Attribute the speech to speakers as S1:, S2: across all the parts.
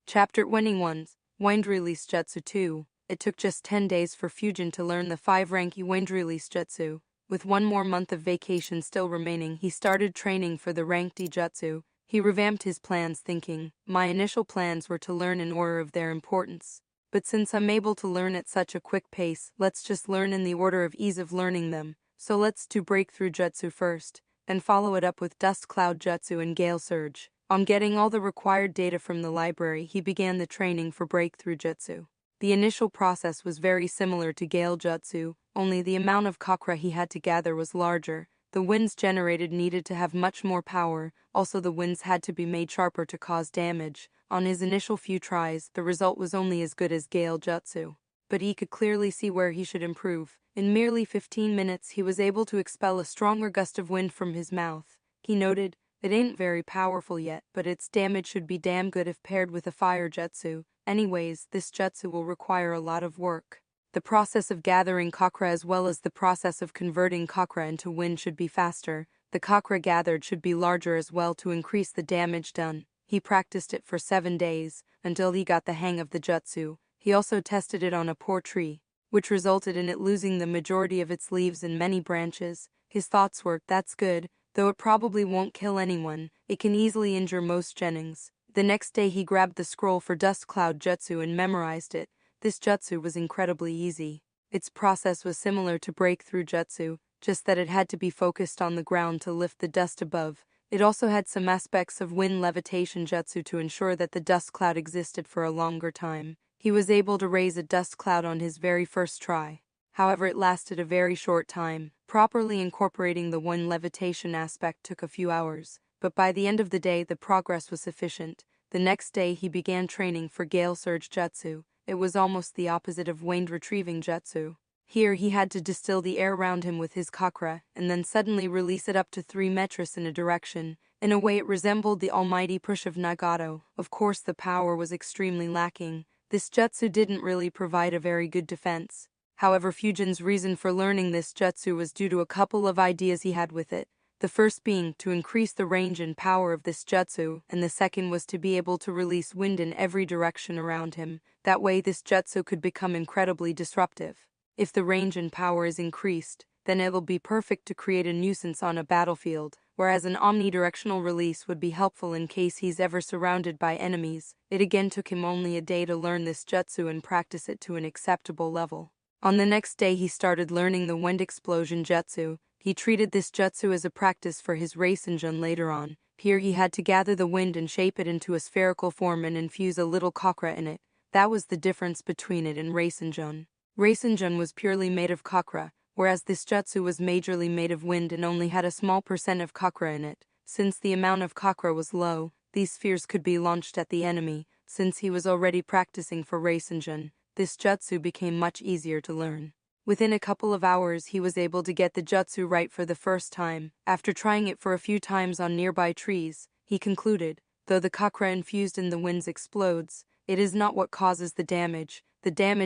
S1: Chapter 21, Wind Release Jutsu 2. It took just 10 days for Fujin to learn the 5-ranky Wind Release Jutsu. With one more month of vacation still remaining, he started training for the rank D Jutsu. He revamped his plans thinking, my initial plans were to learn in order of their importance. But since I'm able to learn at such a quick pace, let's just learn in the order of ease of learning them. So let's do Breakthrough Jutsu first, and follow it up with Dust Cloud Jutsu and Gale Surge. On getting all the required data from the library, he began the training for Breakthrough Jutsu. The initial process was very similar to Gale Jutsu, only the amount of chakra he had to gather was larger. The winds generated needed to have much more power, also the winds had to be made sharper to cause damage. On his initial few tries, the result was only as good as Gale Jutsu. But he could clearly see where he should improve. In merely 15 minutes he was able to expel a stronger gust of wind from his mouth. He noted, it ain't very powerful yet, but its damage should be damn good if paired with a fire jutsu. Anyways, this jutsu will require a lot of work. The process of gathering chakra as well as the process of converting chakra into wind should be faster. The chakra gathered should be larger as well to increase the damage done. He practiced it for 7 days, until he got the hang of the jutsu. He also tested it on a poor tree, which resulted in it losing the majority of its leaves and many branches. His thoughts were, that's good. Though it probably won't kill anyone, it can easily injure most Jennings. The next day he grabbed the scroll for Dust Cloud Jutsu and memorized it. This jutsu was incredibly easy. Its process was similar to Breakthrough Jutsu, just that it had to be focused on the ground to lift the dust above. It also had some aspects of wind levitation jutsu to ensure that the dust cloud existed for a longer time. He was able to raise a dust cloud on his very first try. However, it lasted a very short time. Properly incorporating the wind levitation aspect took a few hours, but by the end of the day the progress was sufficient. The next day he began training for Gale Surge Jutsu. It was almost the opposite of wind retrieving jutsu. Here he had to distill the air around him with his chakra, and then suddenly release it up to 3 meters in a direction. In a way it resembled the almighty push of Nagato. Of course the power was extremely lacking. This jutsu didn't really provide a very good defense. However, Fujin's reason for learning this jutsu was due to a couple of ideas he had with it. The first being to increase the range and power of this jutsu, and the second was to be able to release wind in every direction around him. That way this jutsu could become incredibly disruptive. If the range and power is increased, then it'll be perfect to create a nuisance on a battlefield, whereas an omnidirectional release would be helpful in case he's ever surrounded by enemies. It again took him only a day to learn this jutsu and practice it to an acceptable level. On the next day he started learning the Wind Explosion Jutsu. He treated this jutsu as a practice for his Raisenjun later on. Here he had to gather the wind and shape it into a spherical form and infuse a little chakra in it. That was the difference between it and Raisenjun. Raisenjun was purely made of chakra, whereas this jutsu was majorly made of wind and only had a small percent of chakra in it. Since the amount of chakra was low, these spheres could be launched at the enemy. Since he was already practicing for Raisenjun, this jutsu became much easier to learn. Within a couple of hours he was able to get the jutsu right for the first time. After trying it for a few times on nearby trees, he concluded, though the chakra infused in the winds explodes, it is not what causes the damage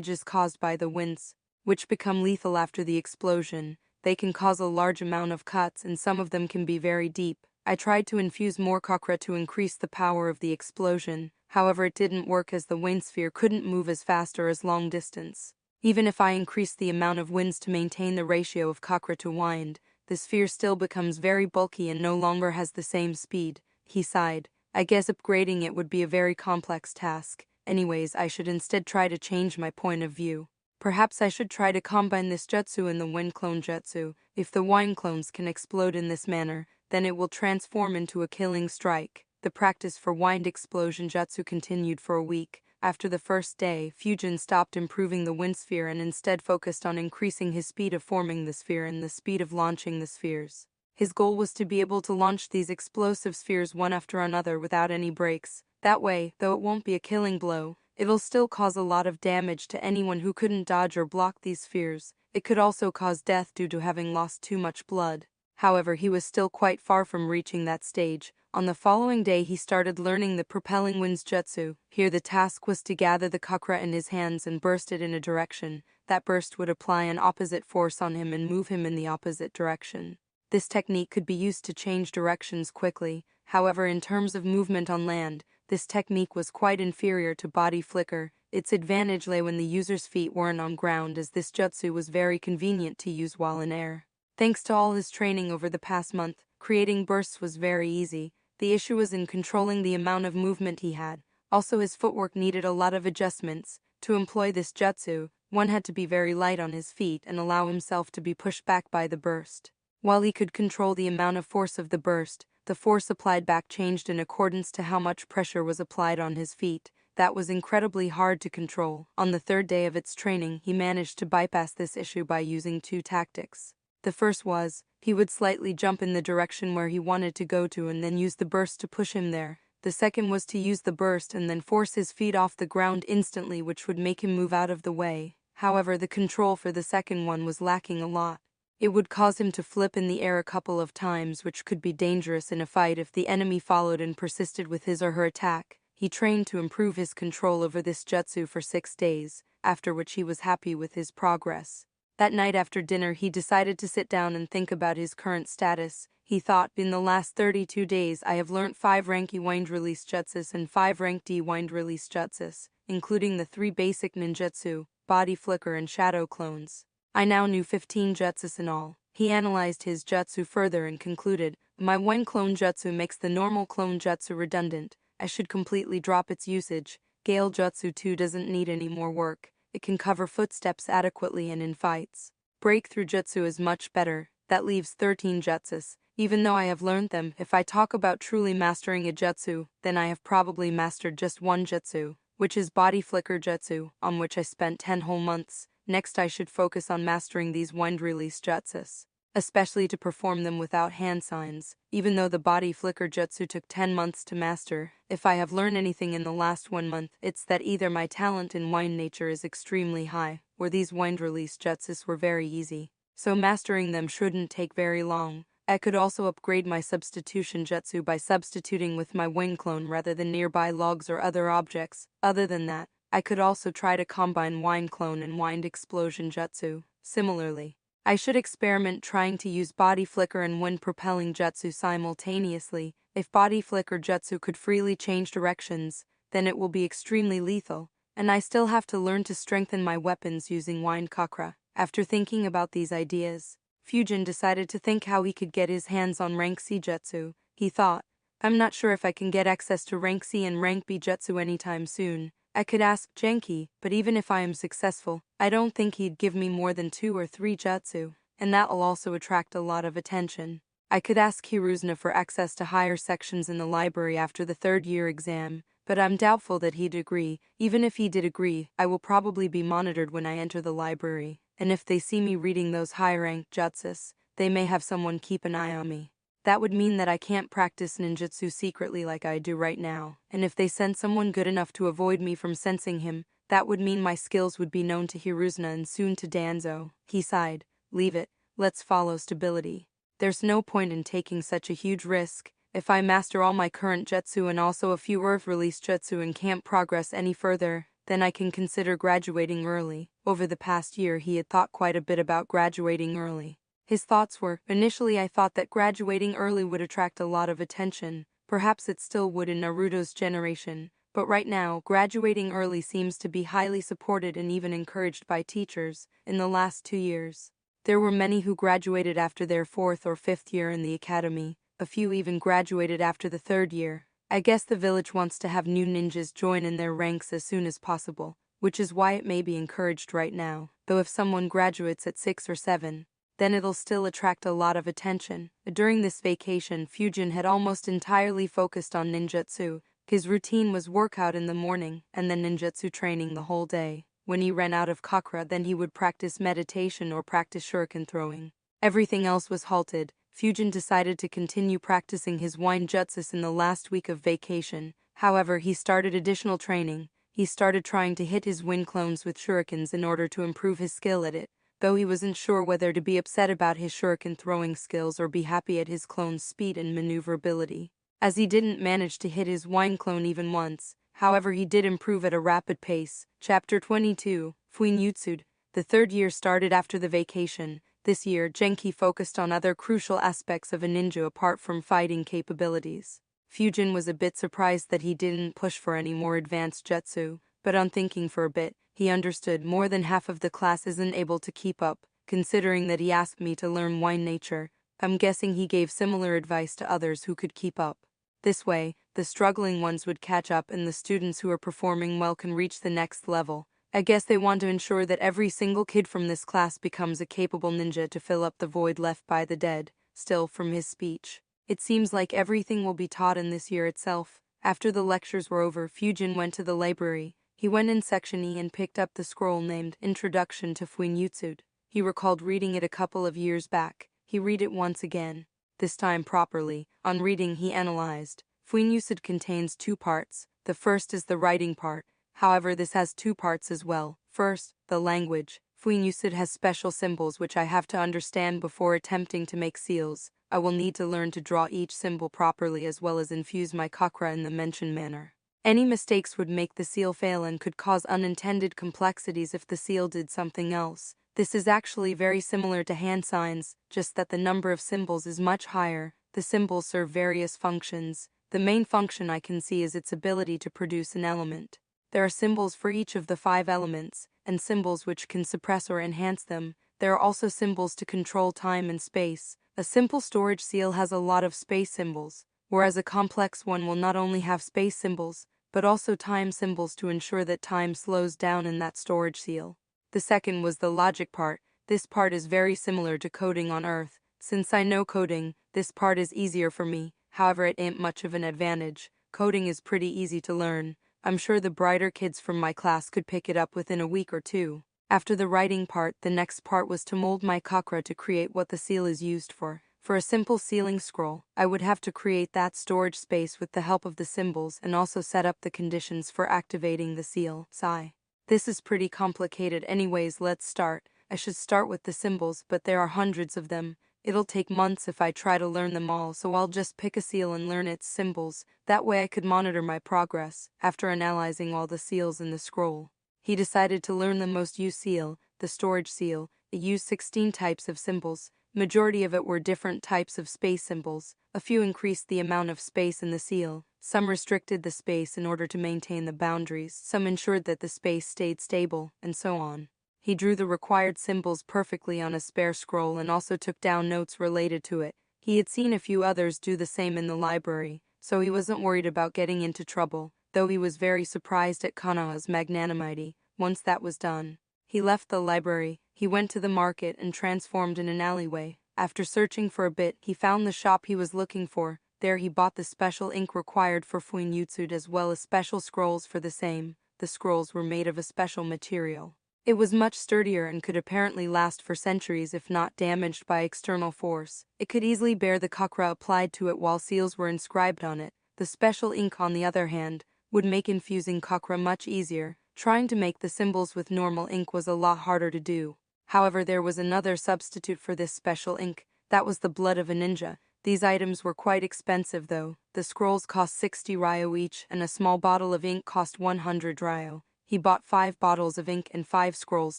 S1: is caused by the winds, which become lethal after the explosion. They can cause a large amount of cuts and some of them can be very deep. I tried to infuse more chakra to increase the power of the explosion. However, it didn't work as the wind sphere couldn't move as fast or as long distance. Even if I increased the amount of winds to maintain the ratio of chakra to wind, the sphere still becomes very bulky and no longer has the same speed. He sighed. I guess upgrading it would be a very complex task. Anyways, I should instead try to change my point of view. Perhaps I should try to combine this jutsu and the wind clone jutsu. If the wind clones can explode in this manner, then it will transform into a killing strike. The practice for wind explosion jutsu continued for a week. After the first day, Fujin stopped improving the wind sphere and instead focused on increasing his speed of forming the sphere and the speed of launching the spheres. His goal was to be able to launch these explosive spheres one after another without any breaks. That way, though it won't be a killing blow, it'll still cause a lot of damage to anyone who couldn't dodge or block these spheres. It could also cause death due to having lost too much blood. However, he was still quite far from reaching that stage. On the following day he started learning the Propelling Winds Jutsu. Here the task was to gather the chakra in his hands and burst it in a direction. That burst would apply an opposite force on him and move him in the opposite direction. This technique could be used to change directions quickly. However, in terms of movement on land, This technique was quite inferior to body flicker. Its advantage lay when the user's feet weren't on ground, as this jutsu was very convenient to use while in air. Thanks to all his training over the past month, creating bursts was very easy. The issue was in controlling the amount of movement he had. Also, his footwork needed a lot of adjustments. To employ this jutsu, one had to be very light on his feet and allow himself to be pushed back by the burst. While he could control the amount of force of the burst, the force applied back changed in accordance to how much pressure was applied on his feet. That was incredibly hard to control. On the third day of its training, he managed to bypass this issue by using two tactics. The first was, he would slightly jump in the direction where he wanted to go to and then use the burst to push him there. The second was to use the burst and then force his feet off the ground instantly, which would make him move out of the way. However, the control for the second one was lacking a lot. It would cause him to flip in the air a couple of times, which could be dangerous in a fight if the enemy followed and persisted with his or her attack. He trained to improve his control over this jutsu for 6 days, after which he was happy with his progress. That night after dinner, he decided to sit down and think about his current status. He thought, in the last 32 days, I have learnt 5 rank E wind release jutsus and 5 rank D wind release jutsus, including the 3 basic ninjutsu, body flicker and shadow clones. I now knew 15 jutsus in all. He analyzed his jutsu further and concluded, my wind clone jutsu makes the normal clone jutsu redundant. I should completely drop its usage. Gale jutsu 2 doesn't need any more work. It can cover footsteps adequately and in fights. Breakthrough jutsu is much better. That leaves 13 jutsus. Even though I have learned them, if I talk about truly mastering a jutsu, then I have probably mastered just one jutsu, which is body flicker jutsu, on which I spent 10 whole months. Next, I should focus on mastering these wind release jutsus, especially to perform them without hand signs. Even though the body flicker jutsu took 10 months to master, if I have learned anything in the last 1 month, it's that either my talent in wind nature is extremely high, or these wind release jutsus were very easy. So mastering them shouldn't take very long. I could also upgrade my substitution jutsu by substituting with my wind clone rather than nearby logs or other objects. Other than that, I could also try to combine wind clone and wind explosion jutsu. Similarly, I should experiment trying to use body flicker and wind propelling jutsu simultaneously. If body flicker jutsu could freely change directions, then it will be extremely lethal, and I still have to learn to strengthen my weapons using wind chakra. After thinking about these ideas, Fujin decided to think how he could get his hands on rank C jutsu. He thought, I'm not sure if I can get access to rank C and rank B jutsu anytime soon. I could ask Genki, but even if I am successful, I don't think he'd give me more than 2 or 3 jutsu, and that'll also attract a lot of attention. I could ask Hiruzuna for access to higher sections in the library after the 3rd year exam, but I'm doubtful that he'd agree. Even if he did agree, I will probably be monitored when I enter the library, and if they see me reading those high-ranked jutsus, they may have someone keep an eye on me. That would mean that I can't practice ninjutsu secretly like I do right now, and if they send someone good enough to avoid me from sensing him, that would mean my skills would be known to Hiruzuna and soon to Danzo. He sighed. Leave it, let's follow stability. There's no point in taking such a huge risk. If I master all my current jutsu and also a few earth-release jutsu and can't progress any further, then I can consider graduating early. Over the past year he had thought quite a bit about graduating early. His thoughts were, initially I thought that graduating early would attract a lot of attention. Perhaps it still would in Naruto's generation, but right now, graduating early seems to be highly supported and even encouraged by teachers. In the last 2 years, there were many who graduated after their 4th or 5th year in the academy. A few even graduated after the 3rd year. I guess the village wants to have new ninjas join in their ranks as soon as possible, which is why it may be encouraged right now. Though if someone graduates at 6 or 7, then it'll still attract a lot of attention. During this vacation, Fujin had almost entirely focused on ninjutsu. His routine was workout in the morning, and then ninjutsu training the whole day. When he ran out of chakra, then he would practice meditation or practice shuriken throwing. Everything else was halted. Fujin decided to continue practicing his wind jutsus in the last week of vacation. However, he started additional training. He started trying to hit his wind clones with shurikens in order to improve his skill at it, though he wasn't sure whether to be upset about his shuriken throwing skills or be happy at his clone's speed and maneuverability, as he didn't manage to hit his wind clone even once. However, he did improve at a rapid pace. Chapter 22, Fuinjutsu. The 3rd year started after the vacation. This year, Genki focused on other crucial aspects of a ninja apart from fighting capabilities. Fujin was a bit surprised that he didn't push for any more advanced jutsu, but on thinking for a bit, he understood more than half of the class isn't able to keep up, considering that he asked me to learn wine nature. I'm guessing he gave similar advice to others who could keep up. This way, the struggling ones would catch up and the students who are performing well can reach the next level. I guess they want to ensure that every single kid from this class becomes a capable ninja to fill up the void left by the dead. Still, from his speech, it seems like everything will be taught in this year itself. After the lectures were over, Fujin went to the library. He went in Section E and picked up the scroll named Introduction to Fuinjutsu. He recalled reading it a couple of years back. He read it once again, this time properly. On reading, he analyzed. Fuinjutsu contains two parts. The first is the writing part. However, this has two parts as well. First, the language. Fuinjutsu has special symbols which I have to understand before attempting to make seals. I will need to learn to draw each symbol properly as well as infuse my chakra in the mentioned manner. Any mistakes would make the seal fail and could cause unintended complexities if the seal did something else. This is actually very similar to hand signs, just that the number of symbols is much higher. The symbols serve various functions. The main function I can see is its ability to produce an element. There are symbols for each of the 5 elements, and symbols which can suppress or enhance them. There are also symbols to control time and space. A simple storage seal has a lot of space symbols, whereas a complex one will not only have space symbols, but also time symbols to ensure that time slows down in that storage seal. The second was the logic part. This part is very similar to coding on Earth. Since I know coding, this part is easier for me. However, it ain't much of an advantage. Coding is pretty easy to learn. I'm sure the brighter kids from my class could pick it up within a week or two. After the writing part, the next part was to mold my chakra to create what the seal is used for. For a simple sealing scroll, I would have to create that storage space with the help of the symbols and also set up the conditions for activating the seal. Sigh. This is pretty complicated. Anyways, let's start. I should start with the symbols, but there are hundreds of them. It'll take months if I try to learn them all, so I'll just pick a seal and learn its symbols. That way I could monitor my progress. After analyzing all the seals in the scroll, he decided to learn the most used seal, the storage seal. It used 16 types of symbols. Majority of it were different types of space symbols. A few increased the amount of space in the seal. Some restricted the space in order to maintain the boundaries. Some ensured that the space stayed stable, and so on. He drew the required symbols perfectly on a spare scroll and also took down notes related to it. He had seen a few others do the same in the library, so he wasn't worried about getting into trouble, though he was very surprised at Kana's magnanimity. Once that was done, he left the library. He went to the market and transformed in an alleyway. After searching for a bit, he found the shop he was looking for. There he bought the special ink required for Fuinjutsu as well as special scrolls for the same. The scrolls were made of a special material. It was much sturdier and could apparently last for centuries if not damaged by external force. It could easily bear the chakra applied to it while seals were inscribed on it. The special ink, on the other hand, would make infusing chakra much easier. Trying to make the symbols with normal ink was a lot harder to do. However, there was another substitute for this special ink. That was the blood of a ninja. These items were quite expensive though. The scrolls cost 60 ryo each and a small bottle of ink cost 100 ryo. He bought 5 bottles of ink and 5 scrolls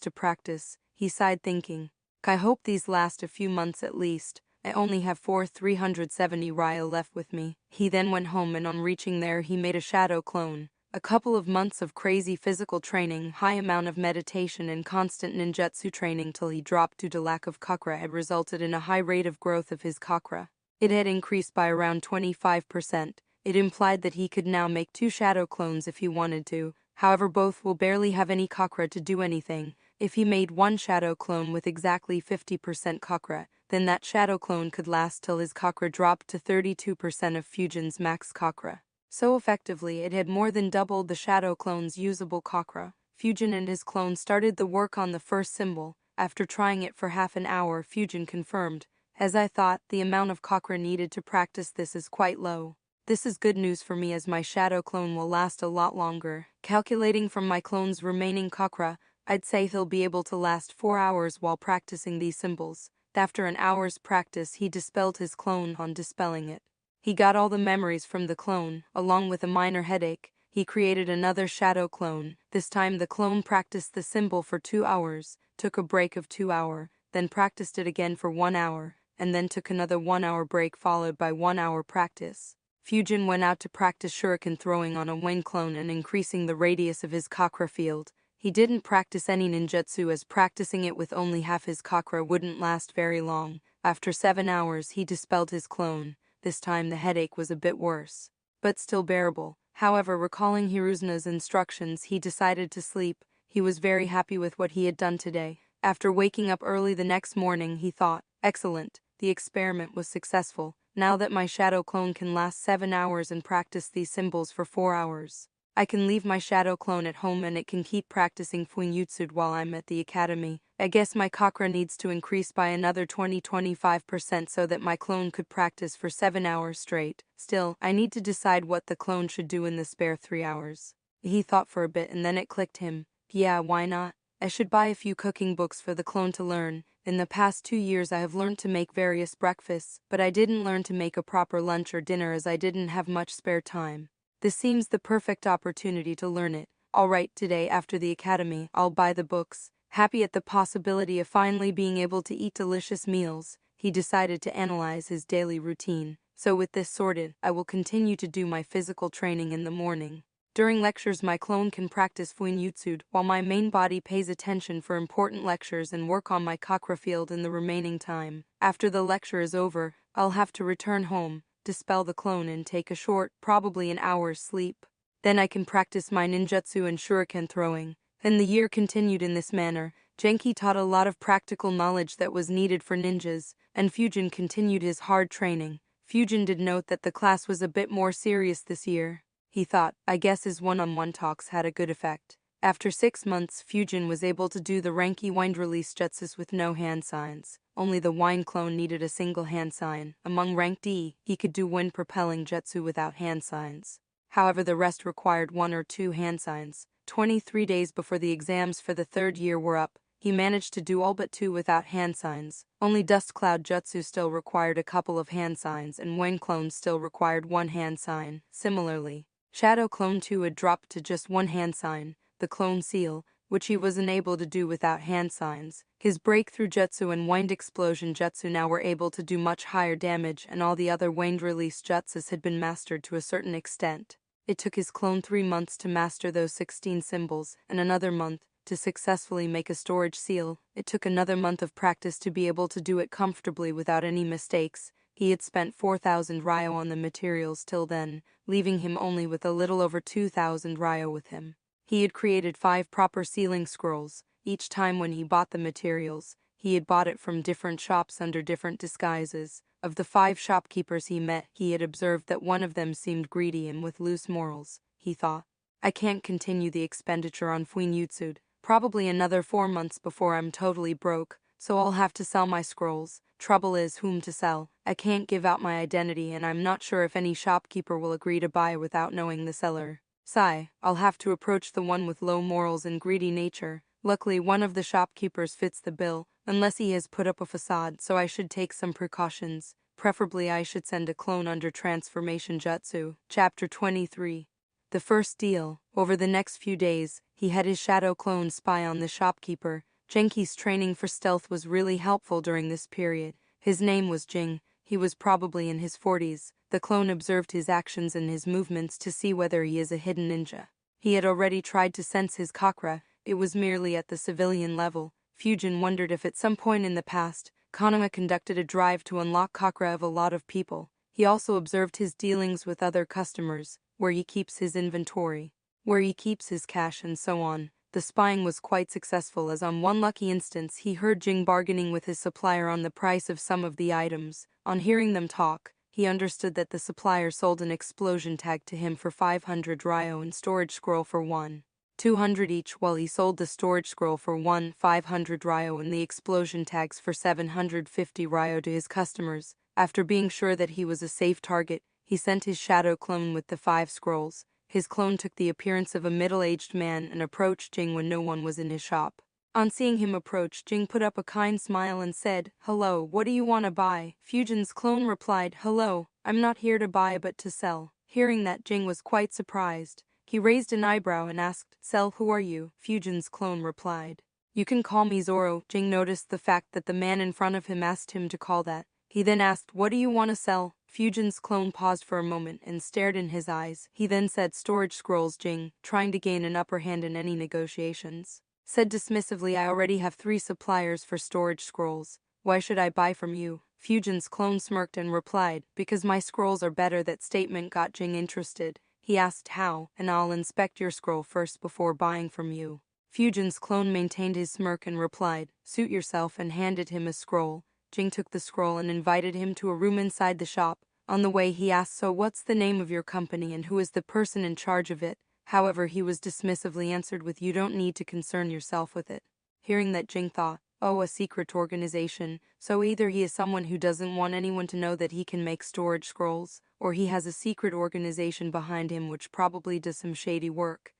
S1: to practice. He sighed thinking, I hope these last a few months at least. I only have 370 ryo left with me. He then went home and on reaching there he made a shadow clone. A couple of months of crazy physical training, high amount of meditation and constant ninjutsu training till he dropped due to lack of chakra had resulted in a high rate of growth of his chakra. It had increased by around 25%. It implied that he could now make 2 shadow clones if he wanted to. However, both will barely have any chakra to do anything. If he made 1 shadow clone with exactly 50% chakra, then that shadow clone could last till his chakra dropped to 32% of Fujin's max chakra. So effectively, it had more than doubled the shadow clone's usable chakra. Fujin and his clone started the work on the first symbol. After trying it for half an hour, Fujin confirmed, as I thought, the amount of chakra needed to practice this is quite low. This is good news for me as my shadow clone will last a lot longer. Calculating from my clone's remaining chakra, I'd say he'll be able to last 4 hours while practicing these symbols. After an hour's practice, he dispelled his clone on dispelling it. He got all the memories from the clone, along with a minor headache. He created another shadow clone. This time the clone practiced the symbol for 2 hours, took a break of 2 hours, then practiced it again for 1 hour, and then took another 1 hour break followed by 1 hour practice. Fujin went out to practice shuriken throwing on a wind clone and increasing the radius of his chakra field. He didn't practice any ninjutsu as practicing it with only half his chakra wouldn't last very long. After 7 hours he dispelled his clone. This time the headache was a bit worse, but still bearable. However, recalling Hiruzuna's instructions, he decided to sleep. He was very happy with what he had done today. After waking up early the next morning, he thought, excellent, the experiment was successful. Now that my shadow clone can last 7 hours and practice these symbols for 4 hours, I can leave my shadow clone at home and it can keep practicing Fuinjutsu while I'm at the academy. I guess my chakra needs to increase by another 20-25% so that my clone could practice for 7 hours straight. Still, I need to decide what the clone should do in the spare 3 hours. He thought for a bit and then it clicked him. Yeah, why not? I should buy a few cooking books for the clone to learn. In the past 2 years I have learned to make various breakfasts, but I didn't learn to make a proper lunch or dinner as I didn't have much spare time. This seems the perfect opportunity to learn it. Alright, today after the academy, I'll buy the books. Happy at the possibility of finally being able to eat delicious meals, he decided to analyze his daily routine. So with this sorted, I will continue to do my physical training in the morning. During lectures my clone can practice Fuinjutsu while my main body pays attention for important lectures and work on my chakra field in the remaining time. After the lecture is over, I'll have to return home, dispel the clone and take a short, probably an hour's sleep. Then I can practice my ninjutsu and shuriken throwing. And the year continued in this manner. Genki taught a lot of practical knowledge that was needed for ninjas, and Fujin continued his hard training. Fujin did note that the class was a bit more serious this year. He thought, I guess his one-on-one talks had a good effect. After 6 months, Fujin was able to do the Ranki wind release jutsus with no hand signs. Only the wind clone needed a single hand sign. Among rank D, he could do wind propelling jutsu without hand signs. However, the rest required 1 or 2 hand signs. 23 days before the exams for the 3rd year were up, he managed to do all but 2 without hand signs. Only Dust Cloud Jutsu still required a couple of hand signs and Wind Clone still required 1 hand sign. Similarly, Shadow Clone 2 had dropped to just 1 hand sign, the Clone Seal, which he was unable to do without hand signs. His Breakthrough Jutsu and Wind Explosion Jutsu now were able to do much higher damage and all the other wind release jutsus had been mastered to a certain extent. It took his clone 3 months to master those 16 symbols and another month to successfully make a storage seal. It took another month of practice to be able to do it comfortably without any mistakes. He had spent 4,000 ryo on the materials till then, leaving him only with a little over 2,000 ryo with him. He had created 5 proper sealing scrolls. Each time when he bought the materials, he had bought it from different shops under different disguises. Of the 5 shopkeepers he met, he had observed that one of them seemed greedy and with loose morals. He thought, I can't continue the expenditure on Fuinjutsu. Probably another 4 months before I'm totally broke, so I'll have to sell my scrolls. Trouble is whom to sell. I can't give out my identity and I'm not sure if any shopkeeper will agree to buy without knowing the seller. Sigh, I'll have to approach the one with low morals and greedy nature. Luckily one of the shopkeepers fits the bill, unless he has put up a facade, so I should take some precautions. Preferably I should send a clone under transformation jutsu. Chapter 23. The first deal. Over the next few days, he had his shadow clone spy on the shopkeeper. Genki's training for stealth was really helpful during this period. His name was Jing. He was probably in his 40s. The clone observed his actions and his movements to see whether he is a hidden ninja. He had already tried to sense his chakra. It was merely at the civilian level. Fujin wondered if at some point in the past, Kanama conducted a drive to unlock chakra of a lot of people. He also observed his dealings with other customers, where he keeps his inventory, where he keeps his cash and so on. The spying was quite successful as on one lucky instance he heard Jing bargaining with his supplier on the price of some of the items. On hearing them talk, he understood that the supplier sold an explosion tag to him for 500 ryo and storage scroll for 200 each, while he sold the storage scroll for 500 ryo and the explosion tags for 750 ryo to his customers. After being sure that he was a safe target, he sent his shadow clone with the 5 scrolls. His clone took the appearance of a middle-aged man and approached Jing when no one was in his shop. On seeing him approach, Jing put up a kind smile and said, "Hello, what do you want to buy?" Fujin's clone replied, "Hello, I'm not here to buy but to sell." Hearing that, Jing was quite surprised. He raised an eyebrow and asked, "Sell, who are you?" Fujin's clone replied, "You can call me Zoro." Jing noticed the fact that the man in front of him asked him to call that. He then asked, "What do you want to sell?" Fusion's clone paused for a moment and stared in his eyes. He then said, "Storage scrolls, Jing," trying to gain an upper hand in any negotiations. Said dismissively, "I already have 3 suppliers for storage scrolls. Why should I buy from you?" Fusion's clone smirked and replied, "Because my scrolls are better." That statement got Jing interested. He asked how, and "I'll inspect your scroll first before buying from you." Fusion's clone maintained his smirk and replied, "Suit yourself," and handed him a scroll. Jing took the scroll and invited him to a room inside the shop. On the way he asked, "So what's the name of your company and who is the person in charge of it?" However, he was dismissively answered with, "You don't need to concern yourself with it." Hearing that, Jing thought, "Oh, a secret organization, so either he is someone who doesn't want anyone to know that he can make storage scrolls, or he has a secret organization behind him which probably does some shady work.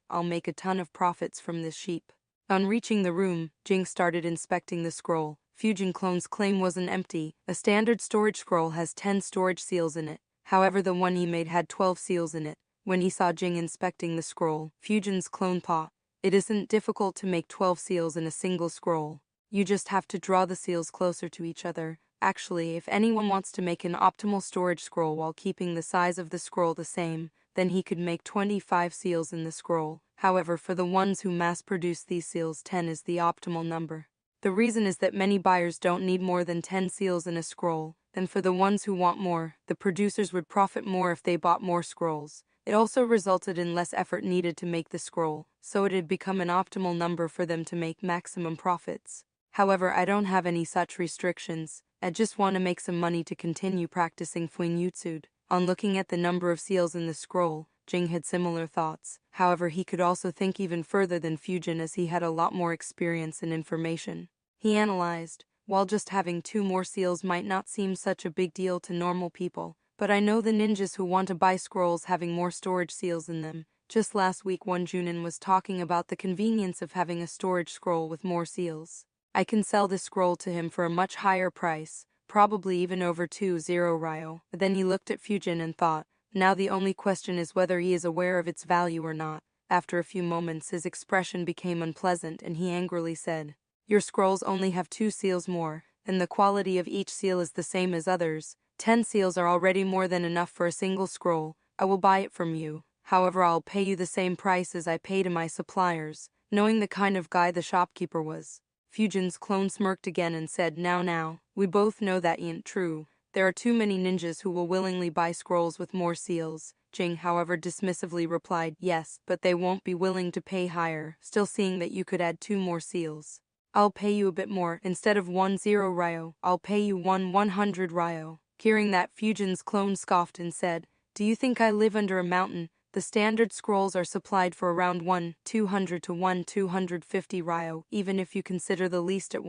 S1: I'll make a ton of profits from this sheep." On reaching the room, Jing started inspecting the scroll. Fusion Clone's claim wasn't empty. A standard storage scroll has 10 storage seals in it. However, the one he made had 12 seals in it. When he saw Jing inspecting the scroll, Fusion's clone thought, "It isn't difficult to make 12 seals in a single scroll. You just have to draw the seals closer to each other." Actually, if anyone wants to make an optimal storage scroll while keeping the size of the scroll the same, then he could make 25 seals in the scroll. However, for the ones who mass-produce these seals, 10 is the optimal number. The reason is that many buyers don't need more than 10 seals in a scroll. Then for the ones who want more, the producers would profit more if they bought more scrolls. It also resulted in less effort needed to make the scroll, so it had become an optimal number for them to make maximum profits. However, I don't have any such restrictions. I just want to make some money to continue practicing Fuinjutsu. On looking at the number of seals in the scroll, Jing had similar thoughts. However, he could also think even further than Fusion as he had a lot more experience and information. He analyzed, while just having 2 more seals might not seem such a big deal to normal people, but I know the ninjas who want to buy scrolls having more storage seals in them. Just last week one Junin was talking about the convenience of having a storage scroll with more seals. I can sell this scroll to him for a much higher price, probably even over 20 ryo. Then he looked at Fusion and thought, now the only question is whether he is aware of its value or not. After a few moments his expression became unpleasant and he angrily said, "Your scrolls only have 2 seals more, and the quality of each seal is the same as others. 10 seals are already more than enough for a single scroll. I will buy it from you. However, I'll pay you the same price as I pay to my suppliers." Knowing the kind of guy the shopkeeper was, Fusion's clone smirked again and said, Now, we both know that ain't true. There are too many ninjas who will willingly buy scrolls with more seals." Jing, however, dismissively replied, "Yes, but they won't be willing to pay higher, still seeing that you could add 2 more seals. I'll pay you a bit more. Instead of 10 ryo, I'll pay you 100 ryo." Hearing that, Fusion's clone scoffed and said, "Do you think I live under a mountain? The standard scrolls are supplied for around 200 to 250 ryo, even if you consider the least at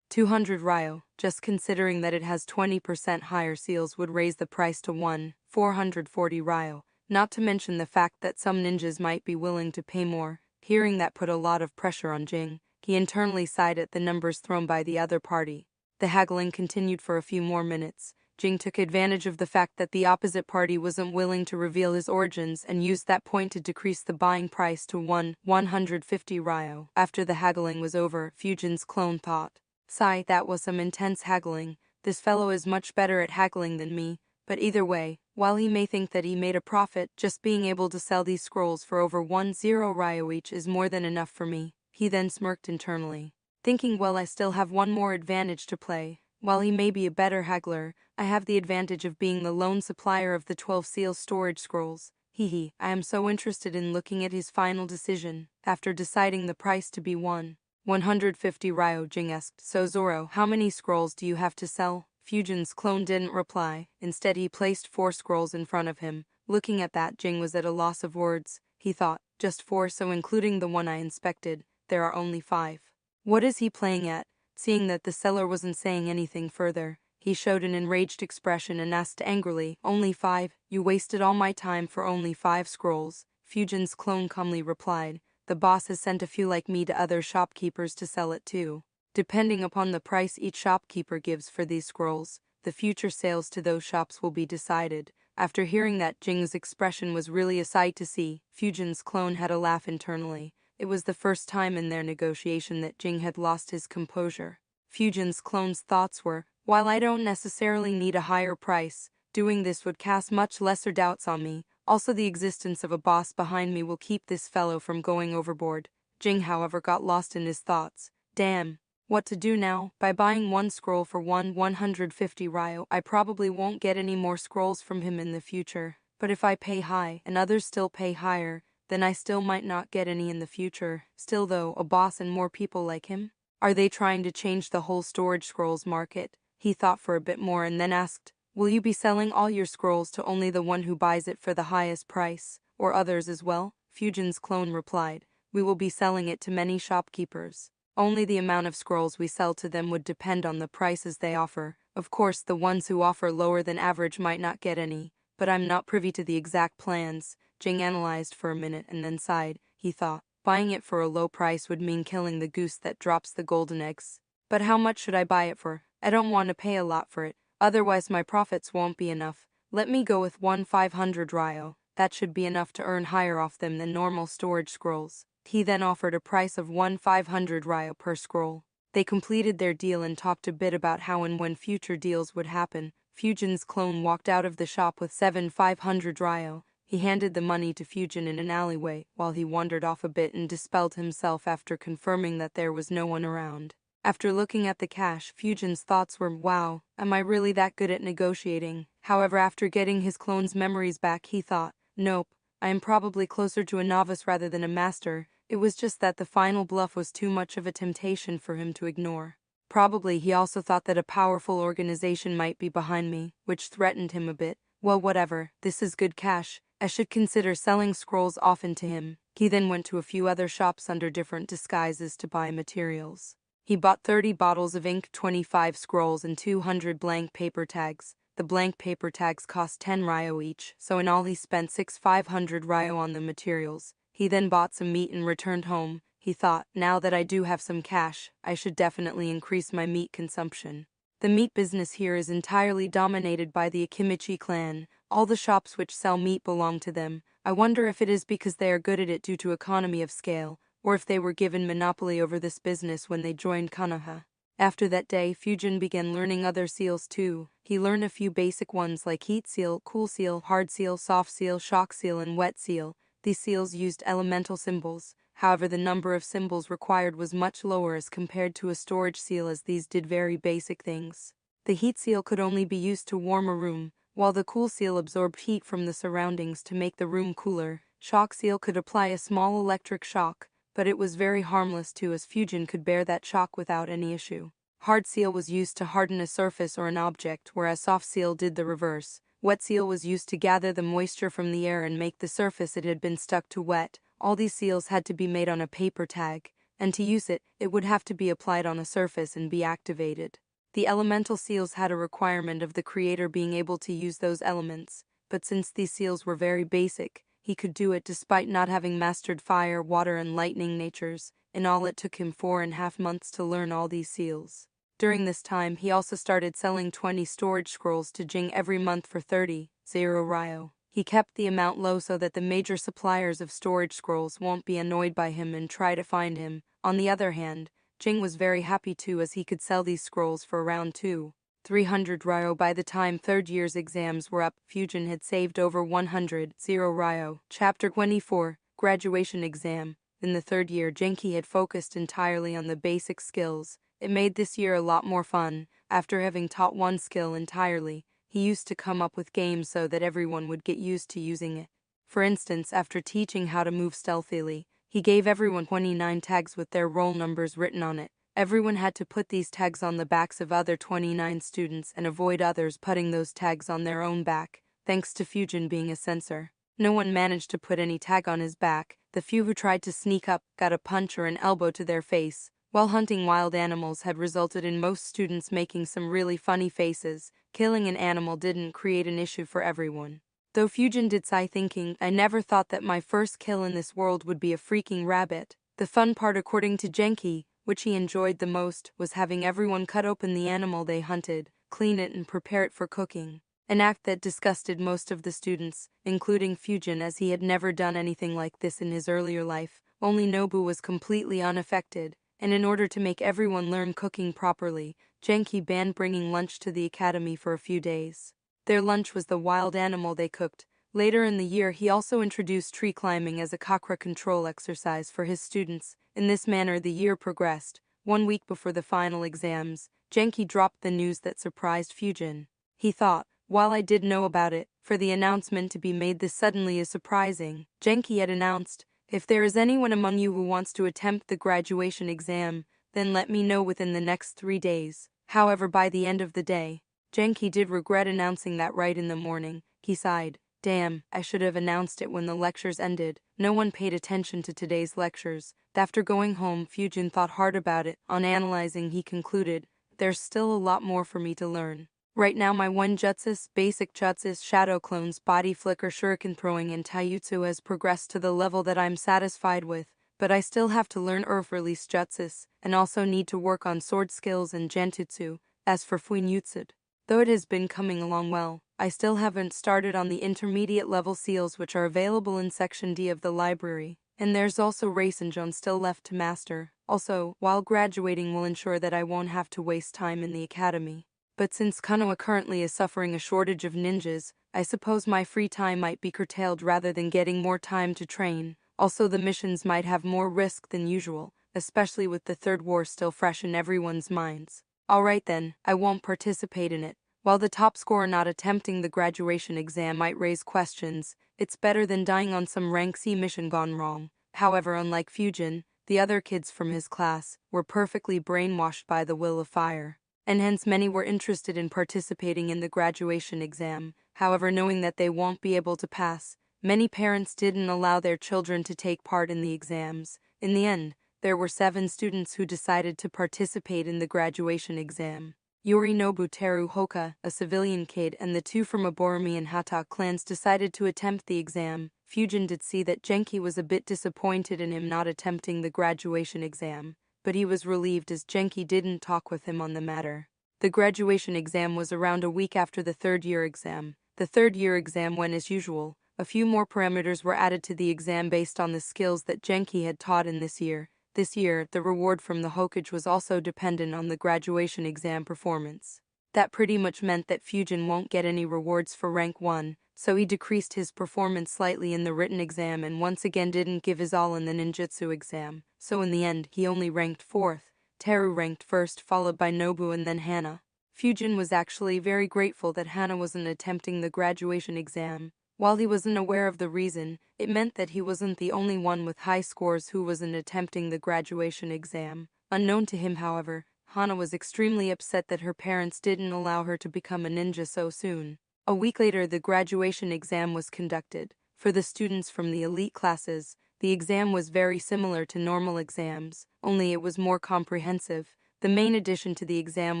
S1: 200 ryo. Just considering that it has 20% higher seals would raise the price to 440 ryo, not to mention the fact that some ninjas might be willing to pay more." Hearing that put a lot of pressure on Jing. He internally sighed at the numbers thrown by the other party. The haggling continued for a few more minutes. Jing took advantage of the fact that the opposite party wasn't willing to reveal his origins and used that point to decrease the buying price to 150 ryo. After the haggling was over, Fusion's clone thought, "Sigh, that was some intense haggling. This fellow is much better at haggling than me. But either way, while he may think that he made a profit, just being able to sell these scrolls for over 10 ryo each is more than enough for me." He then smirked internally, thinking, well, I still have one more advantage to play. While he may be a better haggler, I have the advantage of being the lone supplier of the 12 seal storage scrolls. I am so interested in looking at his final decision. After deciding the price to be 150 ryo, Jing asked, "So Zoro, how many scrolls do you have to sell?" Fusion's clone didn't reply. Instead, he placed 4 scrolls in front of him. Looking at that, Jing was at a loss of words. He thought, just 4, so including the one I inspected, there are only 5. What is he playing at? Seeing that the seller wasn't saying anything further, he showed an enraged expression and asked angrily, "Only 5? You wasted all my time for only 5 scrolls." Fusion's clone calmly replied, "The boss has sent a few like me to other shopkeepers to sell it too. Depending upon the price each shopkeeper gives for these scrolls, the future sales to those shops will be decided." After hearing that, Jing's expression was really a sight to see. Fusion's clone had a laugh internally. It was the first time in their negotiation that Jing had lost his composure. Fusion's clone's thoughts were, while I don't necessarily need a higher price, Doing this would cast much lesser doubts on me. Also, the existence of a boss behind me will keep this fellow from going overboard. Jing, however, got lost in his thoughts. Damn. What to do now? By buying one scroll for 150 ryo, I probably won't get any more scrolls from him in the future. But if I pay high, and others still pay higher, then I still might not get any in the future. Still though, a boss and more people like him? Are they trying to change the whole storage scrolls market? He thought for a bit more and then asked, will you be selling all your scrolls to only the one who buys it for the highest price, or others as well? Fujin's clone replied, we will be selling it to many shopkeepers. Only the amount of scrolls we sell to them would depend on the prices they offer. Of course, the ones who offer lower than average might not get any, but I'm not privy to the exact plans. Jing analyzed for a minute and then sighed. He thought, buying it for a low price would mean killing the goose that drops the golden eggs. But how much should I buy it for? I don't want to pay a lot for it, otherwise my profits won't be enough. Let me go with 500 ryo. That should be enough to earn higher off them than normal storage scrolls. He then offered a price of 500 ryo per scroll. They completed their deal and talked a bit about how and when future deals would happen. Fujin's clone walked out of the shop with 500 ryo. He handed the money to Fujin in an alleyway while he wandered off a bit and dispelled himself after confirming that there was no one around. After looking at the cash, Fujin's thoughts were, wow, am I really that good at negotiating? However, after getting his clone's memories back, he thought, nope, I am probably closer to a novice rather than a master. It was just that the final bluff was too much of a temptation for him to ignore. Probably he also thought that a powerful organization might be behind me, which threatened him a bit. Well, whatever, this is good cash. I should consider selling scrolls often to him. He then went to a few other shops under different disguises to buy materials. He bought 30 bottles of ink, 25 scrolls, and 200 blank paper tags. The blank paper tags cost 10 ryo each, so in all he spent 500 ryo on the materials. He then bought some meat and returned home. He thought, now that I do have some cash, I should definitely increase my meat consumption. The meat business here is entirely dominated by the Akimichi clan. All the shops which sell meat belong to them. I wonder if it is because they are good at it due to economy of scale, or if they were given monopoly over this business when they joined Konoha. After that day, Fujin began learning other seals too. He learned a few basic ones like heat seal, cool seal, hard seal, soft seal, shock seal, and wet seal. These seals used elemental symbols. However, the number of symbols required was much lower as compared to a storage seal, as these did very basic things. The heat seal could only be used to warm a room, while the cool seal absorbed heat from the surroundings to make the room cooler. Shock seal could apply a small electric shock, but it was very harmless too, as Fujin could bear that shock without any issue. Hard seal was used to harden a surface or an object, whereas soft seal did the reverse. Wet seal was used to gather the moisture from the air and make the surface it had been stuck to wet. All these seals had to be made on a paper tag, and to use it, it would have to be applied on a surface and be activated. The elemental seals had a requirement of the creator being able to use those elements, but since these seals were very basic, he could do it despite not having mastered fire, water, and lightning natures. In all, it took him 4.5 months to learn all these seals. During this time, he also started selling 20 storage scrolls to Jing every month for 30 ryo. He kept the amount low so that the major suppliers of storage scrolls won't be annoyed by him and try to find him. On the other hand, Jing was very happy too, as he could sell these scrolls for around 300 ryo. By the time third year's exams were up, Fujin had saved over 100 ryo. Chapter 24, Graduation Exam. In the third year, Genki had focused entirely on the basic skills. It made this year a lot more fun. After having taught one skill entirely, he used to come up with games so that everyone would get used to using it. For instance, after teaching how to move stealthily, he gave everyone 29 tags with their roll numbers written on it. Everyone had to put these tags on the backs of other 29 students and avoid others putting those tags on their own back, thanks to Fujin being a censor. No one managed to put any tag on his back. The few who tried to sneak up got a punch or an elbow to their face. While hunting wild animals had resulted in most students making some really funny faces, killing an animal didn't create an issue for everyone. Though Fujin did sigh, thinking, I never thought that my first kill in this world would be a freaking rabbit. The fun part, according to Genki, which he enjoyed the most, was having everyone cut open the animal they hunted, clean it, and prepare it for cooking. An act that disgusted most of the students, including Fujin, as he had never done anything like this in his earlier life. Only Nobu was completely unaffected, and in order to make everyone learn cooking properly, Genki banned bringing lunch to the academy for a few days. Their lunch was the wild animal they cooked. Later in the year, he also introduced tree climbing as a chakra control exercise for his students. In this manner, the year progressed. 1 week before the final exams, Genki dropped the news that surprised Fujin. He thought, while I did know about it, for the announcement to be made this suddenly is surprising. Genki had announced, if there is anyone among you who wants to attempt the graduation exam, then let me know within the next 3 days. However, by the end of the day, Genki did regret announcing that right in the morning. He sighed. Damn, I should have announced it when the lectures ended. No one paid attention to today's lectures. After going home, Fujin thought hard about it. On analyzing, he concluded, there's still a lot more for me to learn. Right now my one jutsus, basic jutsus, shadow clones, body flicker, shuriken throwing and taijutsu has progressed to the level that I'm satisfied with, but I still have to learn earth release jutsus, and also need to work on sword skills and genjutsu. As for fuinjutsu, though it has been coming along well, I still haven't started on the intermediate level seals which are available in section D of the library, and there's also Raisenjon still left to master. Also, while graduating will ensure that I won't have to waste time in the academy. But since Konoha currently is suffering a shortage of ninjas, I suppose my free time might be curtailed rather than getting more time to train. Also, the missions might have more risk than usual, especially with the third war still fresh in everyone's minds. Alright then, I won't participate in it. While the top scorer not attempting the graduation exam might raise questions, it's better than dying on some rank C mission gone wrong. However, unlike Fujin, the other kids from his class were perfectly brainwashed by the will of fire, and hence many were interested in participating in the graduation exam. However, knowing that they won't be able to pass, many parents didn't allow their children to take part in the exams. In the end, there were 7 students who decided to participate in the graduation exam. Yorinobu Teru Hoka, a civilian kid, and the 2 from Aborumi and Hata clans decided to attempt the exam. Fujin did see that Genki was a bit disappointed in him not attempting the graduation exam, but he was relieved as Genki didn't talk with him on the matter. The graduation exam was around a week after the third-year exam. The third-year exam went as usual. A few more parameters were added to the exam based on the skills that Genki had taught in this year. This year, the reward from the Hokage was also dependent on the graduation exam performance. That pretty much meant that Fujin won't get any rewards for rank 1, so he decreased his performance slightly in the written exam and once again didn't give his all in the ninjutsu exam. So in the end, he only ranked 4th. Teru ranked 1st, followed by Nobu and then Hana. Fujin was actually very grateful that Hana wasn't attempting the graduation exam. While he wasn't aware of the reason, it meant that he wasn't the only one with high scores who wasn't attempting the graduation exam. Unknown to him, however, Hana was extremely upset that her parents didn't allow her to become a ninja so soon. A week later, the graduation exam was conducted. For the students from the elite classes, the exam was very similar to normal exams, only it was more comprehensive. The main addition to the exam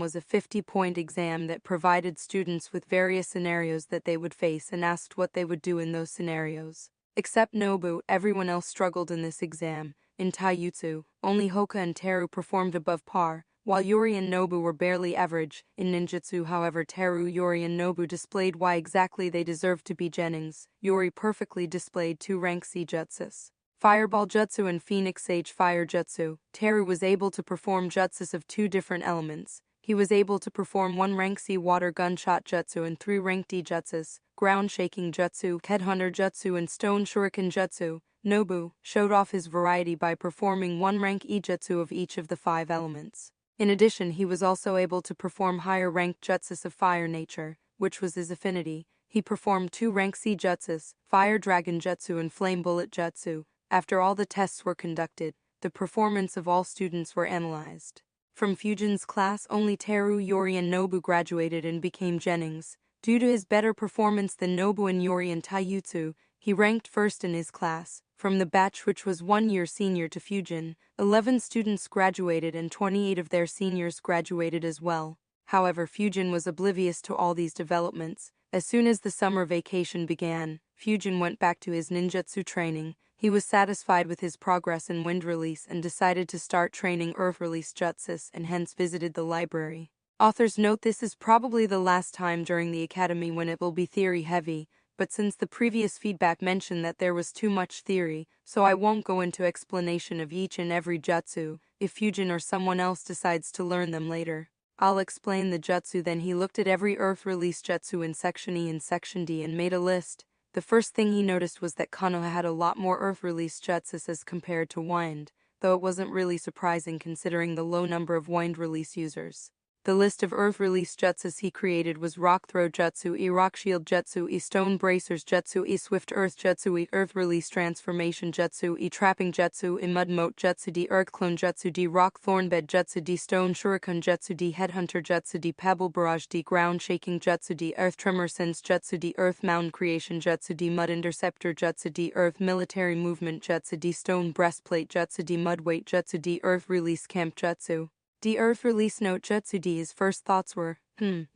S1: was a 50-point exam that provided students with various scenarios that they would face and asked what they would do in those scenarios. Except Nobu, everyone else struggled in this exam. In taijutsu, only Hoka and Teru performed above par, while Yuri and Nobu were barely average. In ninjutsu, however, Teru, Yuri, and Nobu displayed why exactly they deserved to be Genins. Yuri perfectly displayed 2 rank C jutsus, Fireball Jutsu and Phoenix Sage Fire Jutsu. Teru was able to perform jutsus of 2 different elements. He was able to perform 1 rank C Water Gunshot Jutsu and 3 rank D jutsus, Ground Shaking Jutsu, Headhunter Jutsu and Stone Shuriken Jutsu. Nobu showed off his variety by performing 1 rank E jutsu of each of the 5 elements. In addition, he was also able to perform higher ranked jutsus of fire nature, which was his affinity. He performed 2 rank C jutsus, Fire Dragon Jutsu and Flame Bullet Jutsu. After all the tests were conducted, the performance of all students were analyzed. From Fujin's class, only Teru, Yuri, and Nobu graduated and became Genins. Due to his better performance than Nobu and Yuri in taijutsu, he ranked 1st in his class. From the batch which was 1 year senior to Fujin, 11 students graduated and 28 of their seniors graduated as well. However, Fujin was oblivious to all these developments. As soon as the summer vacation began, Fujin went back to his ninjutsu training. He was satisfied with his progress in wind release and decided to start training earth release jutsus and hence visited the library. Authors note this is probably the last time during the academy when it will be theory heavy, but since the previous feedback mentioned that there was too much theory, so I won't go into explanation of each and every jutsu if Fujin or someone else decides to learn them later. I'll explain the jutsu. Then he looked at every Earth release jutsu in Section E and Section D and made a list. The first thing he noticed was that Konoha had a lot more Earth release jutsus as compared to Wind, though it wasn't really surprising considering the low number of Wind release users. The list of Earth release jutsus he created was Rock Throw Jutsu, E Rock Shield Jutsu, E Stone Bracers Jutsu, E Swift Earth Jutsu, E Earth Release Transformation Jutsu, E Trapping Jutsu, E Mud Moat Jutsu, D Earth Clone Jutsu, D Rock Thornbed Jutsu, D Stone Shuriken Jutsu, D Headhunter Jutsu, D Pebble Barrage, D Ground Shaking Jutsu, D Earth Tremor Sense Jutsu, D Earth Mound Creation Jutsu, D Mud Interceptor Jutsu, D Earth Military Movement Jutsu, D Stone Breastplate Jutsu, D Mud Weight Jutsu, D Earth Release Camp Jutsu. D Earth Release Note Jutsu. His first thoughts were,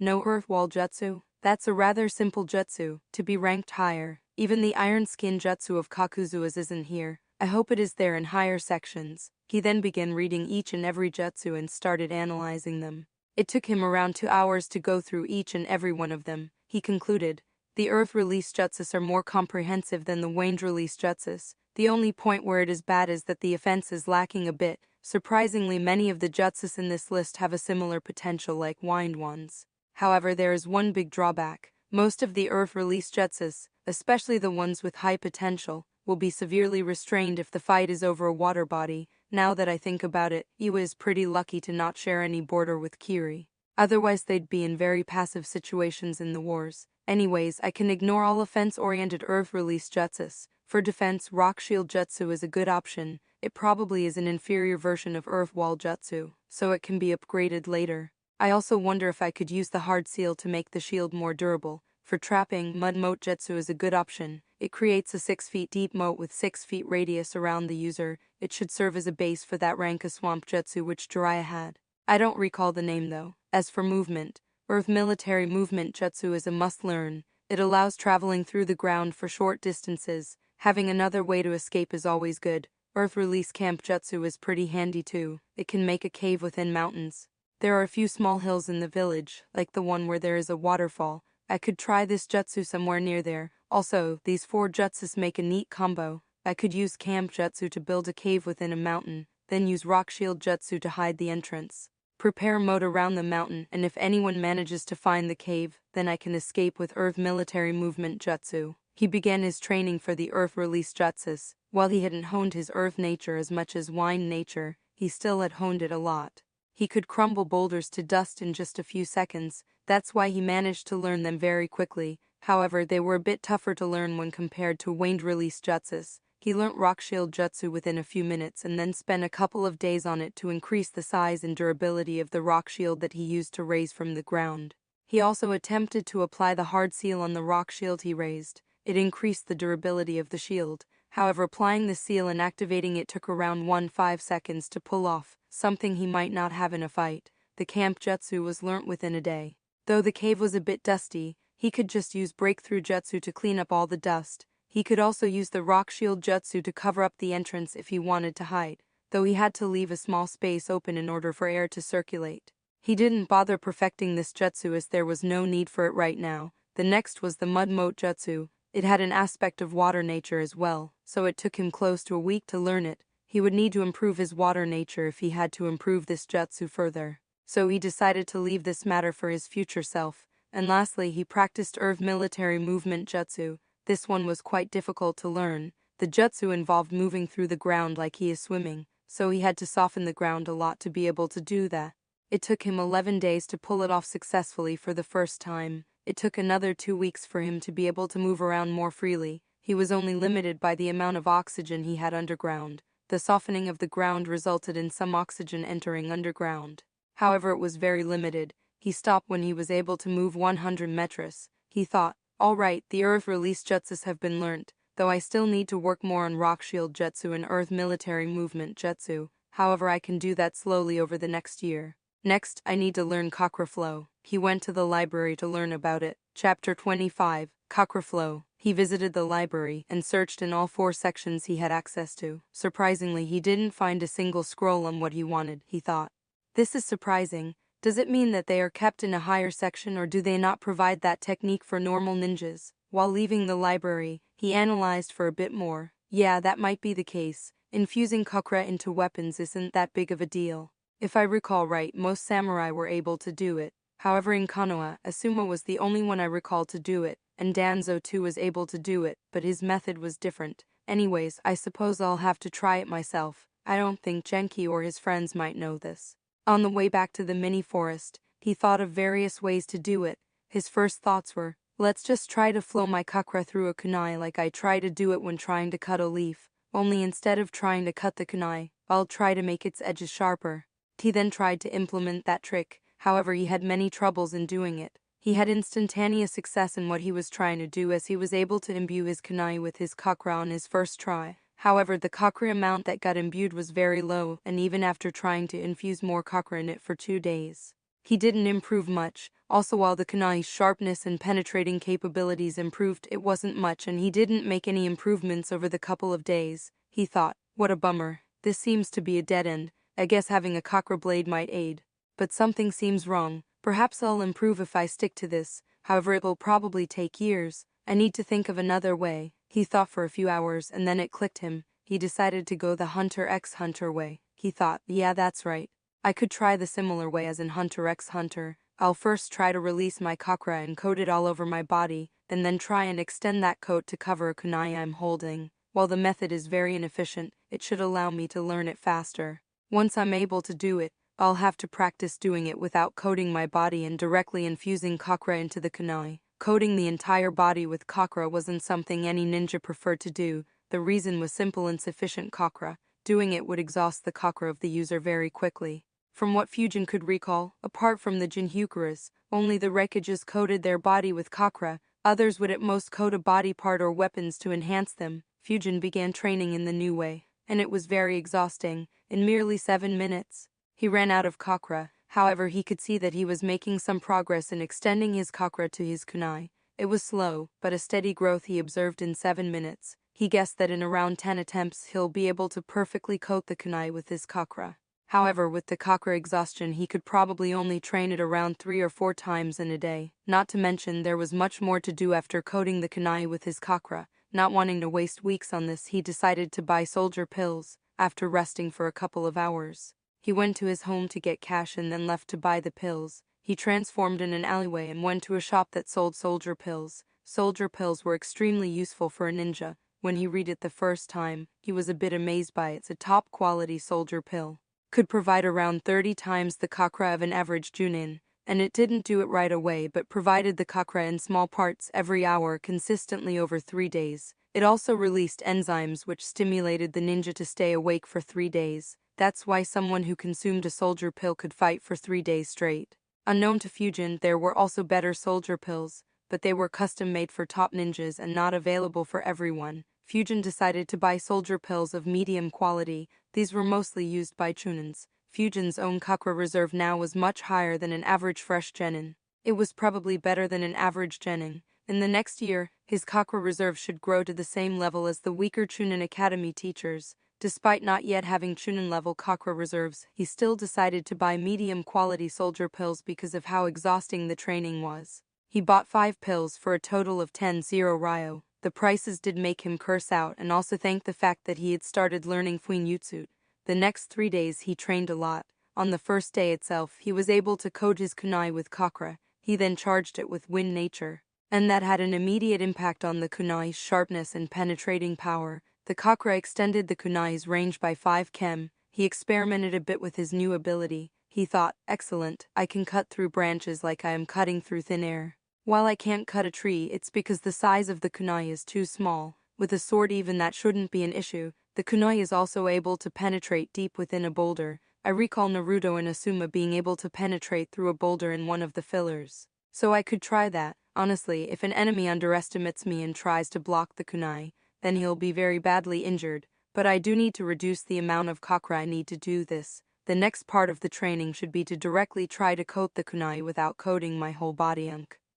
S1: no Earth Wall Jutsu? That's a rather simple jutsu, to be ranked higher. Even the Iron Skin Jutsu of Kakuzua's isn't here. I hope it is there in higher sections. He then began reading each and every jutsu and started analyzing them. It took him around 2 hours to go through each and every one of them. He concluded, the Earth Release Jutsus are more comprehensive than the Wind Release Jutsus. The only point where it is bad is that the offense is lacking a bit. Surprisingly, many of the jutsus in this list have a similar potential like Wind ones. However, there is one big drawback. Most of the Earth Release jutsus, especially the ones with high potential, will be severely restrained if the fight is over a water body. Now that I think about it, Iwa is pretty lucky to not share any border with Kiri. Otherwise they'd be in very passive situations in the wars. Anyways, I can ignore all offense-oriented Earth Release jutsus. For defense, Rock Shield Jutsu is a good option. It probably is an inferior version of Earth Wall Jutsu, so it can be upgraded later. I also wonder if I could use the Hard Seal to make the shield more durable. For trapping, Mud Moat Jutsu is a good option. It creates a 6 feet deep moat with 6 feet radius around the user. It should serve as a base for that rank of Swamp Jutsu which Jiraiya had. I don't recall the name though. As for movement, Earth Military Movement Jutsu is a must-learn. It allows traveling through the ground for short distances. Having another way to escape is always good. Earth Release Camp Jutsu is pretty handy too. It can make a cave within mountains. There are a few small hills in the village, like the one where there is a waterfall. I could try this jutsu somewhere near there. Also, these 4 jutsus make a neat combo. I could use Camp Jutsu to build a cave within a mountain, then use Rock Shield Jutsu to hide the entrance. Prepare moat around the mountain, and if anyone manages to find the cave, then I can escape with Earth Military Movement Jutsu. He began his training for the Earth Release Jutsus. While he hadn't honed his Earth nature as much as Wind nature, he still had honed it a lot. He could crumble boulders to dust in just a few seconds. That's why he managed to learn them very quickly. However, they were a bit tougher to learn when compared to Wind Release Jutsus. He learnt Rock Shield Jutsu within a few minutes and then spent a couple of days on it to increase the size and durability of the rock shield that he used to raise from the ground. He also attempted to apply the hard seal on the rock shield he raised. It increased the durability of the shield. However, applying the seal and activating it took around 1-5 seconds to pull off, something he might not have in a fight. The Camp Jutsu was learnt within a day. Though the cave was a bit dusty, he could just use Breakthrough Jutsu to clean up all the dust. He could also use the Rock Shield Jutsu to cover up the entrance if he wanted to hide, though he had to leave a small space open in order for air to circulate. He didn't bother perfecting this jutsu as there was no need for it right now. The next was the Mud Moat Jutsu. It had an aspect of water nature as well, so it took him close to a week to learn it. He would need to improve his water nature if he had to improve this jutsu further. So he decided to leave this matter for his future self. And lastly, he practiced Earth Military Movement Jutsu. This one was quite difficult to learn. The jutsu involved moving through the ground like he is swimming, so he had to soften the ground a lot to be able to do that. It took him 11 days to pull it off successfully for the first time. It took another 2 weeks for him to be able to move around more freely. He was only limited by the amount of oxygen he had underground. The softening of the ground resulted in some oxygen entering underground. However, it was very limited. He stopped when he was able to move 100 meters. He thought, alright, the Earth Release Jutsus have been learnt, though I still need to work more on Rock Shield Jutsu and Earth Military Movement Jutsu. However, I can do that slowly over the next year. Next, I need to learn Chakra Flow. He went to the library to learn about it. Chapter 25, Chakra Flow. He visited the library and searched in all 4 sections he had access to. Surprisingly, he didn't find a single scroll on what he wanted, he thought. This is surprising. Does it mean that they are kept in a higher section, or do they not provide that technique for normal ninjas? While leaving the library, he analyzed for a bit more. Yeah, that might be the case. Infusing chakra into weapons isn't that big of a deal. If I recall right, most samurai were able to do it. However, in Konoha, Asuma was the only one I recall to do it, and Danzo too was able to do it, but his method was different. Anyways, I suppose I'll have to try it myself. I don't think Genki or his friends might know this. On the way back to the mini forest, he thought of various ways to do it. His first thoughts were, let's just try to flow my chakra through a kunai like I try to do it when trying to cut a leaf, only instead of trying to cut the kunai, I'll try to make its edges sharper. He then tried to implement that trick, however he had many troubles in doing it. He had instantaneous success in what he was trying to do as he was able to imbue his kunai with his chakra on his first try. However, the chakra amount that got imbued was very low, and even after trying to infuse more chakra in it for 2 days, he didn't improve much. Also, while the kunai's sharpness and penetrating capabilities improved, it wasn't much and he didn't make any improvements over the couple of days. He thought, what a bummer, this seems to be a dead end. I guess having a chakra blade might aid. But something seems wrong. Perhaps I'll improve if I stick to this, however it will probably take years. I need to think of another way. He thought for a few hours and then it clicked him. He decided to go the Hunter x Hunter way. He thought, yeah, that's right. I could try the similar way as in Hunter x Hunter. I'll first try to release my chakra and coat it all over my body, then try and extend that coat to cover a kunai I'm holding. While the method is very inefficient, it should allow me to learn it faster. Once I'm able to do it, I'll have to practice doing it without coating my body and directly infusing chakra into the kunai. Coating the entire body with chakra wasn't something any ninja preferred to do. The reason was simple: insufficient chakra. Doing it would exhaust the chakra of the user very quickly. From what Fujin could recall, apart from the Jinhyukaras, only the Reikages coated their body with chakra. Others would at most coat a body part or weapons to enhance them. Fujin began training in the new way, and it was very exhausting. In merely 7 minutes, he ran out of chakra. However, he could see that he was making some progress in extending his chakra to his kunai. It was slow, but a steady growth he observed in 7 minutes. He guessed that in around 10 attempts he'll be able to perfectly coat the kunai with his chakra. However, with the chakra exhaustion he could probably only train it around 3 or 4 times in a day. Not to mention there was much more to do after coating the kunai with his chakra. Not wanting to waste weeks on this, he decided to buy soldier pills. After resting for a couple of hours, he went to his home to get cash and then left to buy the pills. He transformed in an alleyway and went to a shop that sold soldier pills. Soldier pills were extremely useful for a ninja. When he read it the first time, he was a bit amazed by it. It's a top-quality soldier pill. Could provide around 30 times the chakra of an average junin, and it didn't do it right away but provided the chakra in small parts every hour consistently over 3 days. It also released enzymes which stimulated the ninja to stay awake for 3 days. That's why someone who consumed a soldier pill could fight for 3 days straight. Unknown to Fujin, there were also better soldier pills, but they were custom-made for top ninjas and not available for everyone. Fujin decided to buy soldier pills of medium quality. These were mostly used by chunins. Fujin's own chakra reserve now was much higher than an average fresh genin. It was probably better than an average genin. In the next year, his chakra reserve should grow to the same level as the weaker Chunin Academy teachers. Despite not yet having Chunin-level chakra reserves, he still decided to buy medium-quality soldier pills because of how exhausting the training was. He bought 5 pills for a total of 10,000 ryo. The prices did make him curse out and also thank the fact that he had started learning Fuinjutsu. The next 3 days he trained a lot. On the first day itself, he was able to coat his kunai with chakra. He then charged it with wind nature, and that had an immediate impact on the kunai's sharpness and penetrating power. The chakra extended the kunai's range by 5 km. He experimented a bit with his new ability. He thought, excellent, I can cut through branches like I am cutting through thin air. While I can't cut a tree, it's because the size of the kunai is too small. With a sword even that shouldn't be an issue. The kunai is also able to penetrate deep within a boulder. I recall Naruto and Asuma being able to penetrate through a boulder in one of the fillers. So I could try that. Honestly, if an enemy underestimates me and tries to block the kunai, then he'll be very badly injured. But I do need to reduce the amount of chakra I need to do this. The next part of the training should be to directly try to coat the kunai without coating my whole body.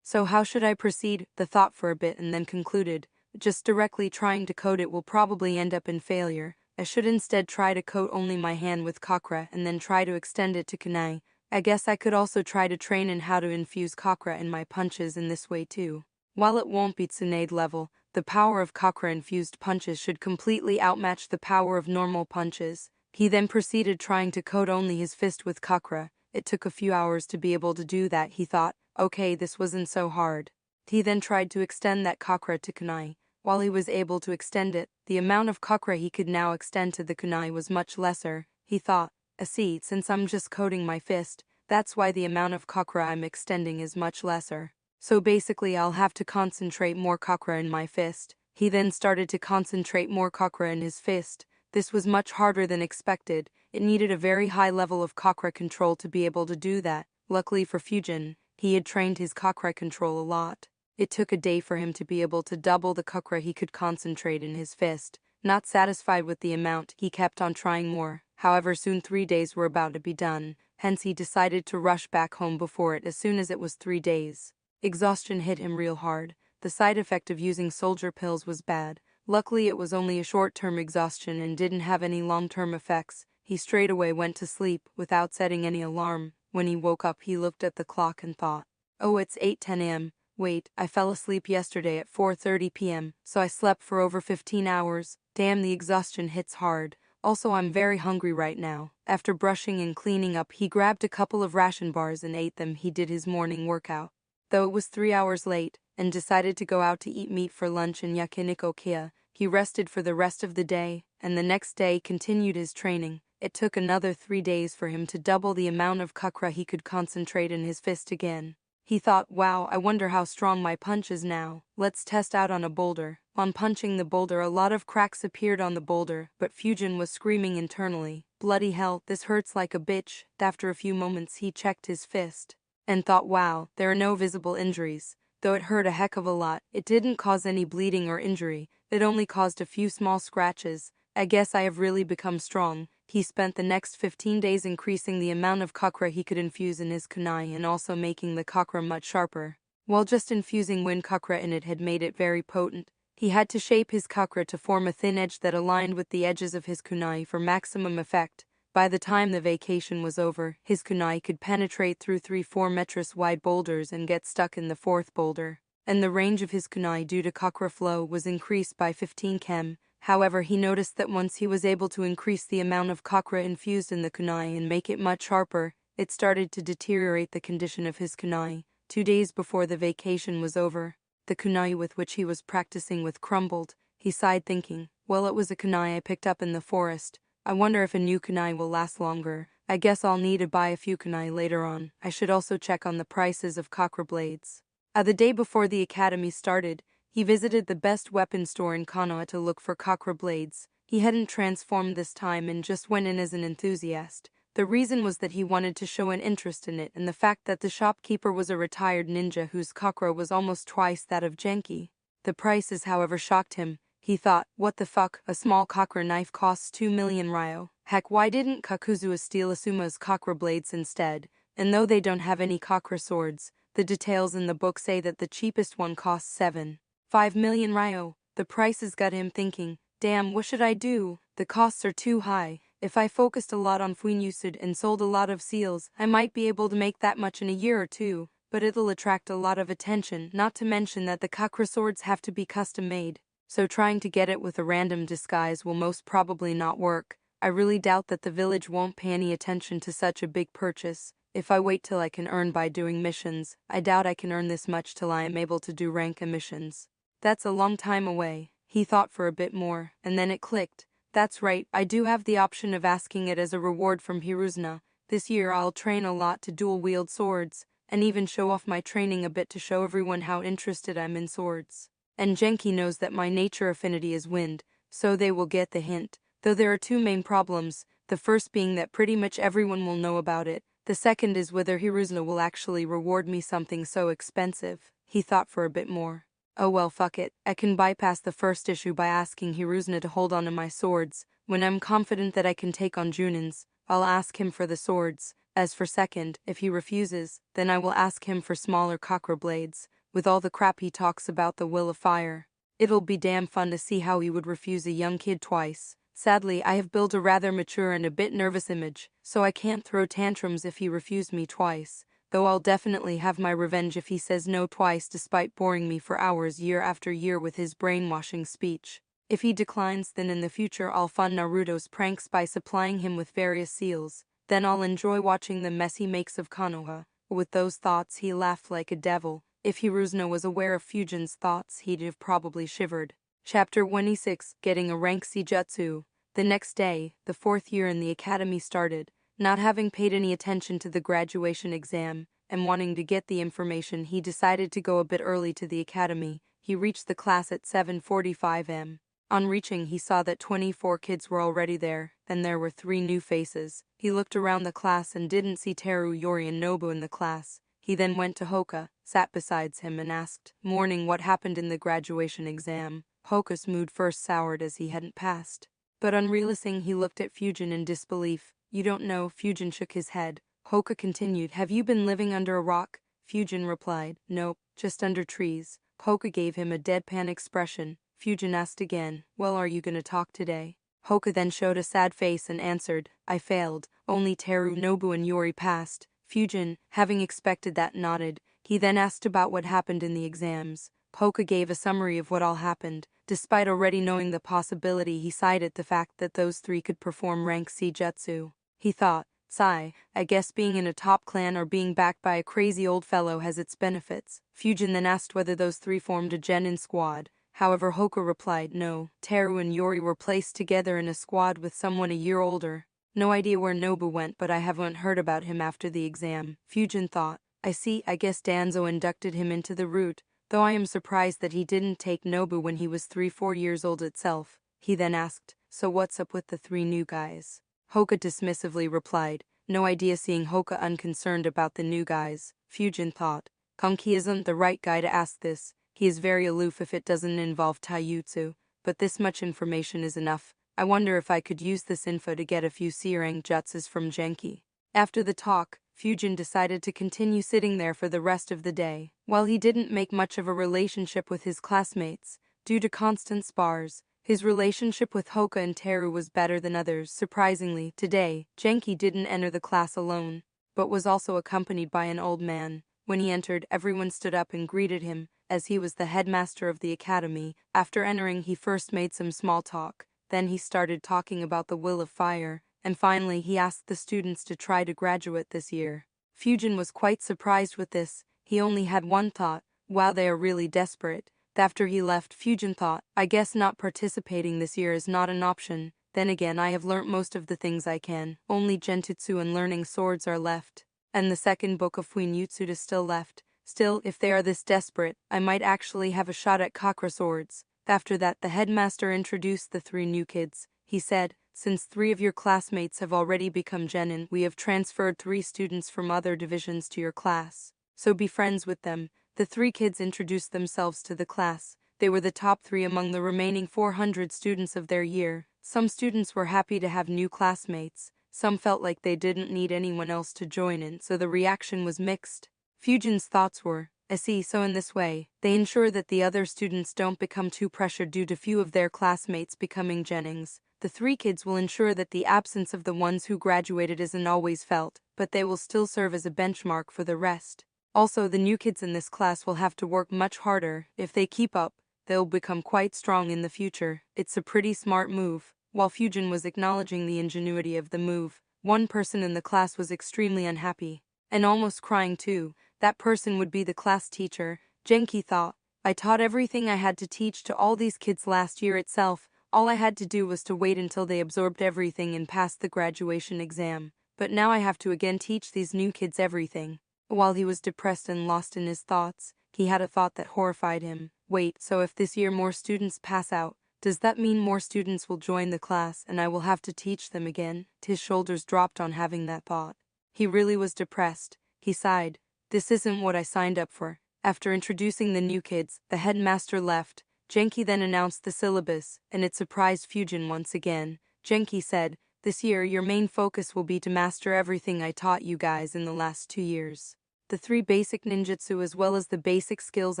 S1: So how should I proceed? The thought for a bit and then concluded, just directly trying to coat it will probably end up in failure. I should instead try to coat only my hand with chakra and then try to extend it to kunai. I guess I could also try to train in how to infuse chakra in my punches in this way too. While it won't be Tsunade level, the power of chakra-infused punches should completely outmatch the power of normal punches. He then proceeded trying to coat only his fist with chakra. It took a few hours to be able to do that. He thought, okay, this wasn't so hard. He then tried to extend that chakra to kunai. While he was able to extend it, the amount of chakra he could now extend to the kunai was much lesser. He thought, I see, since I'm just coating my fist, that's why the amount of chakra I'm extending is much lesser. So basically I'll have to concentrate more chakra in my fist. He then started to concentrate more chakra in his fist. This was much harder than expected. It needed a very high level of chakra control to be able to do that. Luckily for Fujin, he had trained his chakra control a lot. It took a day for him to be able to double the chakra he could concentrate in his fist. Not satisfied with the amount, he kept on trying more. However, soon 3 days were about to be done. Hence he decided to rush back home before it as soon as it was 3 days. Exhaustion hit him real hard. The side effect of using soldier pills was bad. Luckily it was only a short-term exhaustion and didn't have any long-term effects. He straight away went to sleep without setting any alarm. When he woke up he looked at the clock and thought, oh, it's 8:10 am. Wait, I fell asleep yesterday at 4:30 p.m., so I slept for over 15 hours. Damn, the exhaustion hits hard. Also, I'm very hungry right now. After brushing and cleaning up, he grabbed a couple of ration bars and ate them. He did his morning workout. Though it was 3 hours late, and decided to go out to eat meat for lunch in Yakiniko-kia, he rested for the rest of the day, and the next day continued his training. It took another 3 days for him to double the amount of chakra he could concentrate in his fist again. He thought, wow, I wonder how strong my punch is now. Let's test out on a boulder. On punching the boulder, a lot of cracks appeared on the boulder, but Fujin was screaming internally, bloody hell, this hurts like a bitch. After a few moments he checked his fist and thought, wow, there are no visible injuries. Though it hurt a heck of a lot, it didn't cause any bleeding or injury. It only caused a few small scratches. I guess I have really become strong. He spent the next 15 days increasing the amount of chakra he could infuse in his kunai and also making the chakra much sharper. While just infusing wind chakra in it had made it very potent, he had to shape his chakra to form a thin edge that aligned with the edges of his kunai for maximum effect. By the time the vacation was over, his kunai could penetrate through 3-4 meters wide boulders and get stuck in the 4th boulder. And the range of his kunai due to chakra flow was increased by 15 chem. However, he noticed that once he was able to increase the amount of chakra infused in the kunai and make it much sharper, it started to deteriorate the condition of his kunai. 2 days before the vacation was over, the kunai with which he was practicing with crumbled. He sighed thinking, well, it was a kunai I picked up in the forest. I wonder if a new kunai will last longer. I guess I'll need to buy a few kunai later on. I should also check on the prices of chakra blades. The day before the academy started, he visited the best weapon store in Konoha to look for chakra blades. He hadn't transformed this time and just went in as an enthusiast. The reason was that he wanted to show an interest in it and the fact that the shopkeeper was a retired ninja whose chakra was almost twice that of Genki. The prices, however, shocked him. He thought, what the fuck, a small chakra knife costs 2 million ryo. Heck, why didn't Kakuzuha steal Asuma's chakra blades instead? And though they don't have any chakra swords, the details in the book say that the cheapest one costs 7.5 million ryo. The prices got him thinking, damn, what should I do? The costs are too high. If I focused a lot on Fuinyusud and sold a lot of seals, I might be able to make that much in a year or two, but it'll attract a lot of attention, not to mention that the chakra swords have to be custom made. So trying to get it with a random disguise will most probably not work. I really doubt that the village won't pay any attention to such a big purchase. If I wait till I can earn by doing missions, I doubt I can earn this much till I am able to do rank missions. That's a long time away. He thought for a bit more, and then it clicked. That's right, I do have the option of asking it as a reward from Hiruzuna. This year I'll train a lot to dual-wield swords, and even show off my training a bit to show everyone how interested I'm in swords. And Genki knows that my nature affinity is wind, so they will get the hint. Though there are 2 main problems, the first being that pretty much everyone will know about it. The second is whether Hiruzuna will actually reward me something so expensive. He thought for a bit more. Oh well, fuck it. I can bypass the first issue by asking Hiruzuna to hold on to my swords. When I'm confident that I can take on Junin's, I'll ask him for the swords. As for second, if he refuses, then I will ask him for smaller chakra blades. With all the crap he talks about the will of fire, it'll be damn fun to see how he would refuse a young kid twice. Sadly, I have built a rather mature and a bit nervous image, so I can't throw tantrums if he refused me twice, though I'll definitely have my revenge if he says no twice despite boring me for hours year after year with his brainwashing speech. If he declines, then in the future I'll fund Naruto's pranks by supplying him with various seals. Then I'll enjoy watching the mess he makes of Konoha. With those thoughts he laughed like a devil. If Hiruzuno was aware of Fujin's thoughts, he'd have probably shivered. Chapter 26, Getting a Rank Seijutsu. The next day, the 4th year in the academy started. Not having paid any attention to the graduation exam, and wanting to get the information, he decided to go a bit early to the academy. He reached the class at 7:45 am. On reaching, he saw that 24 kids were already there. Then there were 3 new faces. He looked around the class and didn't see Teru, Yori and Nobu in the class. He then went to Hoka, sat beside him and asked, "Morning, what happened in the graduation exam?" Hoka's mood first soured as he hadn't passed. But on realizing, he looked at Fujin in disbelief. "You don't know?" Fujin shook his head. Hoka continued, "Have you been living under a rock?" Fujin replied, "Nope, just under trees." Hoka gave him a deadpan expression. Fujin asked again, "Well, are you gonna talk today?" Hoka then showed a sad face and answered, "I failed. Only Teru, Nobu and Yori passed." Fujin, having expected that, nodded. He then asked about what happened in the exams. Hoka gave a summary of what all happened. Despite already knowing the possibility, he sighed at the fact that those 3 could perform rank Seijutsu. He thought, "Sigh, I guess being in a top clan or being backed by a crazy old fellow has its benefits." Fujin then asked whether those 3 formed a genin squad. However, Hoka replied, "No, Teru and Yori were placed together in a squad with someone a year older. No idea where Nobu went, but I haven't heard about him after the exam." Fujin thought, "I see, I guess Danzo inducted him into the route, though I am surprised that he didn't take Nobu when he was 3-4 years old itself." He then asked, "So what's up with the 3 new guys?" Hoka dismissively replied, "No idea." Seeing Hoka unconcerned about the new guys, Fujin thought, Konki isn't the right guy to ask this. He is very aloof if it doesn't involve taijutsu, but this much information is enough. I wonder if I could use this info to get a few C-rank jutsus from Genki. After the talk, Fujin decided to continue sitting there for the rest of the day. While he didn't make much of a relationship with his classmates, due to constant spars, his relationship with Hoka and Teru was better than others. Surprisingly, today, Genki didn't enter the class alone, but was also accompanied by an old man. When he entered, everyone stood up and greeted him, as he was the headmaster of the academy. After entering, he first made some small talk. Then he started talking about the will of fire, and finally he asked the students to try to graduate this year. Fujin was quite surprised with this. He only had one thought, wow, they are really desperate. After he left, Fujin thought, I guess not participating this year is not an option. Then again, I have learnt most of the things I can. Only genjutsu and learning swords are left. And the second book of Fuinjutsu is still left. Still, if they are this desperate, I might actually have a shot at chakra swords. After that, the headmaster introduced the 3 new kids. He said, since 3 of your classmates have already become genin, we have transferred 3 students from other divisions to your class. So be friends with them. The 3 kids introduced themselves to the class. They were the top 3 among the remaining 400 students of their year. Some students were happy to have new classmates. Some felt like they didn't need anyone else to join in, so the reaction was mixed. Fujin's thoughts were, I see, so in this way, they ensure that the other students don't become too pressured due to few of their classmates becoming genins. The 3 kids will ensure that the absence of the ones who graduated isn't always felt, but they will still serve as a benchmark for the rest. Also, the new kids in this class will have to work much harder. If they keep up, they'll become quite strong in the future. It's a pretty smart move. While Fujin was acknowledging the ingenuity of the move, one person in the class was extremely unhappy, and almost crying too. That person would be the class teacher. Genki thought, I taught everything I had to teach to all these kids last year itself. All I had to do was to wait until they absorbed everything and passed the graduation exam. But now I have to again teach these new kids everything. While he was depressed and lost in his thoughts, he had a thought that horrified him. Wait, so if this year more students pass out, does that mean more students will join the class and I will have to teach them again? His shoulders dropped on having that thought. He really was depressed. He sighed. This isn't what I signed up for. After introducing the new kids, the headmaster left. Genki then announced the syllabus, and it surprised Fujin once again. Genki said, this year your main focus will be to master everything I taught you guys in the last 2 years. The 3 basic ninjutsu as well as the basic skills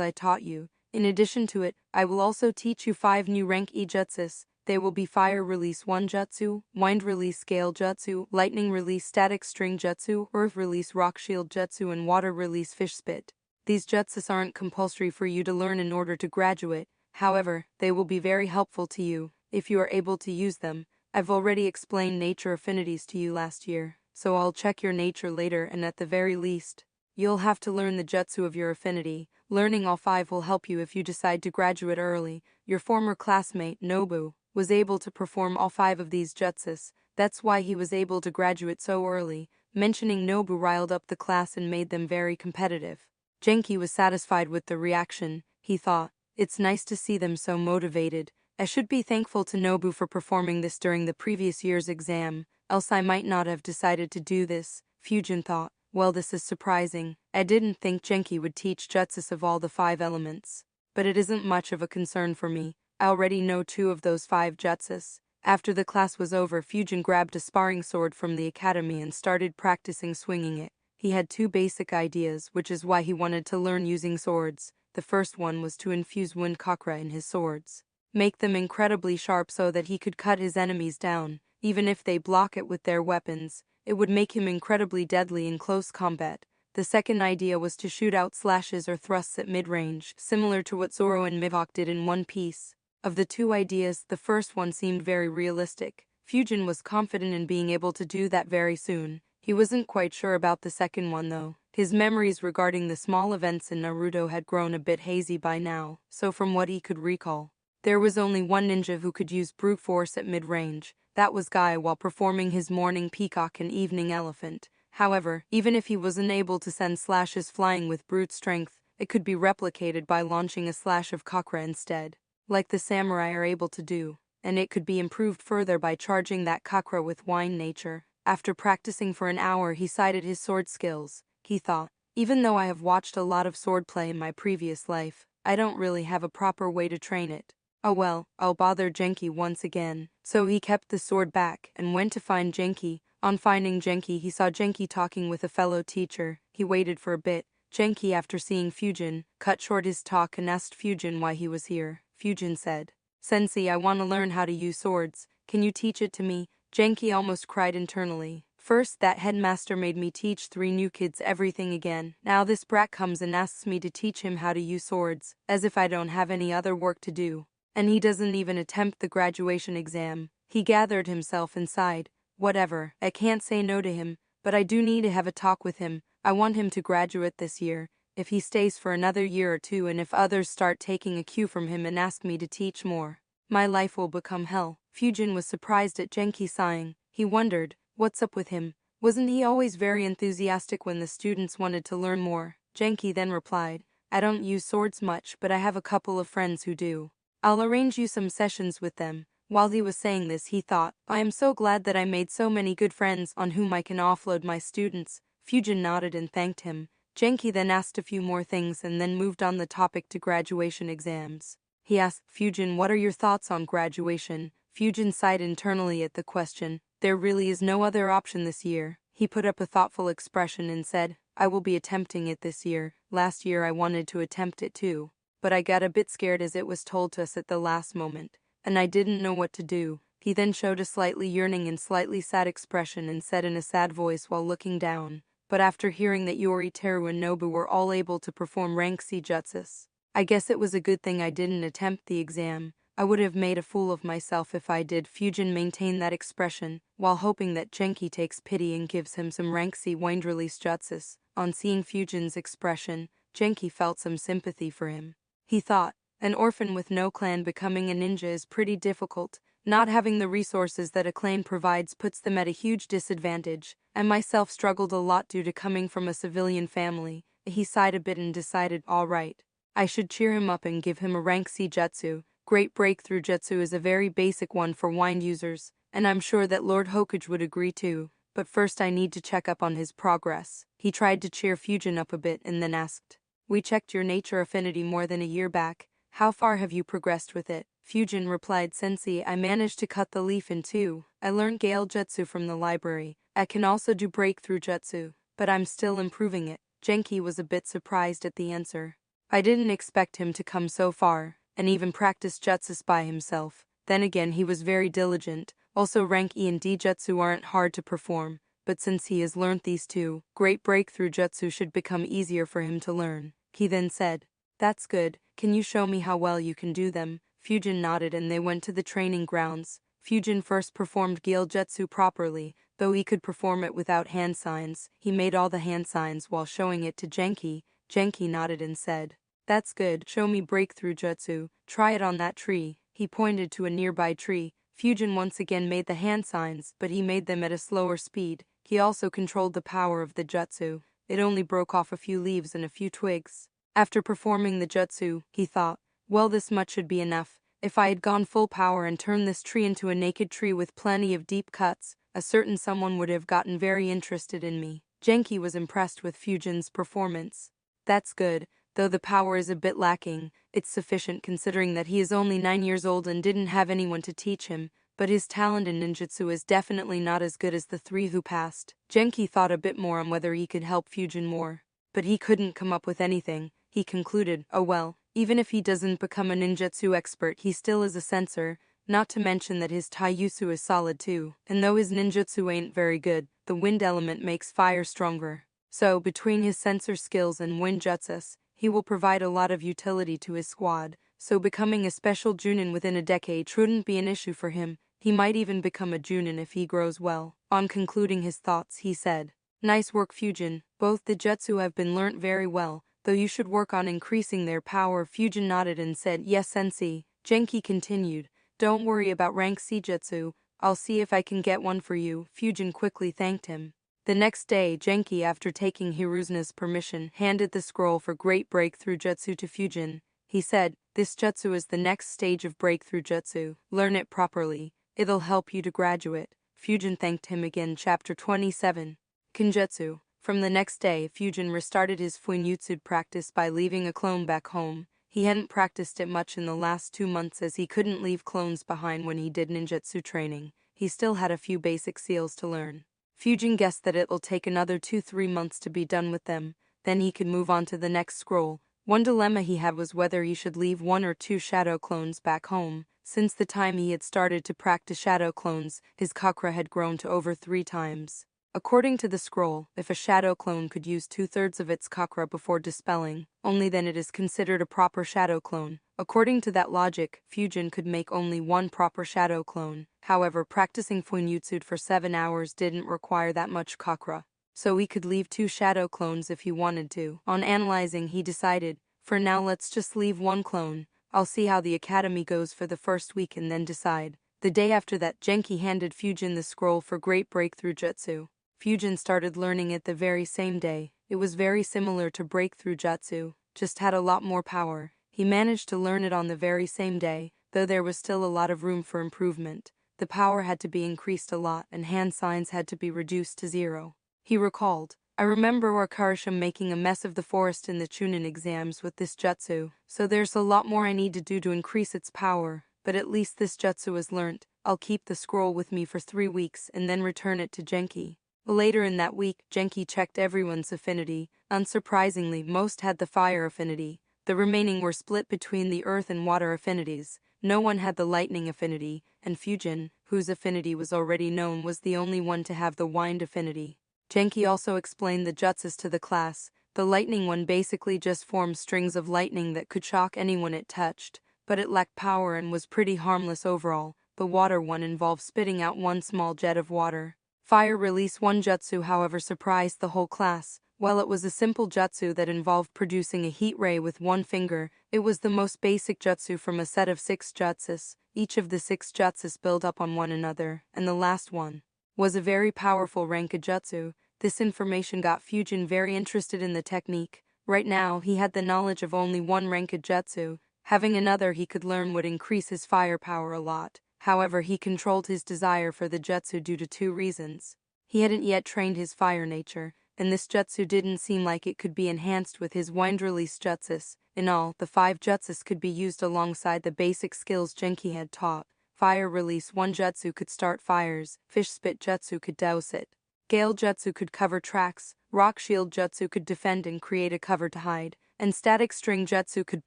S1: I taught you. In addition to it, I will also teach you 5 new rank E-jutsus. They will be Fire Release 1 Jutsu, Wind Release Scale Jutsu, Lightning Release Static String Jutsu, Earth Release Rock Shield Jutsu, and Water Release Fish Spit. These jutsus aren't compulsory for you to learn in order to graduate, However, they will be very helpful to you if you are able to use them. I've already explained nature affinities to you last year, so I'll check your nature later, and at the very least, you'll have to learn the jutsu of your affinity. Learning all 5 will help you if you decide to graduate early. Your former classmate, Nobu, was able to perform all 5 of these jutsus. That's why he was able to graduate so early. Mentioning Nobu riled up the class and made them very competitive. Genki was satisfied with the reaction. He thought, it's nice to see them so motivated. I should be thankful to Nobu for performing this during the previous year's exam, else I might not have decided to do this. Fujin thought, well, this is surprising. I didn't think Genki would teach jutsus of all the 5 elements. But it isn't much of a concern for me. I already know 2 of those 5 jutsus. After the class was over, Fujin grabbed a sparring sword from the academy and started practicing swinging it. He had 2 basic ideas, which is why he wanted to learn using swords. The first one was to infuse wind chakra in his swords. Make them incredibly sharp so that he could cut his enemies down, even if they block it with their weapons. It would make him incredibly deadly in close combat. The second idea was to shoot out slashes or thrusts at mid-range, similar to what Zoro and Mihawk did in One Piece. Of the 2 ideas, the first one seemed very realistic. Fujin was confident in being able to do that very soon. He wasn't quite sure about the second one though. His memories regarding the small events in Naruto had grown a bit hazy by now, so from what he could recall, there was only one ninja who could use brute force at mid-range. That was Guy while performing his morning peacock and evening elephant. However, even if he wasn't able to send slashes flying with brute strength, it could be replicated by launching a slash of chakra instead, like the samurai are able to do, and it could be improved further by charging that chakra with wine nature. After practicing for an hour, he cited his sword skills. He thought, even though I have watched a lot of swordplay in my previous life, I don't really have a proper way to train it. Oh well, I'll bother Genki once again. So he kept the sword back and went to find Genki. On finding Genki, he saw Genki talking with a fellow teacher. He waited for a bit. Genki, after seeing Fujin, cut short his talk and asked Fujin why he was here. Fujin said, Sensei, I want to learn how to use swords. Can you teach it to me? Genki almost cried internally. First, that headmaster made me teach 3 new kids everything again. Now this brat comes and asks me to teach him how to use swords, as if I don't have any other work to do. And he doesn't even attempt the graduation exam. He gathered himself and sighed. Whatever, I can't say no to him, but I do need to have a talk with him. I want him to graduate this year. If he stays for another year or 2 and if others start taking a cue from him and ask me to teach more, my life will become hell. Fujin was surprised at Genki sighing. He wondered, what's up with him? Wasn't he always very enthusiastic when the students wanted to learn more? Genki then replied, I don't use swords much, but I have a couple of friends who do. I'll arrange you some sessions with them. While he was saying this, he thought, I am so glad that I made so many good friends on whom I can offload my students. Fujin nodded and thanked him. Genki then asked a few more things and then moved on the topic to graduation exams. He asked, Fujin, what are your thoughts on graduation? Fujin sighed internally at the question. There really is no other option this year. He put up a thoughtful expression and said, I will be attempting it this year. Last year I wanted to attempt it too, but I got a bit scared as it was told to us at the last moment, and I didn't know what to do. He then showed a slightly yearning and slightly sad expression and said in a sad voice while looking down, but after hearing that Yoriteru and Nobu were all able to perform rank C jutsus, I guess it was a good thing I didn't attempt the exam. I would have made a fool of myself if I did. Fujin maintained that expression, while hoping that Genki takes pity and gives him some rank C wind release jutsus. On seeing Fujin's expression, Genki felt some sympathy for him. He thought, an orphan with no clan becoming a ninja is pretty difficult. Not having the resources that a clan provides puts them at a huge disadvantage. I myself struggled a lot due to coming from a civilian family. He sighed a bit and decided, all right, I should cheer him up and give him a rank C jutsu. Great Breakthrough Jutsu is a very basic one for wind users, and I'm sure that Lord Hokage would agree too, but first I need to check up on his progress. He tried to cheer Fujin up a bit and then asked, we checked your nature affinity more than a year back. How far have you progressed with it? Fujin replied, Sensei, I managed to cut the leaf in 2. I learned Gale Jutsu from the library. I can also do Breakthrough Jutsu, but I'm still improving it. Genki was a bit surprised at the answer. I didn't expect him to come so far and even practice jutsus by himself. Then again, he was very diligent. Also, rank E and D jutsu aren't hard to perform, but since he has learned these 2, Great Breakthrough Jutsu should become easier for him to learn. He then said, That's good. Can you show me how well you can do them? Fujin nodded and they went to the training grounds. Fujin first performed Gale Jutsu properly, though he could perform it without hand signs. He made all the hand signs while showing it to Genki. Genki nodded and said, "That's good. Show me breakthrough jutsu. Try it on that tree." He pointed to a nearby tree. Fujin once again made the hand signs, but he made them at a slower speed. He also controlled the power of the jutsu. It only broke off a few leaves and a few twigs. After performing the jutsu, he thought, well, this much should be enough. If I had gone full power and turned this tree into a naked tree with plenty of deep cuts, a certain someone would have gotten very interested in me. Genki was impressed with Fujin's performance. That's good, though the power is a bit lacking. It's sufficient considering that he is only 9 years old and didn't have anyone to teach him, but his talent in ninjutsu is definitely not as good as the 3 who passed. Genki thought a bit more on whether he could help Fujin more, but he couldn't come up with anything. He concluded, oh well, even if he doesn't become a ninjutsu expert, he still is a censor, not to mention that his taijutsu is solid too, and though his ninjutsu ain't very good, the wind element makes fire stronger. So, between his censor skills and wind jutsus, he will provide a lot of utility to his squad, so becoming a special Junin within a decade shouldn't be an issue for him. He might even become a Junin if he grows well. On concluding his thoughts, he said, nice work, Fujin. Both the jutsu have been learnt very well, though you should work on increasing their power. Fujin nodded and said, yes, sensei. Genki continued, don't worry about rank C jutsu, I'll see if I can get one for you. Fujin quickly thanked him. The next day, Genki, after taking Hiruzuna's permission, handed the scroll for Great Breakthrough Jutsu to Fujin. He said, this jutsu is the next stage of Breakthrough Jutsu. Learn it properly. It'll help you to graduate. Fujin thanked him again. Chapter 27. Kinjutsu. From the next day, Fujin restarted his Fuinjutsu practice by leaving a clone back home. He hadn't practiced it much in the last 2 months as he couldn't leave clones behind when he did ninjutsu training. He still had a few basic seals to learn. Fujin guessed that it'll take another 2-3 months to be done with them, then he could move on to the next scroll. One dilemma he had was whether he should leave 1 or 2 shadow clones back home. Since the time he had started to practice shadow clones, his chakra had grown to over 3 times. According to the scroll, if a shadow clone could use 2/3 of its chakra before dispelling, only then it is considered a proper shadow clone. According to that logic, Fujin could make only 1 proper shadow clone. However, practicing Fuinjutsu for 7 hours didn't require that much chakra, so he could leave 2 shadow clones if he wanted to. On analyzing, he decided, for now let's just leave 1 clone. I'll see how the academy goes for the first week and then decide. The day after that, Genki handed Fujin the scroll for Great Breakthrough Jutsu. Fujin started learning it the very same day. It was very similar to Breakthrough Jutsu, just had a lot more power. He managed to learn it on the very same day, though there was still a lot of room for improvement. The power had to be increased a lot and hand signs had to be reduced to 0. He recalled, I remember Wakarisha making a mess of the forest in the Chunin exams with this jutsu, so there's a lot more I need to do to increase its power, but at least this jutsu is learnt. I'll keep the scroll with me for 3 weeks and then return it to Genki. Later in that week, Genki checked everyone's affinity. Unsurprisingly, most had the fire affinity. The remaining were split between the earth and water affinities. No one had the lightning affinity, and Fujin, whose affinity was already known, was the only one to have the wind affinity. Genki also explained the jutsus to the class. The lightning one basically just formed strings of lightning that could shock anyone it touched, but it lacked power and was pretty harmless overall. The water one involved spitting out 1 small jet of water. Fire Release 1 jutsu, however, surprised the whole class. While it was a simple jutsu that involved producing a heat ray with 1 finger, it was the most basic jutsu from a set of 6 jutsus. Each of the 6 jutsus build up on one another, and the last one was a very powerful Ranka jutsu. This information got Fujin very interested in the technique. Right now, he had the knowledge of only 1 Ranka jutsu. Having another he could learn would increase his firepower a lot. However, he controlled his desire for the jutsu due to 2 reasons. He hadn't yet trained his fire nature, and this jutsu didn't seem like it could be enhanced with his wind release jutsus. In all, the 5 jutsus could be used alongside the basic skills Genki had taught. Fire Release 1 jutsu could start fires, Fish Spit jutsu could douse it. Gale jutsu could cover tracks, Rock Shield jutsu could defend and create a cover to hide, and Static String jutsu could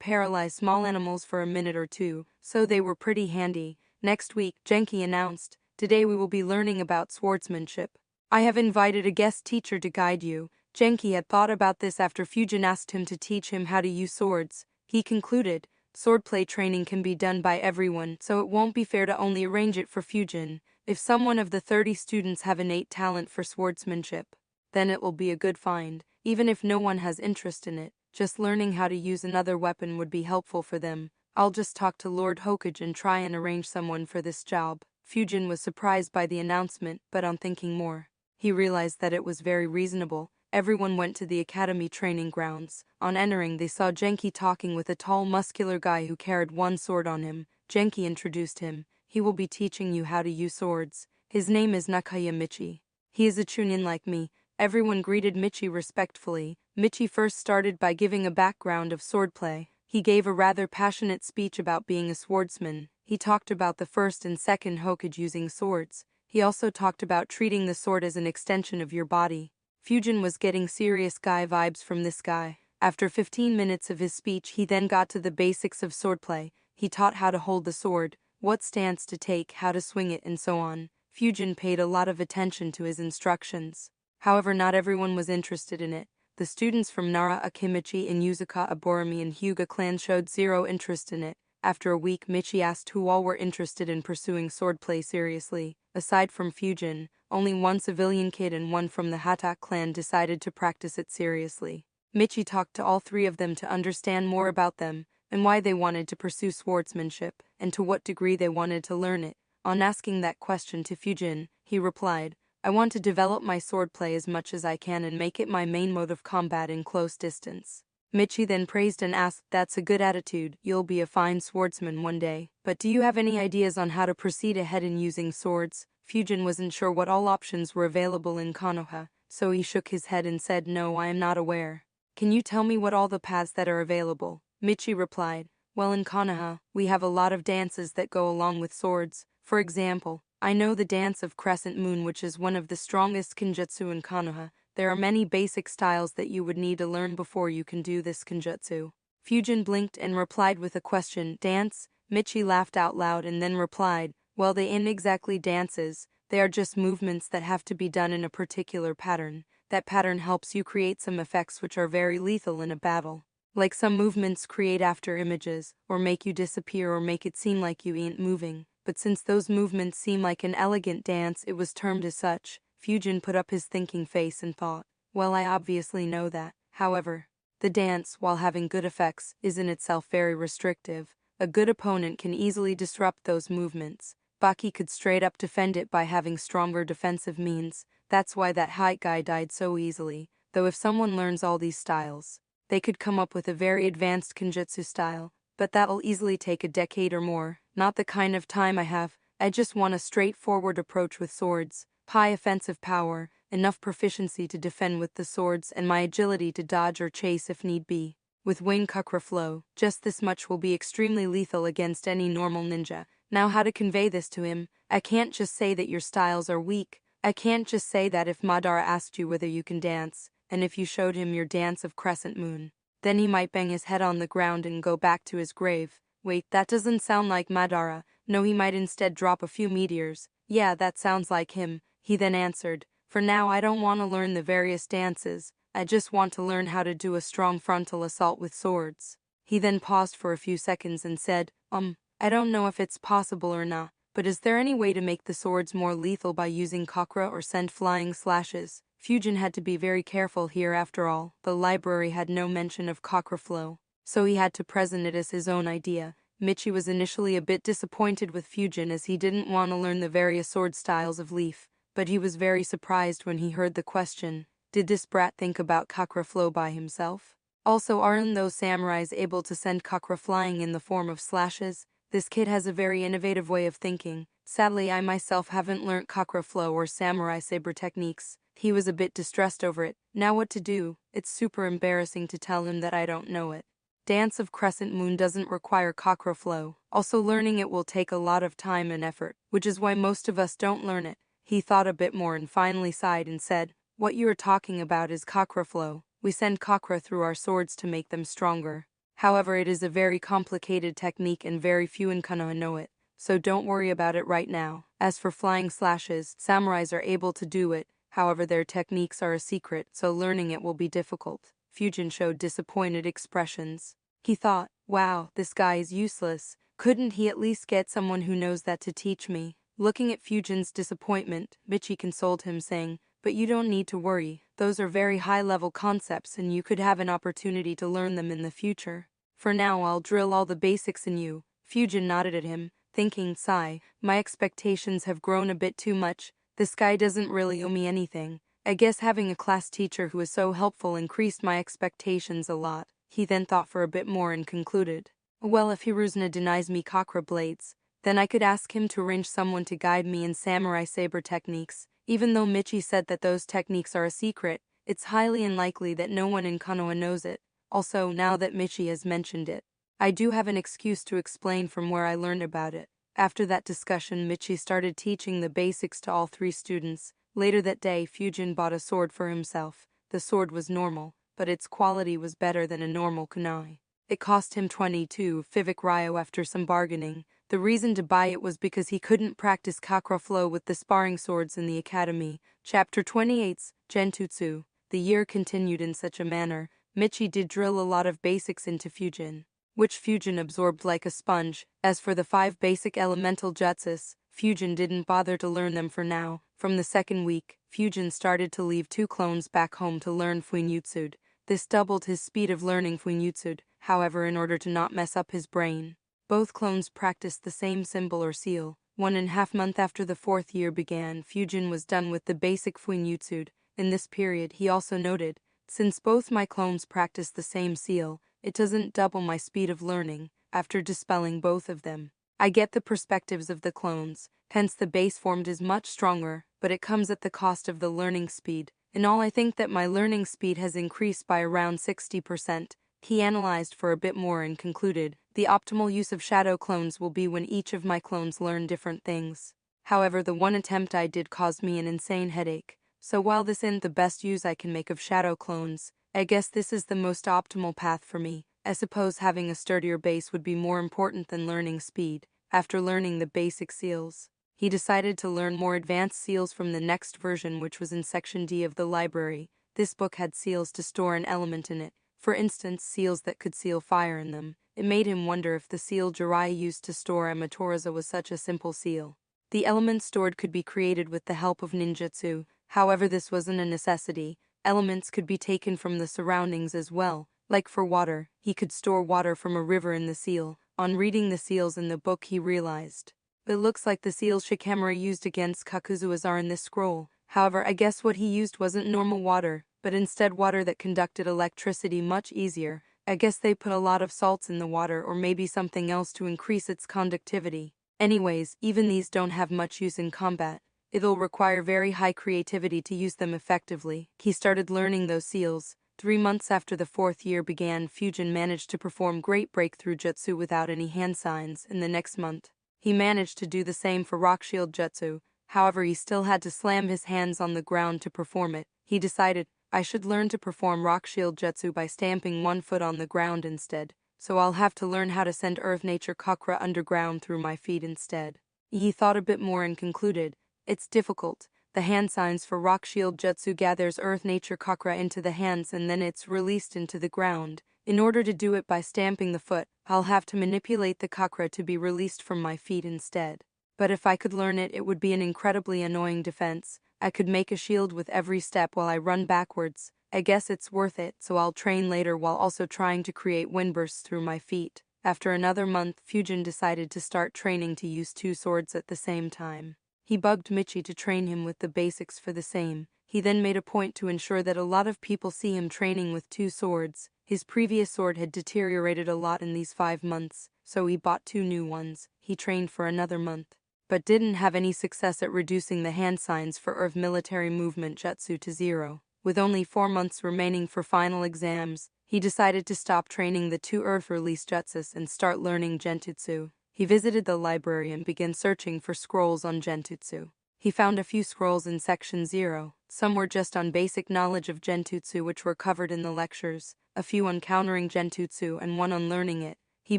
S1: paralyze small animals for a minute or 2, so they were pretty handy. Next week, Genki announced, today we will be learning about swordsmanship. I have invited a guest teacher to guide you. Genki had thought about this after Fujin asked him to teach him how to use swords. He concluded, swordplay training can be done by everyone, so it won't be fair to only arrange it for Fujin. If someone of the 30 students have innate talent for swordsmanship, then it will be a good find. Even if no one has interest in it, just learning how to use another weapon would be helpful for them. I'll just talk to Lord Hokage and try and arrange someone for this job. Fujin was surprised by the announcement, but on thinking more, he realized that it was very reasonable. Everyone went to the academy training grounds. On entering, they saw Genki talking with a tall, muscular guy who carried one sword on him. Genki introduced him. He will be teaching you how to use swords. His name is Nakaya Michi. He is a chunin like me. Everyone greeted Michi respectfully. Michi first started by giving a background of swordplay. He gave a rather passionate speech about being a swordsman. He talked about the first and second Hokage using swords. He also talked about treating the sword as an extension of your body. Fujin was getting serious guy vibes from this guy. After 15 minutes of his speech, he then got to the basics of swordplay. He taught how to hold the sword, what stance to take, how to swing it, and so on. Fujin paid a lot of attention to his instructions. However, not everyone was interested in it. The students from Nara Akimichi and Yuzuka Aborami and Hyuga clan showed zero interest in it. After a week, Michi asked who all were interested in pursuing swordplay seriously. Aside from Fujin, only one civilian kid and one from the Hatak clan decided to practice it seriously. Michi talked to all three of them to understand more about them, and why they wanted to pursue swordsmanship, and to what degree they wanted to learn it. On asking that question to Fujin, he replied, I want to develop my swordplay as much as I can and make it my main mode of combat in close distance. Michi then praised and asked, that's a good attitude, you'll be a fine swordsman one day. But do you have any ideas on how to proceed ahead in using swords? Fujin wasn't sure what all options were available in Konoha, so he shook his head and said, no, I am not aware. Can you tell me what all the paths that are available? Michi replied, well, in Konoha, we have a lot of dances that go along with swords. For example, I know the dance of Crescent Moon, which is one of the strongest kenjutsu in Konoha. There are many basic styles that you would need to learn before you can do this kenjutsu. Fujin blinked and replied with a question, dance? Michi laughed out loud and then replied, well, they ain't exactly dances, they are just movements that have to be done in a particular pattern. That pattern helps you create some effects which are very lethal in a battle. Like some movements create after images, or make you disappear or make it seem like you ain't moving. But since those movements seem like an elegant dance, it was termed as such. Fujin put up his thinking face and thought, well, I obviously know that. However, the dance, while having good effects, is in itself very restrictive. A good opponent can easily disrupt those movements. Baki could straight up defend it by having stronger defensive means. That's why that height guy died so easily. Though if someone learns all these styles, they could come up with a very advanced kenjutsu style. But that'll easily take a decade or more. Not the kind of time I have. I just want a straightforward approach with swords. High offensive power, enough proficiency to defend with the swords, and my agility to dodge or chase if need be. With Wing Kukra flow, just this much will be extremely lethal against any normal ninja. Now how to convey this to him? I can't just say that your styles are weak. I can't just say that if Madara asked you whether you can dance, and if you showed him your dance of Crescent Moon, then he might bang his head on the ground and go back to his grave. Wait, that doesn't sound like Madara. No, he might instead drop a few meteors. Yeah, that sounds like him. He then answered, for now I don't want to learn the various dances, I just want to learn how to do a strong frontal assault with swords. He then paused for a few seconds and said, I don't know if it's possible or not, but is there any way to make the swords more lethal by using kakra or send flying slashes? Fujin had to be very careful here after all. The library had no mention of kakra flow, so he had to present it as his own idea. Michi was initially a bit disappointed with Fujin as he didn't want to learn the various sword styles of Leaf. But he was very surprised when he heard the question, did this brat think about kakra flow by himself? Also, aren't those samurais able to send kakra flying in the form of slashes? This kid has a very innovative way of thinking. Sadly, I myself haven't learnt kakra flow or samurai saber techniques. He was a bit distressed over it. Now what to do? It's super embarrassing to tell him that I don't know it. Dance of Crescent Moon doesn't require kakra flow. Also, learning it will take a lot of time and effort, which is why most of us don't learn it. He thought a bit more and finally sighed and said, what you are talking about is kakra flow. We send kakra through our swords to make them stronger. However, it is a very complicated technique and very few in Konoha know it, so don't worry about it right now. As for flying slashes, samurais are able to do it, however their techniques are a secret, so learning it will be difficult. Fujin showed disappointed expressions. He thought, Wow, this guy is useless. Couldn't he at least get someone who knows that to teach me? Looking at Fujin's disappointment, Michi consoled him, saying, "But you don't need to worry. Those are very high-level concepts and you could have an opportunity to learn them in the future. For now I'll drill all the basics in you." Fujin nodded at him, thinking, sigh, my expectations have grown a bit too much. This guy doesn't really owe me anything. I guess having a class teacher who is so helpful increased my expectations a lot. He then thought for a bit more and concluded, well, if Hiruzna denies me chakra blades, then I could ask him to arrange someone to guide me in samurai saber techniques. Even though Michi said that those techniques are a secret, it's highly unlikely that no one in Konoha knows it. Also, now that Michi has mentioned it, I do have an excuse to explain from where I learned about it. After that discussion, Michi started teaching the basics to all 3 students. Later that day, Fujin bought a sword for himself. The sword was normal, but its quality was better than a normal kunai. It cost him 22 Fivik Ryo after some bargaining. The reason to buy it was because he couldn't practice Kakra flow with the sparring swords in the academy. Chapter 28, Genjutsu. The year continued in such a manner. Michi did drill a lot of basics into Fujin, which Fujin absorbed like a sponge. As for the 5 basic elemental jutsus, Fujin didn't bother to learn them for now. From the second week, Fujin started to leave 2 clones back home to learn Fuinjutsu. This doubled his speed of learning Fuinjutsu, however, in order to not mess up his brain. Both clones practiced the same symbol or seal. 1.5 months after the 4th year began, Fujin was done with the basic Fuinjutsu. In this period, he also noted, since both my clones practice the same seal, it doesn't double my speed of learning. After dispelling both of them, I get the perspectives of the clones, hence the base formed is much stronger, but it comes at the cost of the learning speed. In all, I think that my learning speed has increased by around 60%. He analyzed for a bit more and concluded, the optimal use of shadow clones will be when each of my clones learn different things. However, the one attempt I did caused me an insane headache, so while this isn't the best use I can make of shadow clones, I guess this is the most optimal path for me. I suppose having a sturdier base would be more important than learning speed. After learning the basic seals, he decided to learn more advanced seals from the next version, which was in Section D of the library. This book had seals to store an element in it. For instance, seals that could seal fire in them. It made him wonder if the seal Jiraiya used to store Amaterasu was such a simple seal. The elements stored could be created with the help of ninjutsu. However, this wasn't a necessity. Elements could be taken from the surroundings as well. Like for water, he could store water from a river in the seal. On reading the seals in the book, he realized, it looks like the seals Shikamaru used against Kakuzuas are in this scroll. However, I guess what he used wasn't normal water, but instead water that conducted electricity much easier. I guess they put a lot of salts in the water or maybe something else to increase its conductivity. Anyways, even these don't have much use in combat. It'll require very high creativity to use them effectively. He started learning those seals. 3 months after the 4th year began, Fujin managed to perform great breakthrough jutsu without any hand signs. In the next month, he managed to do the same for rock shield jutsu. However, he still had to slam his hands on the ground to perform it. He decided, I should learn to perform rock shield jutsu by stamping 1 foot on the ground instead, so I'll have to learn how to send earth nature chakra underground through my feet instead. He thought a bit more and concluded, it's difficult. The hand signs for rock shield jutsu gathers earth nature chakra into the hands and then it's released into the ground. In order to do it by stamping the foot, I'll have to manipulate the chakra to be released from my feet instead. But if I could learn it, it would be an incredibly annoying defense. I could make a shield with every step while I run backwards. I guess it's worth it, so I'll train later while also trying to create wind bursts through my feet. After another month, Fujin decided to start training to use 2 swords at the same time. He bugged Michi to train him with the basics for the same. He then made a point to ensure that a lot of people see him training with 2 swords. His previous sword had deteriorated a lot in these 5 months, so he bought 2 new ones. He trained for another month, but didn't have any success at reducing the hand signs for Earth military movement jutsu to 0. With only 4 months remaining for final exams, he decided to stop training the 2 Earth release jutsus and start learning genjutsu. He visited the library and began searching for scrolls on genjutsu. He found a few scrolls in Section 0. Some were just on basic knowledge of genjutsu, which were covered in the lectures, a few on countering genjutsu and one on learning it. He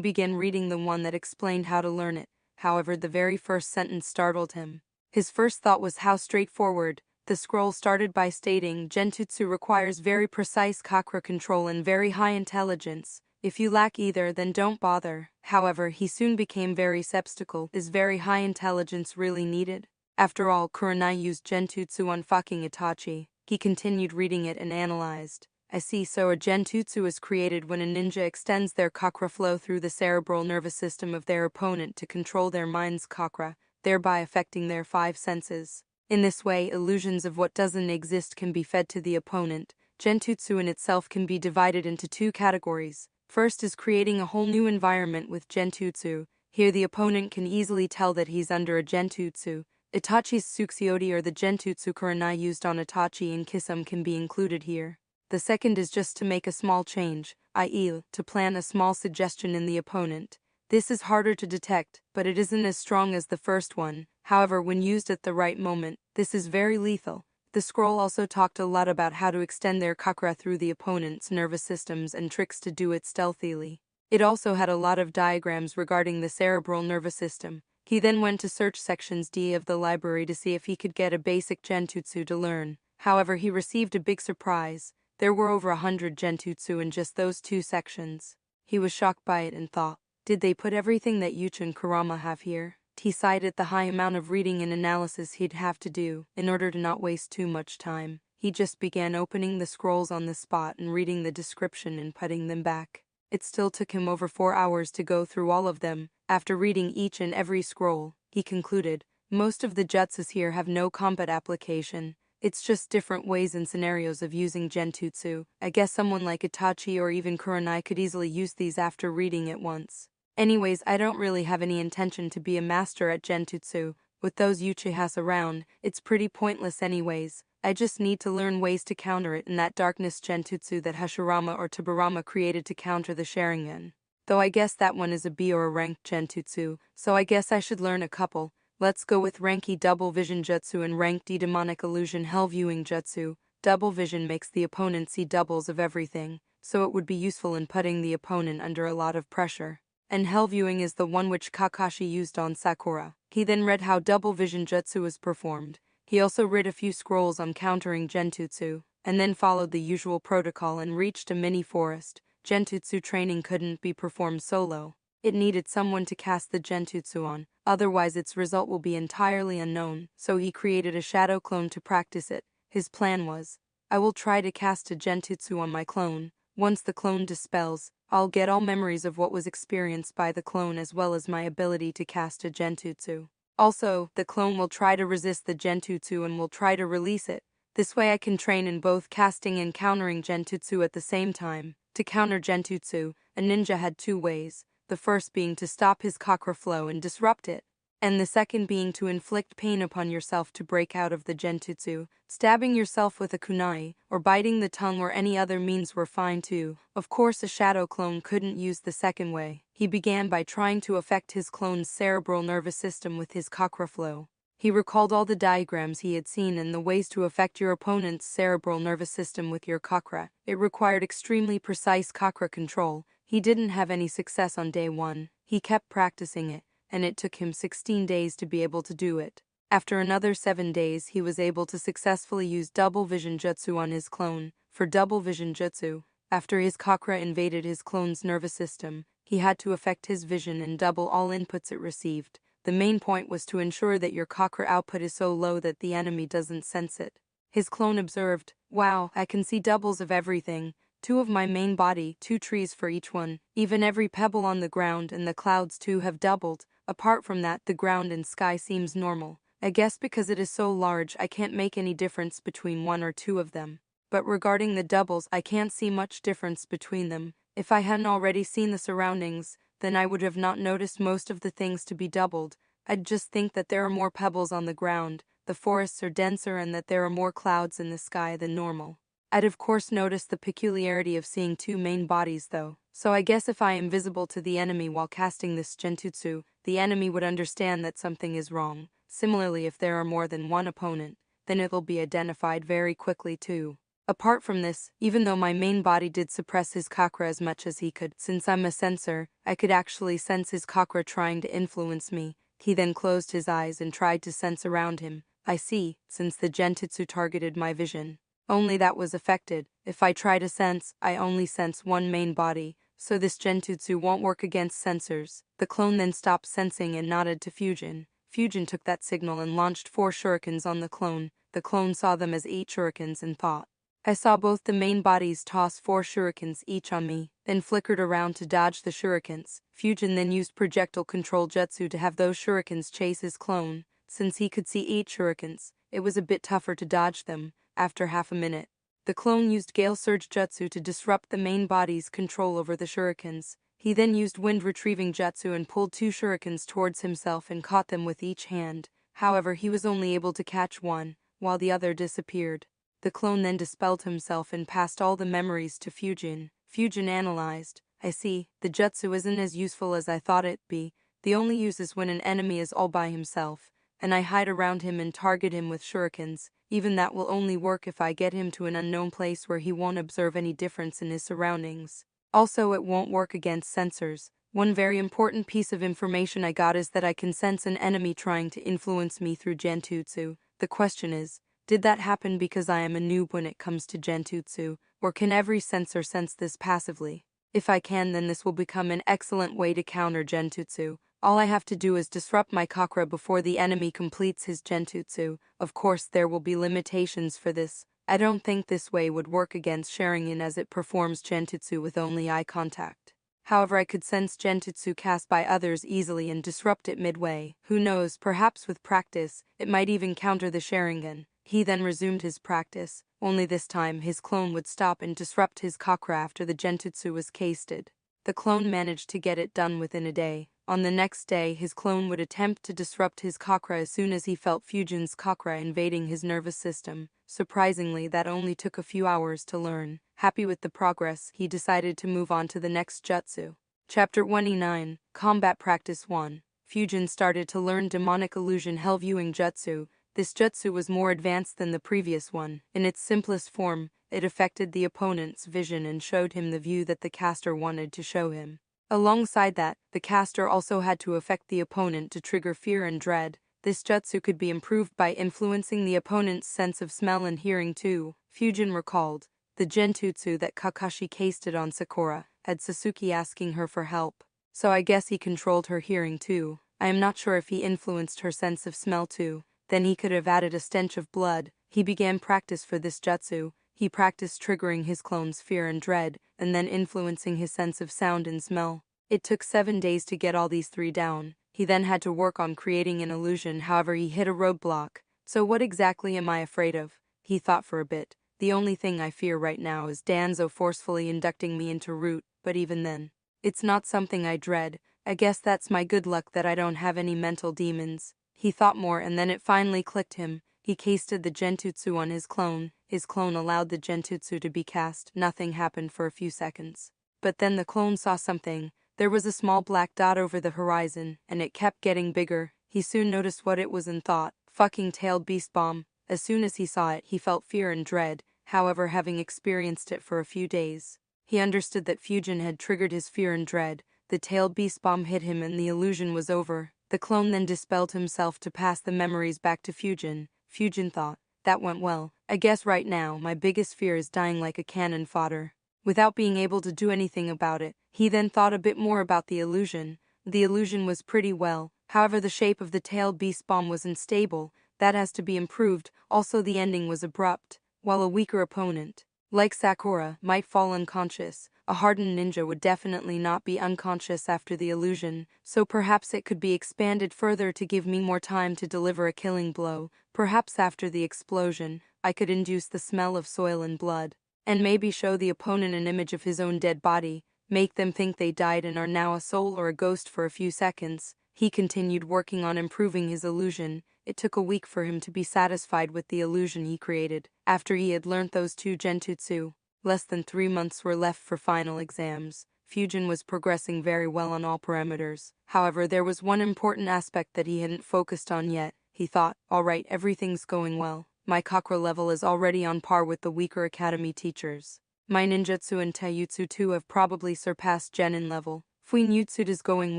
S1: began reading the one that explained how to learn it. However, the very first sentence startled him. His first thought was how straightforward. The scroll started by stating, genjutsu requires very precise chakra control and very high intelligence. If you lack either, then don't bother. However, he soon became very skeptical. Is very high intelligence really needed? After all, Kurenai used genjutsu on fucking Itachi. He continued reading it and analyzed. I see, so a genjutsu is created when a ninja extends their chakra flow through the cerebral nervous system of their opponent to control their mind's chakra, thereby affecting their five senses. In this way, illusions of what doesn't exist can be fed to the opponent. Genjutsu in itself can be divided into two categories. First is creating a whole new environment with genjutsu. Here the opponent can easily tell that he's under a genjutsu. Itachi's Tsukuyoshi, or the genjutsu Kurenai used on Itachi and Kisame, can be included here. The second is just to make a small change, i.e., to plant a small suggestion in the opponent. This is harder to detect, but it isn't as strong as the first one. However, when used at the right moment, this is very lethal. The scroll also talked a lot about how to extend their chakra through the opponent's nervous systems and tricks to do it stealthily. It also had a lot of diagrams regarding the cerebral nervous system. He then went to search sections D of the library to see if he could get a basic genjutsu to learn. However, he received a big surprise. There were over 100 genjutsu in just those two sections. He was shocked by it and thought, did they put everything that Yucha and Kurama have here? He sighed at the high amount of reading and analysis he'd have to do. In order to not waste too much time, he just began opening the scrolls on the spot and reading the description and putting them back. It still took him over 4 hours to go through all of them. After reading each and every scroll, he concluded, most of the jutsus here have no combat application. It's just different ways and scenarios of using genjutsu. I guess someone like Itachi or even Kurenai could easily use these after reading it once. Anyways, I don't really have any intention to be a master at genjutsu. With those Uchihas around, it's pretty pointless anyways. I just need to learn ways to counter it in that darkness genjutsu that Hashirama or Tobirama created to counter the Sharingan. Though I guess that one is a B or a ranked genjutsu, so I guess I should learn a couple. Let's go with rank E double vision jutsu and rank D demonic illusion hell viewing jutsu. Double vision makes the opponent see doubles of everything, so it would be useful in putting the opponent under a lot of pressure. And hell viewing is the one which Kakashi used on Sakura. He then read how double vision jutsu is performed. He also read a few scrolls on countering genjutsu, and then followed the usual protocol and reached a mini forest. Genjutsu training couldn't be performed solo. It needed someone to cast the genjutsu on, otherwise its result will be entirely unknown, so he created a shadow clone to practice it. His plan was, I will try to cast a genjutsu on my clone. Once the clone dispels, I'll get all memories of what was experienced by the clone as well as my ability to cast a genjutsu. Also, the clone will try to resist the genjutsu and will try to release it. This way I can train in both casting and countering genjutsu at the same time. To counter genjutsu, a ninja had two ways, the first being to stop his chakra flow and disrupt it, and the second being to inflict pain upon yourself to break out of the genjutsu. Stabbing yourself with a kunai, or biting the tongue or any other means were fine too. Of course, a shadow clone couldn't use the second way. He began by trying to affect his clone's cerebral nervous system with his chakra flow. He recalled all the diagrams he had seen and the ways to affect your opponent's cerebral nervous system with your chakra. It required extremely precise chakra control. He didn't have any success on day one. He kept practicing it, and it took him 16 days to be able to do it. After another 7 days, he was able to successfully use double vision jutsu on his clone. For double vision jutsu, after his chakra invaded his clone's nervous system, he had to affect his vision and double all inputs it received. The main point was to ensure that your chakra output is so low that the enemy doesn't sense it. His clone observed, wow, I can see doubles of everything. 2 of my main body, 2 trees for each one. Even every pebble on the ground and the clouds too have doubled. Apart from that, the ground and sky seems normal. I guess because it is so large I can't make any difference between 1 or 2 of them. But regarding the doubles, I can't see much difference between them. If I hadn't already seen the surroundings, then I would have not noticed most of the things to be doubled. I'd just think that there are more pebbles on the ground, the forests are denser, and that there are more clouds in the sky than normal. I'd of course noticed the peculiarity of seeing 2 main bodies though, so I guess if I am visible to the enemy while casting this genjutsu, the enemy would understand that something is wrong. Similarly, if there are more than 1 opponent, then it'll be identified very quickly too. Apart from this, even though my main body did suppress his chakra as much as he could, since I'm a sensor, I could actually sense his chakra trying to influence me. He then closed his eyes and tried to sense around him. I see, since the genjutsu targeted my vision. Only that was affected. If I try to sense, I only sense 1 main body. so this genjutsu won't work against sensors. The clone then stopped sensing and nodded to Fujin. Fujin took that signal and launched 4 shurikens on the clone. The clone saw them as 8 shurikens and thought, I saw both the main bodies toss 4 shurikens each on me, then flickered around to dodge the shurikens. Fujin then used projectile control jutsu to have those shurikens chase his clone. Since he could see 8 shurikens, it was a bit tougher to dodge them. After half a minute, the clone used Gale Surge Jutsu to disrupt the main body's control over the shurikens. He then used Wind Retrieving Jutsu and pulled 2 shurikens towards himself and caught them with each hand. However, he was only able to catch one, while the other disappeared. The clone then dispelled himself and passed all the memories to Fujin. Fujin analyzed, I see, the jutsu isn't as useful as I thought it'd be. The only use is when an enemy is all by himself, and I hide around him and target him with shurikens. Even that will only work if I get him to an unknown place where he won't observe any difference in his surroundings. Also, it won't work against sensors. One very important piece of information I got is that I can sense an enemy trying to influence me through genjutsu. The question is, did that happen because I am a noob when it comes to genjutsu, or can every sensor sense this passively? If I can, then this will become an excellent way to counter genjutsu. All I have to do is disrupt my chakra before the enemy completes his genjutsu. Of course, there will be limitations for this. I don't think this way would work against Sharingan as it performs genjutsu with only eye contact. However, I could sense genjutsu cast by others easily and disrupt it midway. Who knows, perhaps with practice, it might even counter the Sharingan. He then resumed his practice, only this time his clone would stop and disrupt his chakra after the genjutsu was casted. The clone managed to get it done within a day. On the next day, his clone would attempt to disrupt his chakra as soon as he felt Fujin's chakra invading his nervous system. Surprisingly, that only took a few hours to learn. Happy with the progress, he decided to move on to the next jutsu. Chapter 29, Combat Practice 1. Fujin started to learn Demonic Illusion Hell Viewing Jutsu. This jutsu was more advanced than the previous one. In its simplest form, it affected the opponent's vision and showed him the view that the caster wanted to show him. Alongside that, the caster also had to affect the opponent to trigger fear and dread. This jutsu could be improved by influencing the opponent's sense of smell and hearing too. Fujin recalled the genjutsu that Kakashi casted on Sakura, had Sasuke asking her for help. So I guess he controlled her hearing too. I am not sure if he influenced her sense of smell too. Then he could have added a stench of blood. He began practice for this jutsu. He practiced triggering his clone's fear and dread, and then influencing his sense of sound and smell. It took 7 days to get all these 3 down. He then had to work on creating an illusion, however he hit a roadblock. So what exactly am I afraid of? He thought for a bit. The only thing I fear right now is Danzo forcefully inducting me into root, but even then, it's not something I dread. I guess that's my good luck that I don't have any mental demons. He thought more and then it finally clicked him. He casted the genjutsu on his clone. His clone allowed the genjutsu to be cast. Nothing happened for a few seconds. But then the clone saw something. There was a small black dot over the horizon, and it kept getting bigger. He soon noticed what it was and thought, fucking tailed beast bomb. As soon as he saw it, he felt fear and dread. However, having experienced it for a few days, he understood that Fujin had triggered his fear and dread. The tailed beast bomb hit him and the illusion was over. The clone then dispelled himself to pass the memories back to Fujin. Fujin thought, that went well. I guess right now my biggest fear is dying like a cannon fodder, without being able to do anything about it. He then thought a bit more about the illusion. The illusion was pretty well. However, the shape of the tailed beast bomb was unstable. That has to be improved. Also, the ending was abrupt. While a weaker opponent, like Sakura, might fall unconscious, a hardened ninja would definitely not be unconscious after the illusion, so perhaps it could be expanded further to give me more time to deliver a killing blow. Perhaps after the explosion, I could induce the smell of soil and blood, and maybe show the opponent an image of his own dead body, make them think they died and are now a soul or a ghost for a few seconds. He continued working on improving his illusion. It took a week for him to be satisfied with the illusion he created. After he had learnt those 2 genjutsu, less than 3 months were left for final exams. Fujin was progressing very well on all parameters. However, there was one important aspect that he hadn't focused on yet. He thought, alright, everything's going well. My chakra level is already on par with the weaker academy teachers. My ninjutsu and taijutsu too have probably surpassed genin level. Fuinjutsu is going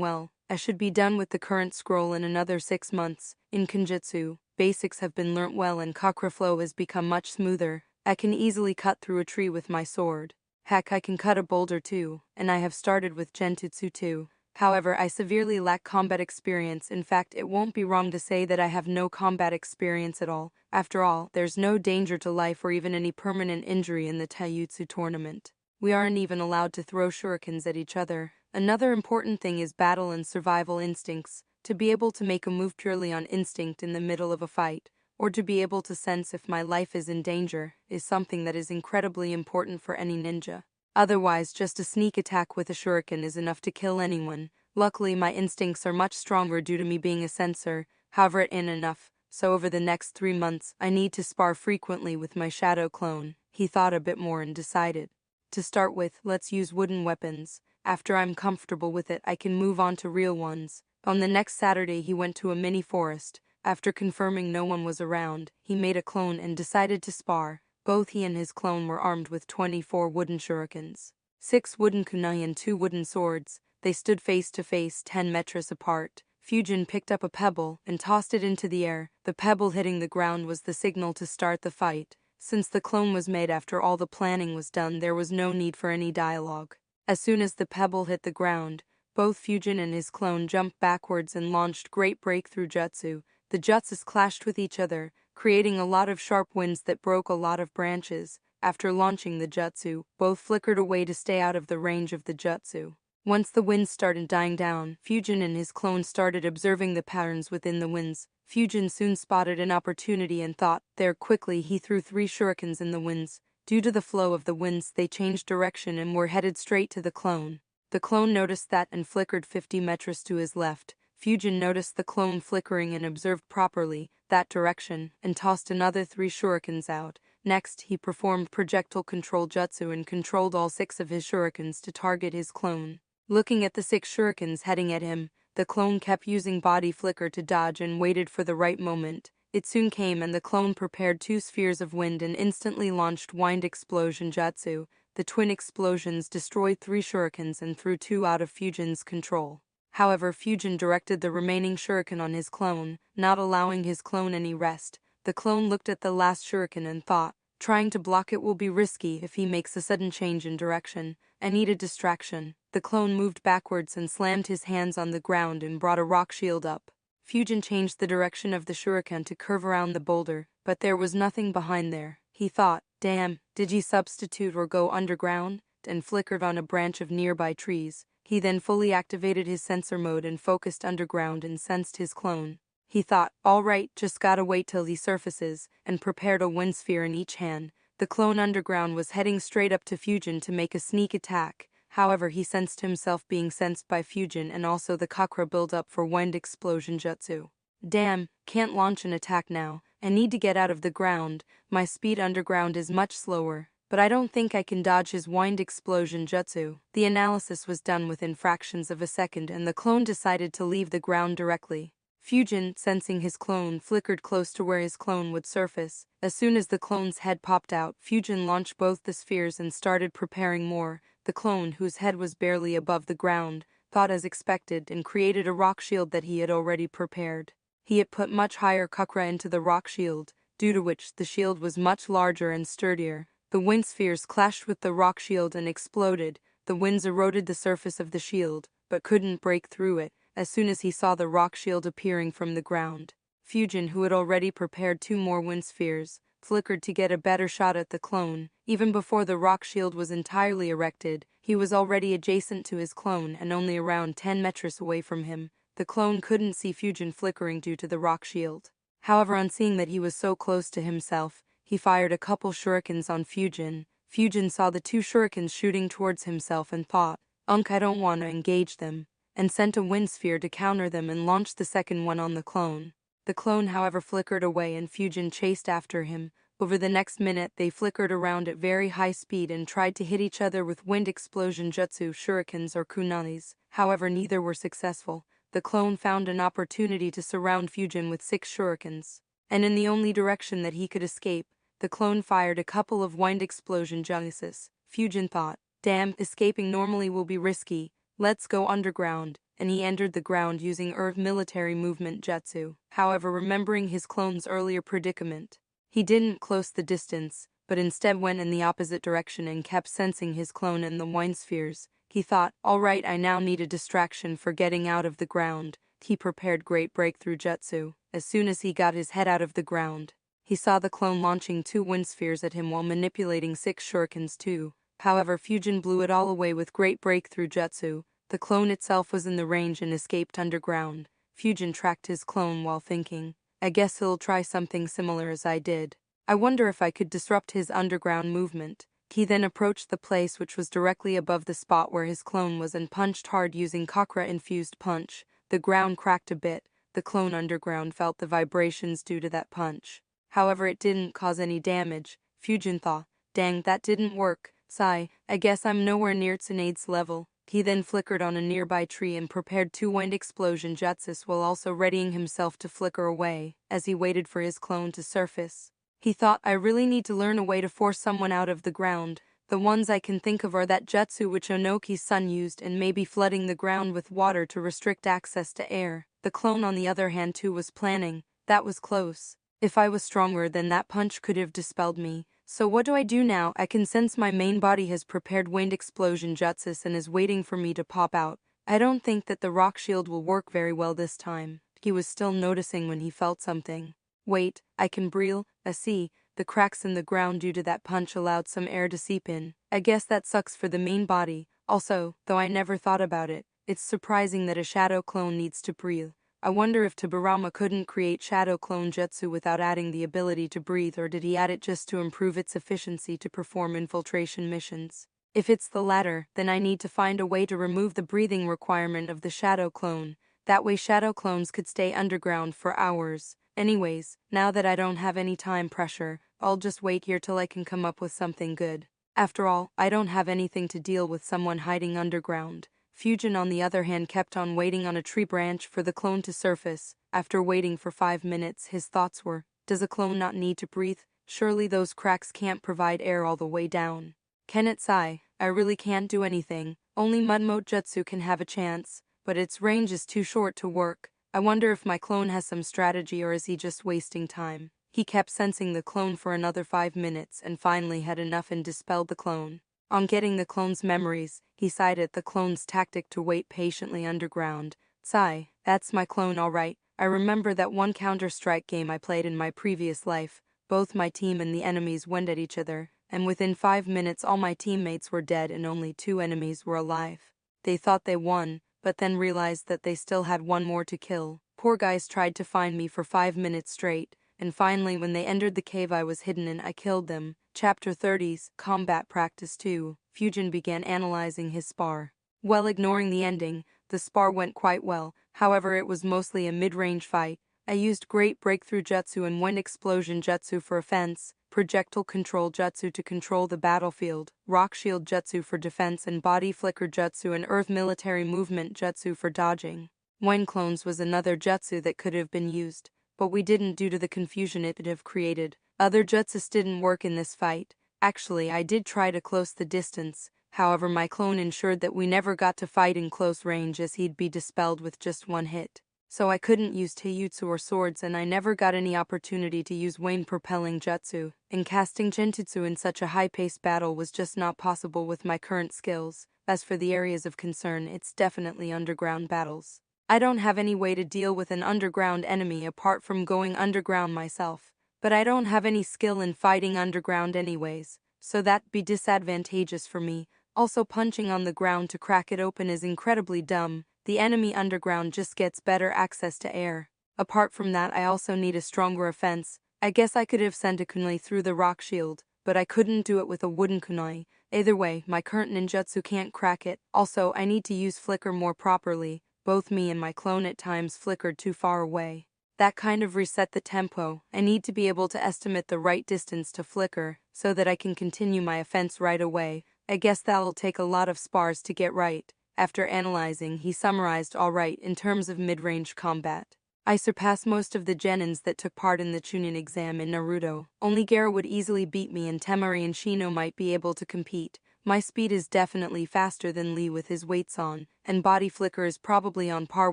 S1: well. I should be done with the current scroll in another 6 months. In Kenjutsu, basics have been learnt well and chakra flow has become much smoother. I can easily cut through a tree with my sword. Heck, I can cut a boulder too, and I have started with genjutsu too. However, I severely lack combat experience. In fact, it won't be wrong to say that I have no combat experience at all. After all, there's no danger to life or even any permanent injury in the taijutsu tournament. We aren't even allowed to throw shurikens at each other. Another important thing is battle and survival instincts. To be able to make a move purely on instinct in the middle of a fight, or to be able to sense if my life is in danger, is something that is incredibly important for any ninja. Otherwise, just a sneak attack with a shuriken is enough to kill anyone. Luckily, my instincts are much stronger due to me being a sensor, however it ain't enough, so over the next 3 months, I need to spar frequently with my shadow clone. He thought a bit more and decided. To start with, let's use wooden weapons. After I'm comfortable with it, I can move on to real ones. On the next Saturday, he went to a mini forest. After confirming no one was around, he made a clone and decided to spar. Both he and his clone were armed with 24 wooden shurikens, 6 wooden kunai and 2 wooden swords. They stood face to face 10 meters apart. Fujin picked up a pebble and tossed it into the air. The pebble hitting the ground was the signal to start the fight. Since the clone was made after all the planning was done, there was no need for any dialogue. As soon as the pebble hit the ground, both Fujin and his clone jumped backwards and launched great breakthrough jutsu. The jutsus clashed with each other, creating a lot of sharp winds that broke a lot of branches. After launching the jutsu, both flickered away to stay out of the range of the jutsu. Once the winds started dying down, Fujin and his clone started observing the patterns within the winds. Fujin soon spotted an opportunity and thought there. Quickly, he threw 3 shurikens in the winds. Due to the flow of the winds, they changed direction and were headed straight to the clone. The clone noticed that and flickered 50 meters to his left. Fujin noticed the clone flickering and observed properly that direction and tossed another 3 shurikens out. Next, he performed projectile control jutsu and controlled all 6 of his shurikens to target his clone. Looking at the 6 shurikens heading at him, the clone kept using body flicker to dodge and waited for the right moment. It soon came and the clone prepared 2 spheres of wind and instantly launched wind explosion jutsu. The twin explosions destroyed 3 shurikens and threw 2 out of Fujin's control. However, Fujin directed the remaining shuriken on his clone, not allowing his clone any rest. The clone looked at the last shuriken and thought, trying to block it will be risky if he makes a sudden change in direction. I need a distraction. The clone moved backwards and slammed his hands on the ground and brought a rock shield up. Fujin changed the direction of the shuriken to curve around the boulder, but there was nothing behind there. He thought, damn, did he substitute or go underground? And flickered on a branch of nearby trees. He then fully activated his sensor mode and focused underground and sensed his clone. He thought, alright, just gotta wait till he surfaces, and prepared a wind sphere in each hand. The clone underground was heading straight up to Fujin to make a sneak attack. However, he sensed himself being sensed by Fujin and also the chakra build-up for wind explosion jutsu. Damn, can't launch an attack now. I need to get out of the ground. My speed underground is much slower. But I don't think I can dodge his wind explosion jutsu. The analysis was done within fractions of a second and the clone decided to leave the ground directly. Fujin, sensing his clone, flickered close to where his clone would surface. As soon as the clone's head popped out, Fujin launched both the spheres and started preparing more. The clone, whose head was barely above the ground, thought as expected and created a rock shield that he had already prepared. He had put much higher chakra into the rock shield, due to which the shield was much larger and sturdier. The wind spheres clashed with the rock shield and exploded. The winds eroded the surface of the shield, but couldn't break through it. As soon as he saw the rock shield appearing from the ground, Fujin, who had already prepared 2 more wind spheres, flickered to get a better shot at the clone. Even before the rock shield was entirely erected, he was already adjacent to his clone and only around 10 meters away from him. The clone couldn't see Fujin flickering due to the rock shield. However, on seeing that he was so close to himself, he fired a couple shurikens on Fujin. Fujin saw the 2 shurikens shooting towards himself and thought, I don't want to engage them, and sent a wind sphere to counter them and launched the second one on the clone. The clone, however, flickered away and Fujin chased after him. Over the next minute, they flickered around at very high speed and tried to hit each other with wind explosion jutsu, shurikens or kunais. However, neither were successful. The clone found an opportunity to surround Fujin with 6 shurikens, and in the only direction that he could escape, the clone fired a couple of wind explosion jutsus. Fujin thought, damn, escaping normally will be risky, let's go underground, and he entered the ground using Earth military movement jutsu. However, remembering his clone's earlier predicament, he didn't close the distance, but instead went in the opposite direction and kept sensing his clone in the wind spheres. He thought, alright, I now need a distraction for getting out of the ground. He prepared great breakthrough jutsu. As soon as he got his head out of the ground, he saw the clone launching 2 wind spheres at him while manipulating 6 shurikens too. However, Fujin blew it all away with great breakthrough jutsu. The clone itself was in the range and escaped underground. Fujin tracked his clone while thinking, I guess he'll try something similar as I did. I wonder if I could disrupt his underground movement. He then approached the place which was directly above the spot where his clone was and punched hard using chakra-infused punch. The ground cracked a bit. The clone underground felt the vibrations due to that punch. However, it didn't cause any damage. Fujin thought, dang, that didn't work. Sigh, I guess I'm nowhere near Tsunade's level. He then flickered on a nearby tree and prepared 2 wind explosion jutsus while also readying himself to flicker away as he waited for his clone to surface. He thought, I really need to learn a way to force someone out of the ground. The ones I can think of are that jutsu which Onoki's son used and maybe flooding the ground with water to restrict access to air. The clone on the other hand too was planning. That was close. If I was stronger then that punch could have dispelled me. So what do I do now? I can sense my main body has prepared wind explosion jutsus and is waiting for me to pop out. I don't think that the rock shield will work very well this time. He was still noticing when he felt something. Wait, I can breathe. I see. The cracks in the ground due to that punch allowed some air to seep in. I guess that sucks for the main body. Also, though I never thought about it, it's surprising that a shadow clone needs to breathe. I wonder if Tobirama couldn't create shadow clone jutsu without adding the ability to breathe, or did he add it just to improve its efficiency to perform infiltration missions? If it's the latter, then I need to find a way to remove the breathing requirement of the shadow clone. That way shadow clones could stay underground for hours. Anyways, now that I don't have any time pressure, I'll just wait here till I can come up with something good. After all, I don't have anything to deal with someone hiding underground. Fujin on the other hand kept on waiting on a tree branch for the clone to surface. After waiting for 5 minutes, his thoughts were, does a clone not need to breathe? Surely those cracks can't provide air all the way down. Can it sigh? I really can't do anything. Only Mudmote Jutsu can have a chance, but its range is too short to work. I wonder if my clone has some strategy or is he just wasting time. He kept sensing the clone for another 5 minutes and finally had enough and dispelled the clone. On getting the clone's memories, he sighed at the clone's tactic to wait patiently underground. Sigh, that's my clone alright. I remember that one Counter-Strike game I played in my previous life. Both my team and the enemies went at each other, and within 5 minutes all my teammates were dead and only 2 enemies were alive. They thought they won, but then realized that they still had 1 more to kill. Poor guys tried to find me for 5 minutes straight, and finally when they entered the cave I was hidden in, I killed them. Chapter 30's Combat Practice 2. Fujin began analyzing his spar. Well, ignoring the ending, the spar went quite well, however it was mostly a mid-range fight. I used great breakthrough jutsu and wind explosion jutsu for offense, projectile control jutsu to control the battlefield, rock shield jutsu for defense and body flicker jutsu and earth military movement jutsu for dodging. Wind clones was another jutsu that could have been used, but we didn't due to the confusion it would have created. Other jutsus didn't work in this fight. Actually, I did try to close the distance, however my clone ensured that we never got to fight in close range as he'd be dispelled with just 1 hit. So I couldn't use taijutsu or swords and I never got any opportunity to use wind-propelling jutsu, and casting genjutsu in such a high-paced battle was just not possible with my current skills. As for the areas of concern, it's definitely underground battles. I don't have any way to deal with an underground enemy apart from going underground myself. But I don't have any skill in fighting underground anyways, so that'd be disadvantageous for me. Also, punching on the ground to crack it open is incredibly dumb. The enemy underground just gets better access to air. Apart from that, I also need a stronger offense. I guess I could have sent a kunai through the rock shield, but I couldn't do it with a wooden kunai. Either way, my current ninjutsu can't crack it. Also, I need to use flicker more properly. Both me and my clone at times flickered too far away. That kind of reset the tempo. I need to be able to estimate the right distance to flicker, so that I can continue my offense right away. I guess that'll take a lot of spars to get right. After analyzing, he summarized alright in terms of mid-range combat. I surpassed most of the genins that took part in the Chunin exam in Naruto. Only Gaara would easily beat me and Temari and Shino might be able to compete. My speed is definitely faster than Lee with his weights on, and body flicker is probably on par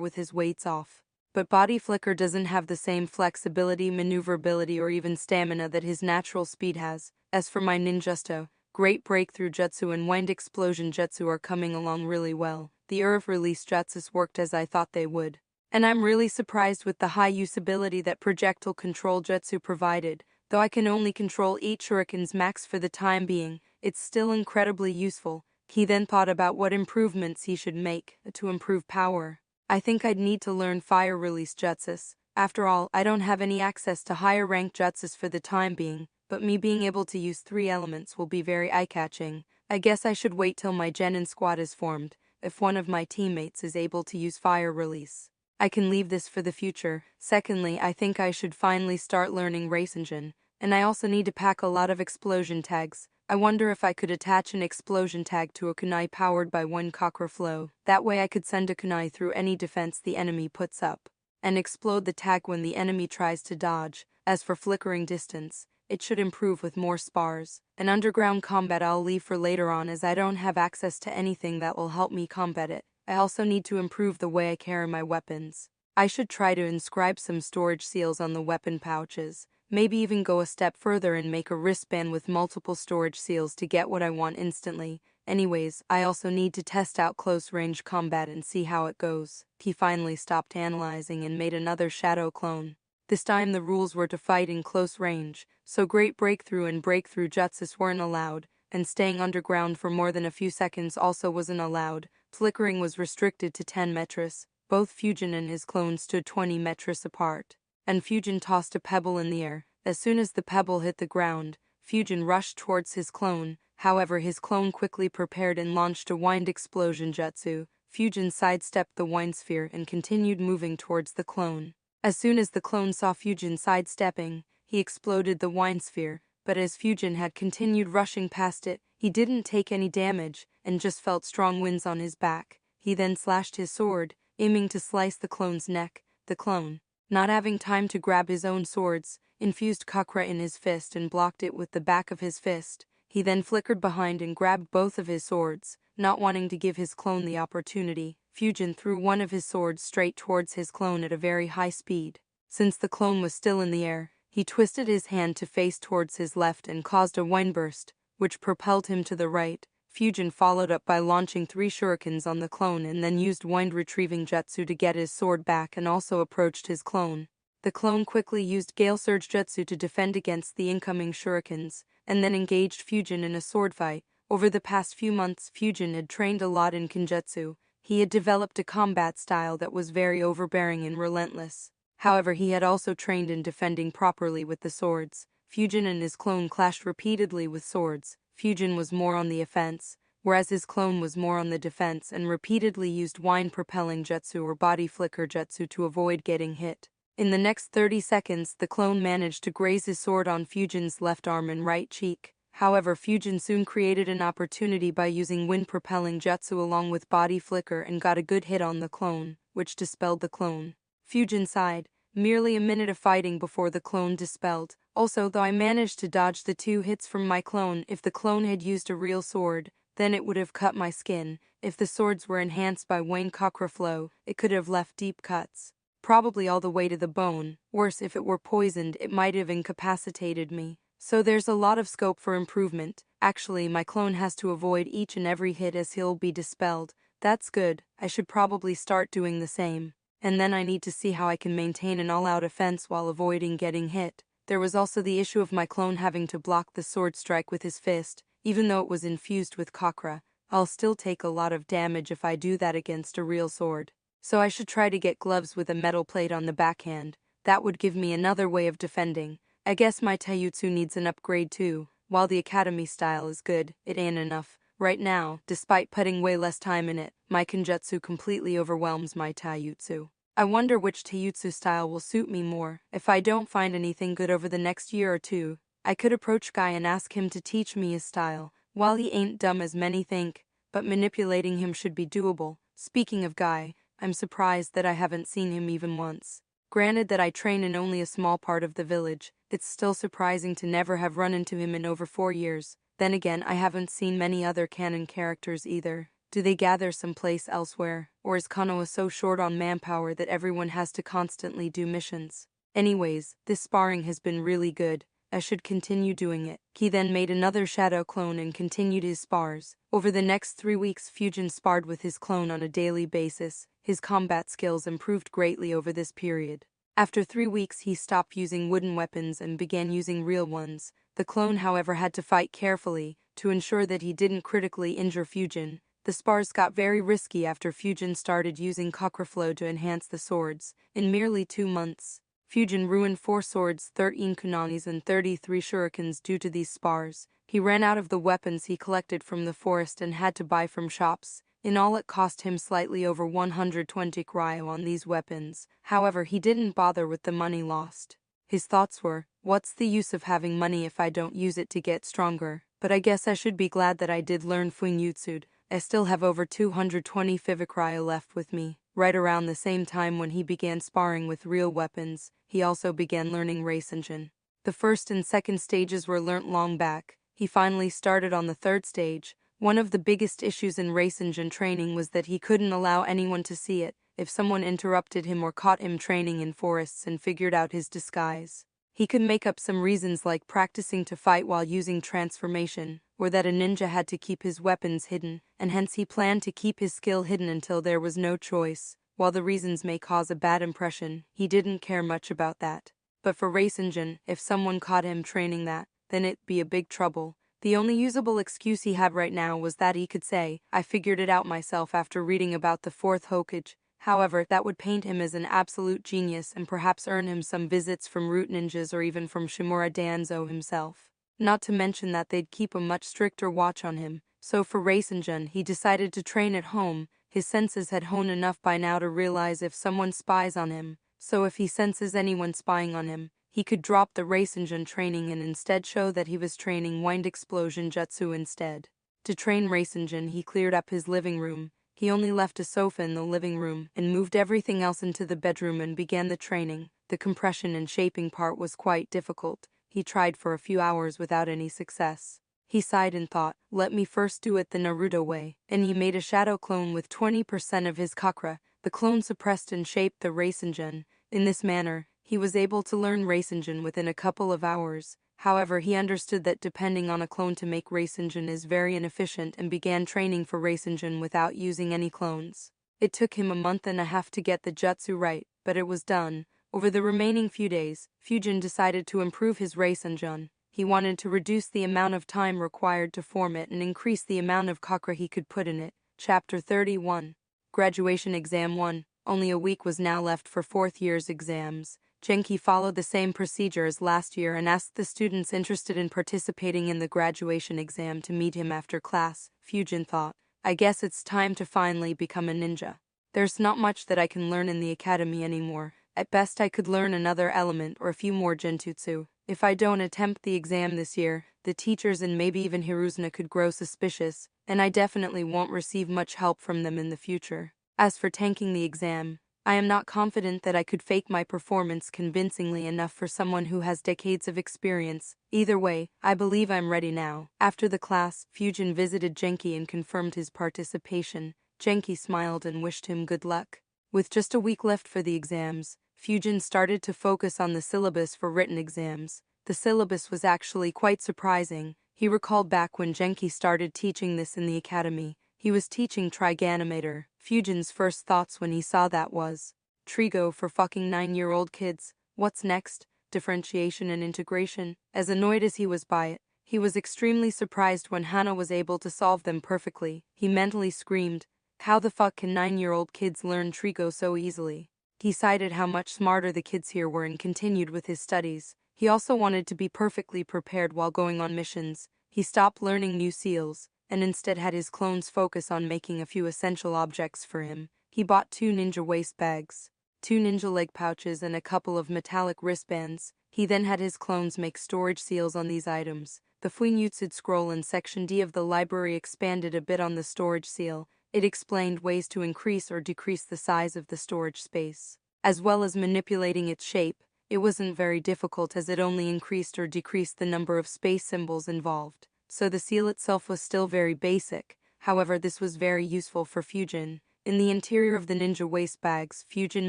S1: with his weights off. But body flicker doesn't have the same flexibility, maneuverability or even stamina that his natural speed has, As for my ninjutsu, Great Breakthrough Jutsu and Wind Explosion Jutsu are coming along really well. The Earth release jutsus worked as I thought they would. And I'm really surprised with the high usability that projectile control jutsu provided. Though I can only control 8 shurikens max for the time being, it's still incredibly useful. He then thought about what improvements he should make to improve power. I think I'd need to learn fire release jutsus. After all, I don't have any access to higher rank jutsus for the time being, but me being able to use 3 elements will be very eye-catching. I guess I should wait till my genin squad is formed, if one of my teammates is able to use fire release. I can leave this for the future. Secondly, I think I should finally start learning race engine, and I also need to pack a lot of explosion tags. I wonder if I could attach an explosion tag to a kunai powered by one chakra flow. That way I could send a kunai through any defense the enemy puts up, and explode the tag when the enemy tries to dodge. As for flickering distance, it should improve with more spars. An underground combat I'll leave for later on, as I don't have access to anything that will help me combat it. I also need to improve the way I carry my weapons. I should try to inscribe some storage seals on the weapon pouches, maybe even go a step further and make a wristband with multiple storage seals to get what I want instantly. Anyways, I also need to test out close-range combat and see how it goes. He finally stopped analyzing and made another shadow clone. This time the rules were to fight in close range, so Great Breakthrough and Breakthrough Jutsus weren't allowed, and staying underground for more than a few seconds also wasn't allowed. Flickering was restricted to 10 meters. Both Fujin and his clone stood 20 meters apart, and Fujin tossed a pebble in the air. As soon as the pebble hit the ground, Fujin rushed towards his clone. However, his clone quickly prepared and launched a wind explosion jutsu. Fujin sidestepped the wind sphere and continued moving towards the clone. As soon as the clone saw Fujin sidestepping, he exploded the wind sphere, but as Fujin had continued rushing past it, he didn't take any damage and just felt strong winds on his back. He then slashed his sword, aiming to slice the clone's neck. The clone, not having time to grab his own swords, infused chakra in his fist and blocked it with the back of his fist. He then flickered behind and grabbed both of his swords. Not wanting to give his clone the opportunity, Fujin threw one of his swords straight towards his clone at a very high speed. Since the clone was still in the air, he twisted his hand to face towards his left and caused a wind burst, which propelled him to the right. Fujin followed up by launching 3 shurikens on the clone and then used wind retrieving jutsu to get his sword back and also approached his clone. The clone quickly used Gale Surge Jutsu to defend against the incoming shurikens, and then engaged Fujin in a sword fight. Over the past few months, Fujin had trained a lot in Kenjutsu. He had developed a combat style that was very overbearing and relentless. However, he had also trained in defending properly with the swords. Fujin and his clone clashed repeatedly with swords. Fujin was more on the offense, whereas his clone was more on the defense and repeatedly used wind-propelling jutsu or body flicker jutsu to avoid getting hit. In the next 30 seconds, the clone managed to graze his sword on Fujin's left arm and right cheek. However, Fujin soon created an opportunity by using wind-propelling jutsu along with body flicker and got a good hit on the clone, which dispelled the clone. Fujin sighed. Merely a minute of fighting before the clone dispelled. Also, though I managed to dodge the 2 hits from my clone, if the clone had used a real sword, then it would have cut my skin. If the swords were enhanced by Wayne chakra flow, it could have left deep cuts, probably all the way to the bone. Worse, if it were poisoned, it might have incapacitated me. So there's a lot of scope for improvement. Actually, my clone has to avoid each and every hit as he'll be dispelled. That's good. I should probably start doing the same. And then I need to see how I can maintain an all-out offense while avoiding getting hit. There was also the issue of my clone having to block the sword strike with his fist. Even though it was infused with chakra, I'll still take a lot of damage if I do that against a real sword. So I should try to get gloves with a metal plate on the backhand. That would give me another way of defending. I guess my taijutsu needs an upgrade too. While the academy style is good, it ain't enough. Right now, despite putting way less time in it, my kenjutsu completely overwhelms my taijutsu. I wonder which taijutsu style will suit me more. If I don't find anything good over the next year or two, I could approach Guy and ask him to teach me his style. While he ain't dumb as many think, but manipulating him should be doable. Speaking of Guy, I'm surprised that I haven't seen him even once. Granted that I train in only a small part of the village, it's still surprising to never have run into him in over 4 years. Then again, I haven't seen many other canon characters either. Do they gather someplace elsewhere, or is Konoha so short on manpower that everyone has to constantly do missions? Anyways, this sparring has been really good. I should continue doing it. He then made another shadow clone and continued his spars. Over the next 3 weeks, Fujin sparred with his clone on a daily basis. His combat skills improved greatly over this period. After 3 weeks, he stopped using wooden weapons and began using real ones. The clone, however, had to fight carefully to ensure that he didn't critically injure Fujin. The spars got very risky after Fujin started using chakra flow to enhance the swords. In merely 2 months, Fujin ruined 4 swords, 13 kunanis and 33 shurikens due to these spars. He ran out of the weapons he collected from the forest and had to buy from shops. In all, it cost him slightly over 120 cryo on these weapons. However, he didn't bother with the money lost. His thoughts were, what's the use of having money if I don't use it to get stronger? But I guess I should be glad that I did learn Fuinjutsu. I still have over 220 cryo left with me. Right around the same time when he began sparring with real weapons, he also began learning Rasengan. The first and second stages were learnt long back. He finally started on the third stage. One of the biggest issues in Rasengan training was that he couldn't allow anyone to see it. If someone interrupted him or caught him training in forests and figured out his disguise, he could make up some reasons like practicing to fight while using transformation, or that a ninja had to keep his weapons hidden, and hence he planned to keep his skill hidden until there was no choice. While the reasons may cause a bad impression, he didn't care much about that. But for Rasengan, if someone caught him training that, then it'd be a big trouble. The only usable excuse he had right now was that he could say, I figured it out myself after reading about the fourth Hokage. However, that would paint him as an absolute genius and perhaps earn him some visits from root ninjas or even from Shimura Danzo himself. Not to mention that they'd keep a much stricter watch on him. So for Rasengan, he decided to train at home. His senses had honed enough by now to realize if someone spies on him. So if he senses anyone spying on him, he could drop the Rasengan training and instead show that he was training Wind Explosion Jutsu instead. To train Rasengan, he cleared up his living room. He only left a sofa in the living room and moved everything else into the bedroom and began the training. The compression and shaping part was quite difficult. He tried for a few hours without any success. He sighed and thought, let me first do it the Naruto way. And he made a shadow clone with 20% of his chakra. The clone suppressed and shaped the Rasengan. In this manner, he was able to learn Rasengan within a couple of hours. However, he understood that depending on a clone to make Rasengan is very inefficient and began training for Rasengan without using any clones. It took him a month and a half to get the jutsu right, but it was done. Over the remaining few days, Fujin decided to improve his Rasengan. He wanted to reduce the amount of time required to form it and increase the amount of chakra he could put in it. Chapter 31. Graduation Exam 1. Only a week was now left for 4th year's exams. Genki followed the same procedure as last year and asked the students interested in participating in the graduation exam to meet him after class. Fujin thought, I guess it's time to finally become a ninja. There's not much that I can learn in the academy anymore. At best I could learn another element or a few more genjutsu. If I don't attempt the exam this year, the teachers and maybe even Hiruzuna could grow suspicious, and I definitely won't receive much help from them in the future. As for tanking the exam, I am not confident that I could fake my performance convincingly enough for someone who has decades of experience. Either way, I believe I'm ready now. After the class, Fujin visited Genki and confirmed his participation. Genki smiled and wished him good luck. With just a week left for the exams, Fujin started to focus on the syllabus for written exams. The syllabus was actually quite surprising. He recalled back when Genki started teaching this in the academy. He was teaching Trigonometer. Fujin's first thoughts when he saw that was, Trigo for fucking 9-year-old kids. What's next? Differentiation and integration. As annoyed as he was by it, he was extremely surprised when Hana was able to solve them perfectly. He mentally screamed, how the fuck can 9-year-old kids learn Trigo so easily? He cited how much smarter the kids here were and continued with his studies. He also wanted to be perfectly prepared while going on missions. He stopped learning new seals, and instead had his clones focus on making a few essential objects for him. He bought 2 ninja waist bags, 2 ninja leg pouches and a couple of metallic wristbands. He then had his clones make storage seals on these items. The Fuinjutsu scroll in Section D of the library expanded a bit on the storage seal. It explained ways to increase or decrease the size of the storage space, as well as manipulating its shape. It wasn't very difficult as it only increased or decreased the number of space symbols involved. So the seal itself was still very basic. However, this was very useful for Fujin. In the interior of the ninja waist bags, Fujin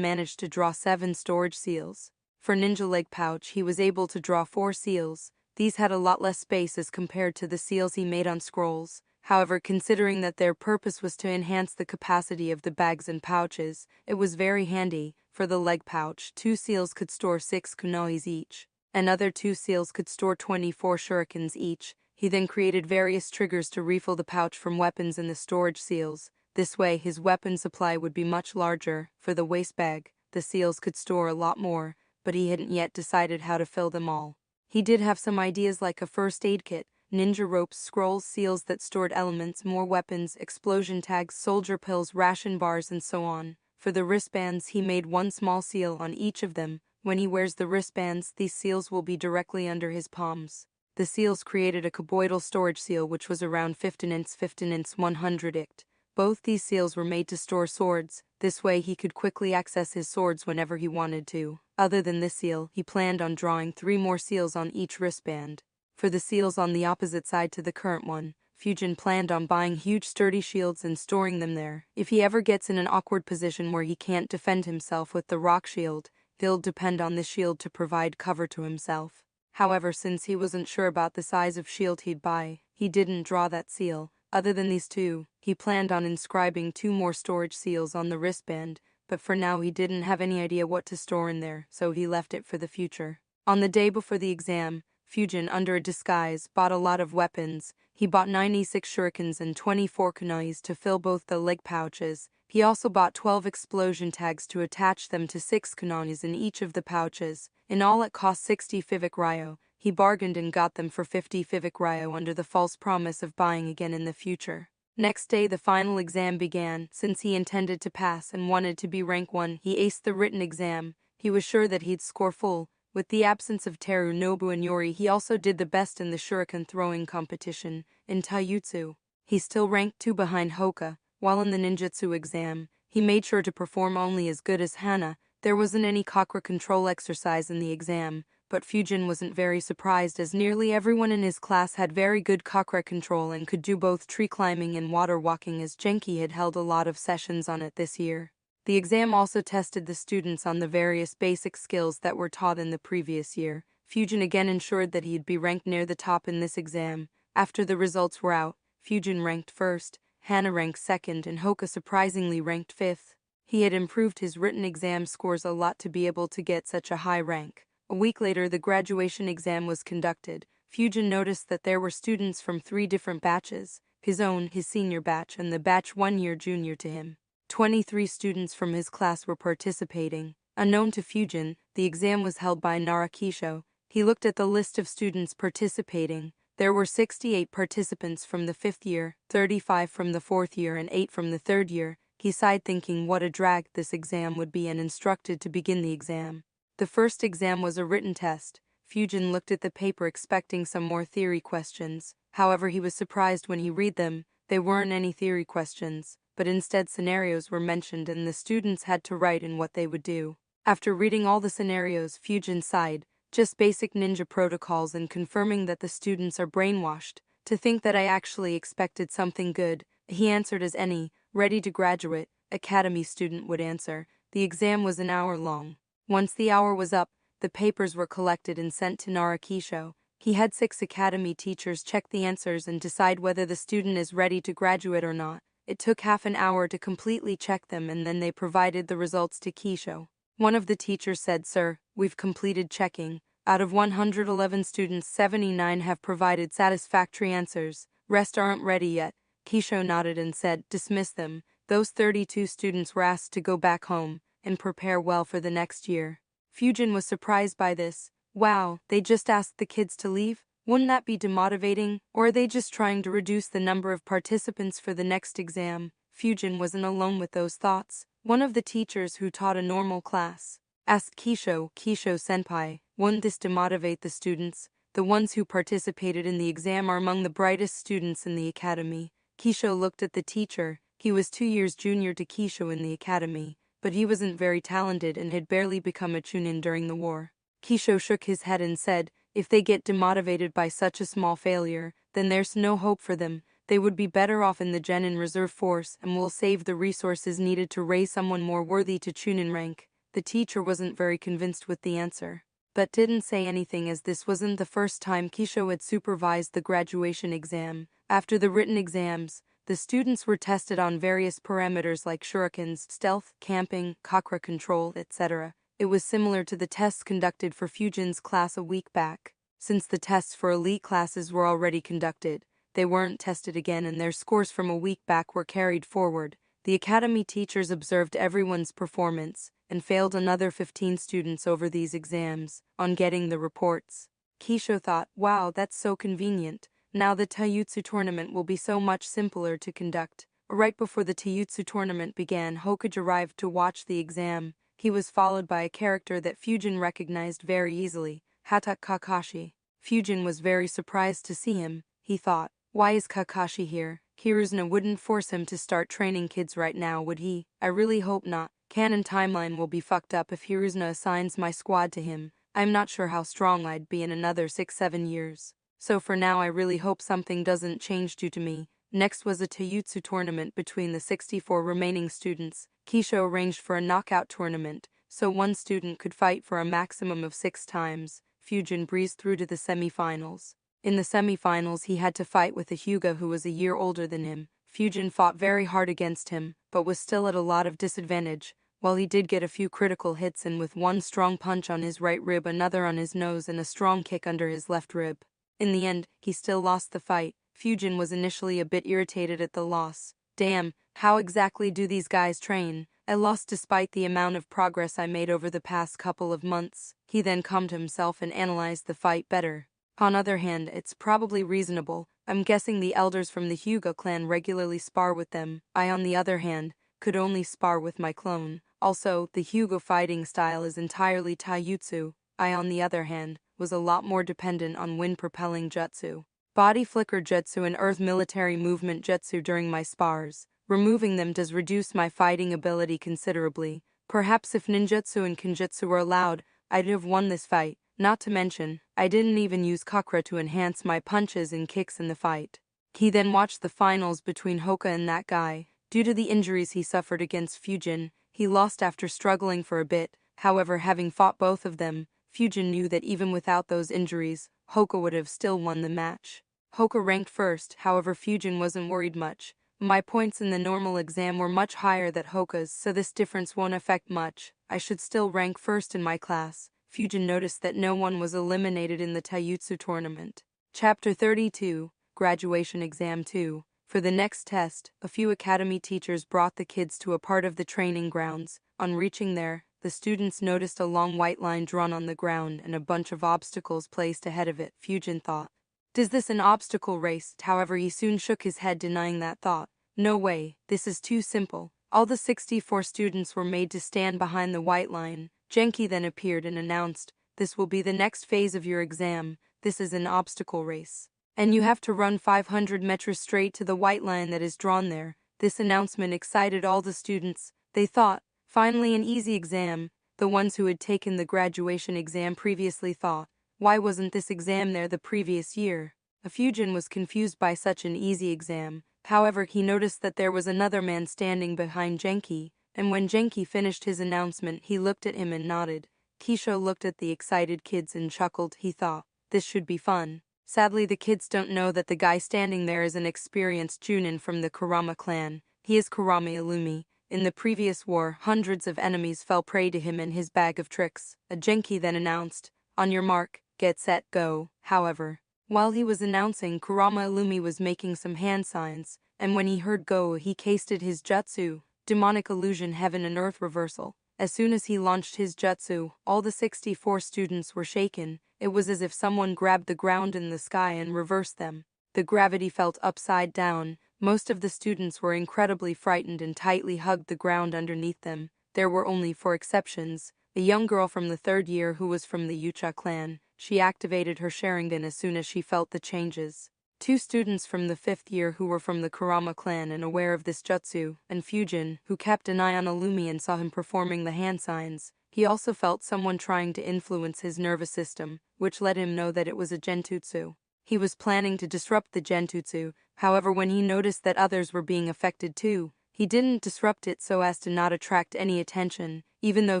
S1: managed to draw 7 storage seals. For ninja leg pouch, he was able to draw 4 seals. These had a lot less space as compared to the seals he made on scrolls. However, considering that their purpose was to enhance the capacity of the bags and pouches, it was very handy. For the leg pouch, 2 seals could store 6 kunois each. Another 2 seals could store 24 shurikens each. He then created various triggers to refill the pouch from weapons in the storage seals. This way, his weapon supply would be much larger. For the waist bag, the seals could store a lot more, but he hadn't yet decided how to fill them all. He did have some ideas like a first aid kit, ninja ropes, scrolls, seals that stored elements, more weapons, explosion tags, soldier pills, ration bars, and so on. For the wristbands, he made 1 small seal on each of them. When he wears the wristbands, these seals will be directly under his palms. The seals created a cuboidal storage seal which was around 15 inch 100 ict. Both these seals were made to store swords. This way he could quickly access his swords whenever he wanted to. Other than this seal, he planned on drawing 3 more seals on each wristband. For the seals on the opposite side to the current one, Fujin planned on buying huge sturdy shields and storing them there. If he ever gets in an awkward position where he can't defend himself with the rock shield, he'll depend on this shield to provide cover to himself. However, since he wasn't sure about the size of shield he'd buy, he didn't draw that seal. Other than these 2, he planned on inscribing 2 more storage seals on the wristband, but for now he didn't have any idea what to store in there, so he left it for the future. On the day before the exam, Fujin, under a disguise, bought a lot of weapons. He bought 96 shurikens and 24 kunois to fill both the leg pouches. He also bought 12 explosion tags to attach them to 6 kunois in each of the pouches. In all it cost 60 Fivik Ryo. He bargained and got them for 50 Fivik Ryo under the false promise of buying again in the future. Next day the final exam began. Since he intended to pass and wanted to be rank 1, he aced the written exam. He was sure that he'd score full. With the absence of Teru, Nobu, and Yori, he also did the best in the shuriken throwing competition. In taijutsu, he still ranked 2 behind Hoka. While in the ninjutsu exam, he made sure to perform only as good as Hana. There wasn't any chakra control exercise in the exam, but Fujin wasn't very surprised as nearly everyone in his class had very good chakra control and could do both tree climbing and water walking, as Genki had held a lot of sessions on it this year. The exam also tested the students on the various basic skills that were taught in the previous year. Fujin again ensured that he'd be ranked near the top in this exam. After the results were out, Fujin ranked 1st, Hana ranked 2nd, and Hoka surprisingly ranked 5th. He had improved his written exam scores a lot to be able to get such a high rank. A week later, the graduation exam was conducted. Fujin noticed that there were students from 3 different batches: his own, his senior batch, and the batch 1 year junior to him. 23 students from his class were participating. Unknown to Fujin, the exam was held by Naruto. He looked at the list of students participating. There were 68 participants from the 5th year, 35 from the 4th year, and 8 from the 3rd year. He sighed, thinking what a drag this exam would be, and instructed to begin the exam. The first exam was a written test. Fujin looked at the paper expecting some more theory questions. However, he was surprised when he read them. They weren't any theory questions, but instead scenarios were mentioned and the students had to write in what they would do. After reading all the scenarios, Fujin sighed. Just basic ninja protocols, and confirming that the students are brainwashed. To think that I actually expected something good, he answered as any ready to graduate academy student would answer. The exam was an hour long. Once the hour was up, the papers were collected and sent to Naruto. He had 6 academy teachers check the answers and decide whether the student is ready to graduate or not. It took half an hour to completely check them, and then they provided the results to Kisho. One of the teachers said, "Sir, we've completed checking. Out of 111 students, 79 have provided satisfactory answers. Rest aren't ready yet." Kisho nodded and said, "Dismiss them." Those 32 students were asked to go back home and prepare well for the next year. Fujin was surprised by this. Wow, they just asked the kids to leave? Wouldn't that be demotivating? Or are they just trying to reduce the number of participants for the next exam? Fujin wasn't alone with those thoughts. One of the teachers who taught a normal class asked Kisho senpai, "Wouldn't this demotivate the students? The ones who participated in the exam are among the brightest students in the academy." Kisho looked at the teacher. He was 2 years junior to Kisho in the academy, but he wasn't very talented and had barely become a chunin during the war. Kisho shook his head and said, "If they get demotivated by such a small failure, then there's no hope for them. They would be better off in the Genin Reserve Force and will save the resources needed to raise someone more worthy to chunin rank." The teacher wasn't very convinced with the answer. but didn't say anything as this wasn't the first time Kisho had supervised the graduation exam. After the written exams, the students were tested on various parameters like shurikens, stealth, camping, chakra control, etc. It was similar to the tests conducted for Fujin's class a week back. Since the tests for elite classes were already conducted, they weren't tested again and their scores from a week back were carried forward. The academy teachers observed everyone's performance and failed another 15 students over these exams. On getting the reports, Kisho thought, wow, that's so convenient. Now the Taijutsu tournament will be so much simpler to conduct. Right before the Taijutsu tournament began, Hokage arrived to watch the exam. He was followed by a character that Fujin recognized very easily, Hatak Kakashi. Fujin was very surprised to see him. He thought, why is Kakashi here? Hiruzuna wouldn't force him to start training kids right now, would he? I really hope not. Canon timeline will be fucked up if Hiruzuna assigns my squad to him. I'm not sure how strong I'd be in another 6-7 years. So for now I really hope something doesn't change due to me. Next was a Taijutsu tournament between the 64 remaining students. Kisho arranged for a knockout tournament, so one student could fight for a maximum of 6 times. Fujin breezed through to the semi-finals. In the semi-finals he had to fight with a Hyuga who was a year older than him. Fujin fought very hard against him, but was still at a lot of disadvantage. While he did get a few critical hits and with one strong punch on his right rib, another on his nose and a strong kick under his left rib. In the end, he still lost the fight. Fujin was initially a bit irritated at the loss. Damn, how exactly do these guys train? I lost despite the amount of progress I made over the past couple of months. He then calmed himself and analyzed the fight better. On other hand, it's probably reasonable. I'm guessing the elders from the Hyuga clan regularly spar with them. I, on the other hand, could only spar with my clone. Also, the Hyuga fighting style is entirely taijutsu. I, on the other hand, was a lot more dependent on wind-propelling jutsu, body flicker jutsu and earth military movement jutsu during my spars. Removing them does reduce my fighting ability considerably. Perhaps if ninjutsu and kenjutsu were allowed, I'd have won this fight. Not to mention, I didn't even use chakra to enhance my punches and kicks in the fight. He then watched the finals between Hoka and that guy. Due to the injuries he suffered against Fujin, he lost after struggling for a bit. However, having fought both of them, Fujin knew that even without those injuries, Hoka would have still won the match. Hoka ranked first, however Fujin wasn't worried much. My points in the normal exam were much higher than Hoka's, so this difference won't affect much. I should still rank first in my class. Fujin noticed that no one was eliminated in the Taijutsu tournament. Chapter 32, Graduation Exam 2. For the next test, a few academy teachers brought the kids to a part of the training grounds. On reaching there, the students noticed a long white line drawn on the ground and a bunch of obstacles placed ahead of it. Fujin thought, "Is this an obstacle race?" However, he soon shook his head, denying that thought. No way, this is too simple. All the 64 students were made to stand behind the white line. Genki then appeared and announced, "This will be the next phase of your exam. This is an obstacle race, and you have to run 500 meters straight to the white line that is drawn there." This announcement excited all the students. They thought, finally an easy exam. The ones who had taken the graduation exam previously thought, why wasn't this exam there the previous year? Fujin was confused by such an easy exam. However, he noticed that there was another man standing behind Genki, and when Genki finished his announcement, he looked at him and nodded. Kisho looked at the excited kids and chuckled. He thought, this should be fun. Sadly, the kids don't know that the guy standing there is an experienced Chunin from the Kurama clan. He is Kurama Illumi. In the previous war, hundreds of enemies fell prey to him and his bag of tricks. Genki then announced, "On your mark, get set, go." However, while he was announcing, Kurama Illumi was making some hand signs, and when he heard go, he casted his jutsu, Demonic Illusion Heaven and Earth Reversal. As soon as he launched his jutsu, all the 64 students were shaken. It was as if someone grabbed the ground in the sky and reversed them. The gravity felt upside down. Most of the students were incredibly frightened and tightly hugged the ground underneath them. There were only 4 exceptions. A young girl from the 3rd year who was from the Ucha clan. She activated her Sharingan as soon as she felt the changes. 2 students from the 5th year who were from the Kurama clan and aware of this jutsu, and Fujin, who kept an eye on Illumi and saw him performing the hand signs. He also felt someone trying to influence his nervous system, which let him know that it was a genjutsu. He was planning to disrupt the genjutsu. However, when he noticed that others were being affected too, He didn't disrupt it so as to not attract any attention. Even though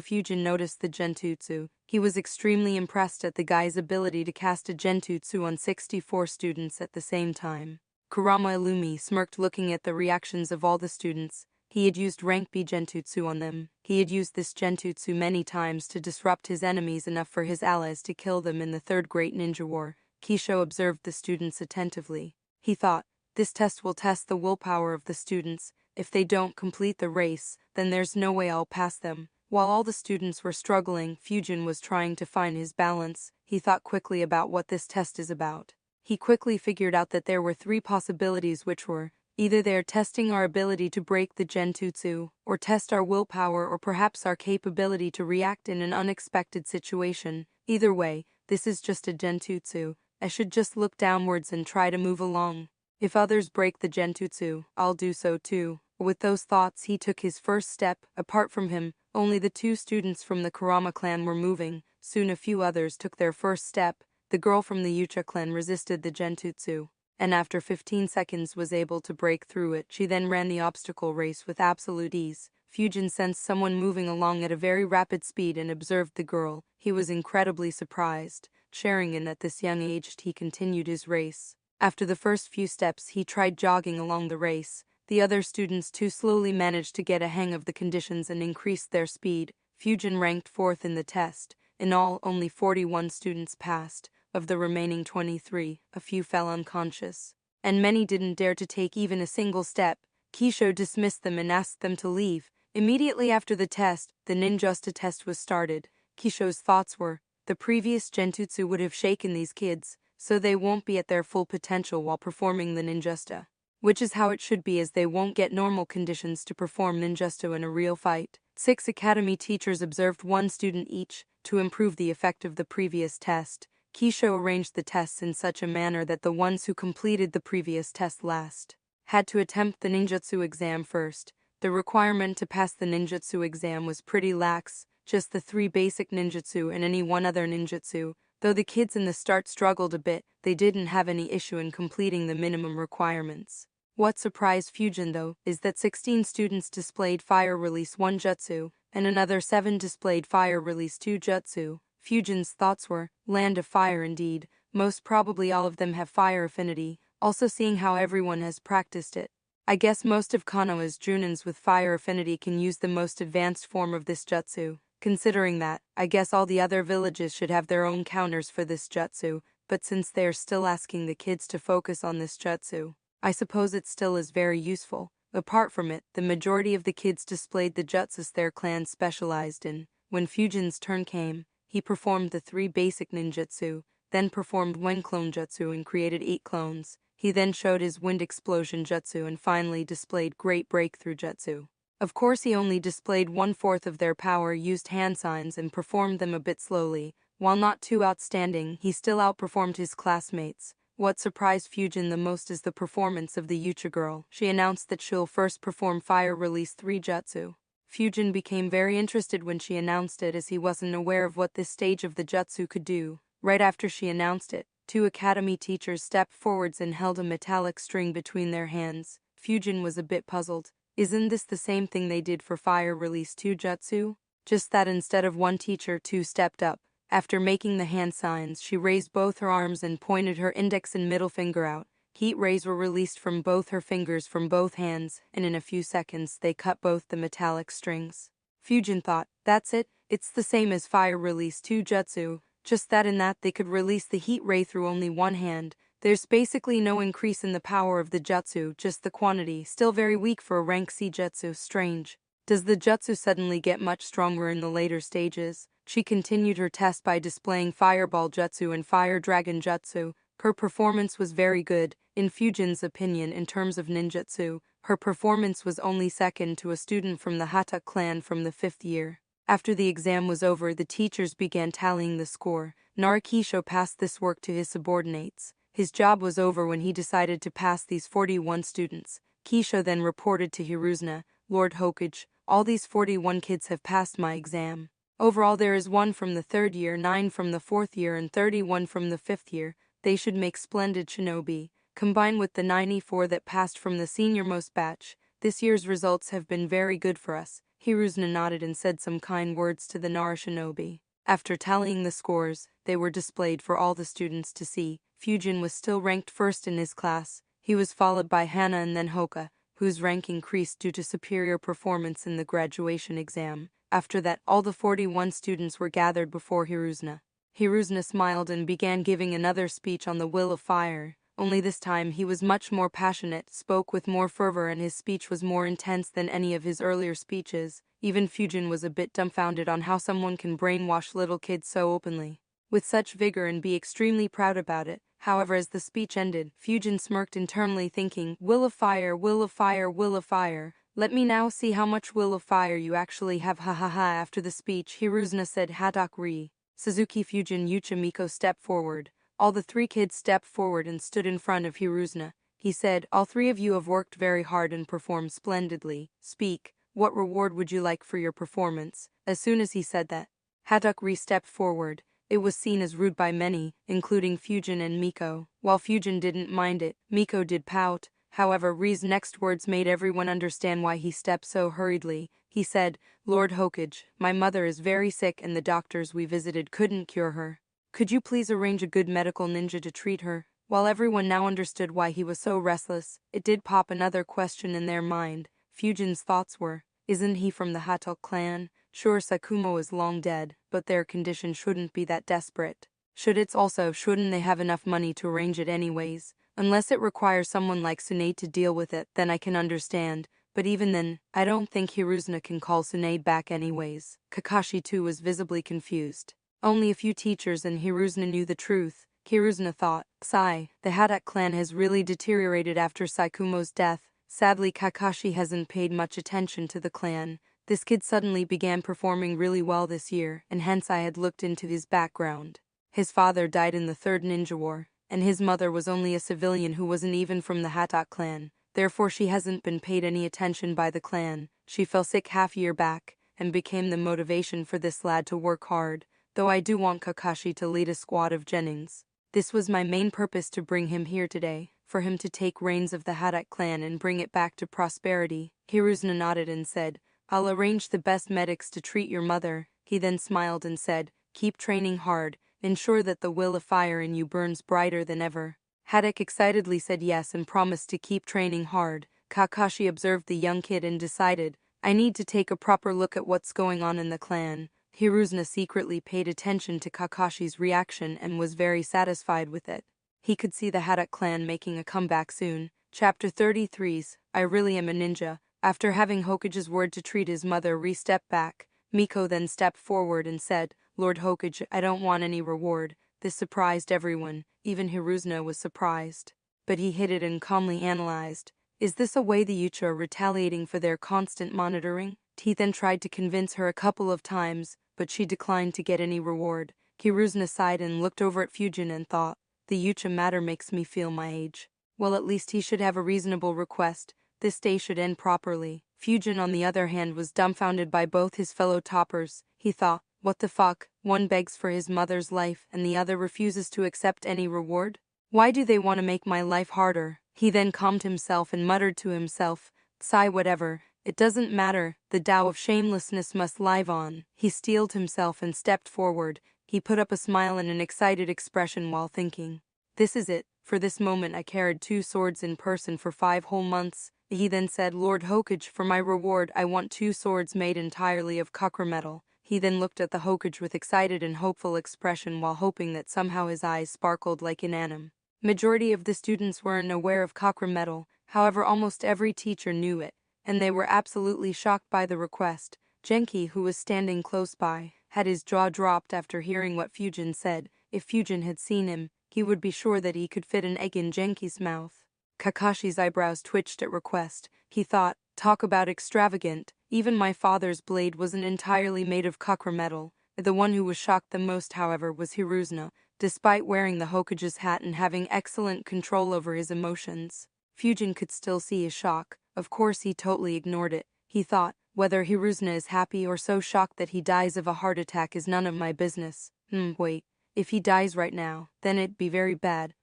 S1: Fujin noticed the genjutsu, he was extremely impressed at the guy's ability to cast a genjutsu on 64 students at the same time. Kurama Illumi smirked, looking at the reactions of all the students. He had used rank B genjutsu on them. He had used this genjutsu many times to disrupt his enemies, enough for his allies to kill them in the Third Great Ninja War. Kisho observed the students attentively. He thought, this test will test the willpower of the students. If they don't complete the race, then there's no way I'll pass them. While all the students were struggling, Fujin was trying to find his balance. He thought quickly about what this test is about. He quickly figured out that there were 3 possibilities, which were, either they are testing our ability to break the genjutsu, or test our willpower, or perhaps our capability to react in an unexpected situation. Either way, this is just a genjutsu. I should just look downwards and try to move along. If others break the genjutsu, I'll do so too. With those thoughts, he took his first step. Apart from him, only the 2 students from the Kurama clan were moving. Soon a few others took their first step. The girl from the Ucha clan resisted the genjutsu, and after 15 seconds was able to break through it. She then ran the obstacle race with absolute ease. Fujin sensed someone moving along at a very rapid speed and observed the girl. He was incredibly surprised. Sharing in at this young age, he continued his race. After the first few steps, he tried jogging along the race. The other students too slowly managed to get a hang of the conditions and increased their speed. Fujin ranked 4th in the test. In all, only 41 students passed. Of the remaining 23, a few fell unconscious, and many didn't dare to take even a single step. Kisho dismissed them and asked them to leave. Immediately after the test, the ninjutsu test was started. Kisho's thoughts were, the previous genjutsu would have shaken these kids, so they won't be at their full potential while performing the ninjutsu. Which is how it should be, as they won't get normal conditions to perform ninjutsu in a real fight. 6 academy teachers observed 1 student each. To improve the effect of the previous test, Kisho arranged the tests in such a manner that the ones who completed the previous test last had to attempt the ninjutsu exam first. The requirement to pass the ninjutsu exam was pretty lax, just the 3 basic ninjutsu and any 1 other ninjutsu. Though the kids in the start struggled a bit, they didn't have any issue in completing the minimum requirements. What surprised Fujin, though, is that 16 students displayed Fire Release 1 jutsu, and another 7 displayed Fire Release 2 jutsu. Fujin's thoughts were, land of fire indeed. Most probably all of them have fire affinity, also seeing how everyone has practiced it. I guess most of Konoha's Junins with fire affinity can use the most advanced form of this jutsu. Considering that, I guess all the other villages should have their own counters for this jutsu, but since they are still asking the kids to focus on this jutsu, I suppose it still is very useful. Apart from it, the majority of the kids displayed the jutsus their clan specialized in. When Fujin's turn came, he performed the 3 basic ninjutsu, then performed Wind Clone Jutsu and created 8 clones. He then showed his Wind Explosion Jutsu and finally displayed Great Breakthrough Jutsu. Of course, he only displayed 1/4 of their power, used hand signs and performed them a bit slowly. While not too outstanding, he still outperformed his classmates. What surprised Fujin the most is the performance of the Ucha girl. She announced that she'll first perform Fire Release 3 Jutsu. Fujin became very interested when she announced it, as he wasn't aware of what this stage of the jutsu could do. Right after she announced it, 2 academy teachers stepped forwards and held a metallic string between their hands. Fujin was a bit puzzled. Isn't this the same thing they did for Fire Release 2 jutsu? Just that instead of 1 teacher, 2 stepped up. After making the hand signs, she raised both her arms and pointed her index and middle finger out. Heat rays were released from both her fingers from both hands, and in a few seconds they cut both the metallic strings. Fujin thought, that's it, it's the same as Fire Release 2 jutsu, just that in that they could release the heat ray through only 1 hand. There's basically no increase in the power of the jutsu, just the quantity, still very weak for a rank C jutsu. Strange. Does the jutsu suddenly get much stronger in the later stages? She continued her test by displaying Fireball Jutsu and Fire Dragon Jutsu. Her performance was very good. In Fujin's opinion, in terms of ninjutsu, her performance was only second to a student from the Hata clan from the 5th year. After the exam was over, the teachers began tallying the score. Narikisho passed this work to his subordinates. His job was over when he decided to pass these 41 students. Kisho then reported to Hiruzuna, Lord Hokage, all these 41 kids have passed my exam. Overall there is 1 from the 3rd year, 9 from the 4th year and 31 from the 5th year. They should make splendid shinobi. Combined with the 94 that passed from the senior-most batch, This year's results have been very good for us. Hiruzna nodded and said some kind words to the Narashinobi. After tallying the scores, they were displayed for all the students to see. Fujin was still ranked first in his class. He was followed by Hana and then Hoka, whose rank increased due to superior performance in the graduation exam. After that, all the 41 students were gathered before Hiruzna. Hiruzna smiled and began giving another speech on the will of fire. Only this time he was much more passionate, spoke with more fervor, and his speech was more intense than any of his earlier speeches. Even Fujin was a bit dumbfounded on how someone can brainwash little kids so openly, with such vigor, and be extremely proud about it. However, as the speech ended, Fujin smirked internally, thinking, will of fire, will of fire, will of fire. Let me now see how much will of fire you actually have, ha ha ha. After the speech, Hiruzna said, Hadak-ri. Suzuki, Fujin, Yucha, Miko stepped forward. All the 3 kids stepped forward and stood in front of Hiruzna. He said, all 3 of you have worked very hard and performed splendidly. Speak. What reward would you like for your performance? As soon as he said that, Hadak-ri stepped forward. It was seen as rude by many, including Fujin and Miko. While Fujin didn't mind it, Miko did pout. However, Ri's next words made everyone understand why he stepped so hurriedly. He said, Lord Hokage, my mother is very sick and the doctors we visited couldn't cure her. Could you please arrange a good medical ninja to treat her? While everyone now understood why he was so restless, it did pop another question in their mind. Fujin's thoughts were, isn't he from the Hato clan? Sure, Sakumo is long dead, but their condition shouldn't be that desperate. Shouldn't they have enough money to arrange it anyways? Unless it requires someone like Tsunade to deal with it, then I can understand. But even then, I don't think Hiruzna can call Tsunade back anyways. Kakashi too was visibly confused. Only a few teachers and Hiruzna knew the truth. Hiruzna thought, sigh, the Hadak clan has really deteriorated after Saikumo's death. Sadly, Kakashi hasn't paid much attention to the clan. This kid suddenly began performing really well this year, and hence I had looked into his background. His father died in the Third Ninja War, and his mother was only a civilian who wasn't even from the Hatak clan. Therefore she hasn't been paid any attention by the clan. She fell sick half-year back, and became the motivation for this lad to work hard, though I do want Kakashi to lead a squad of Jennings. This was my main purpose to bring him here today, for him to take reins of the Hadak clan and bring it back to prosperity. Hiruzna nodded and said, I'll arrange the best medics to treat your mother. He then smiled and said, keep training hard, ensure that the will of fire in you burns brighter than ever. Hadak excitedly said yes and promised to keep training hard. Kakashi observed the young kid and decided, I need to take a proper look at what's going on in the clan. Hiruzna secretly paid attention to Kakashi's reaction and was very satisfied with it. He could see the Hadak clan making a comeback soon. Chapter 33's I Really Am a Ninja. After having Hokage's word to treat his mother, Ri stepped back. Miko then stepped forward and said, Lord Hokage, I don't want any reward. This surprised everyone. Even Hiruzna was surprised. But he hid it and calmly analyzed. Is this a way the Uchiha are retaliating for their constant monitoring? He then tried to convince her a couple of times, but she declined to get any reward. Hiruzna sighed and looked over at Fujin and thought, the Uchiha matter makes me feel my age. Well, at least he should have a reasonable request. This day should end properly. Fujin, on the other hand, was dumbfounded by both his fellow toppers. He thought, what the fuck? One begs for his mother's life and the other refuses to accept any reward? Why do they want to make my life harder? He then calmed himself and muttered to himself, sigh whatever, it doesn't matter, the Tao of shamelessness must live on. He steeled himself and stepped forward. He put up a smile and an excited expression while thinking, this is it, for this moment I carried 2 swords in person for 5 whole months. He then said, Lord Hokage, for my reward I want 2 swords made entirely of copper metal. He then looked at the Hokage with excited and hopeful expression while hoping that somehow his eyes sparkled like an anim. Majority of the students weren't aware of copper metal, however almost every teacher knew it, and they were absolutely shocked by the request. Genki, who was standing close by, had his jaw dropped after hearing what Fujin said. If Fujin had seen him, he would be sure that he could fit an egg in Genki's mouth. Kakashi's eyebrows twitched at request. He thought, talk about extravagant. Even my father's blade wasn't entirely made of copper metal. The one who was shocked the most, however, was Hiruzna. Despite wearing the Hokage's hat and having excellent control over his emotions, Fujin could still see his shock. Of course he totally ignored it. He thought, whether Hiruzna is happy or so shocked that he dies of a heart attack is none of my business. Wait. If he dies right now, then it'd be very bad.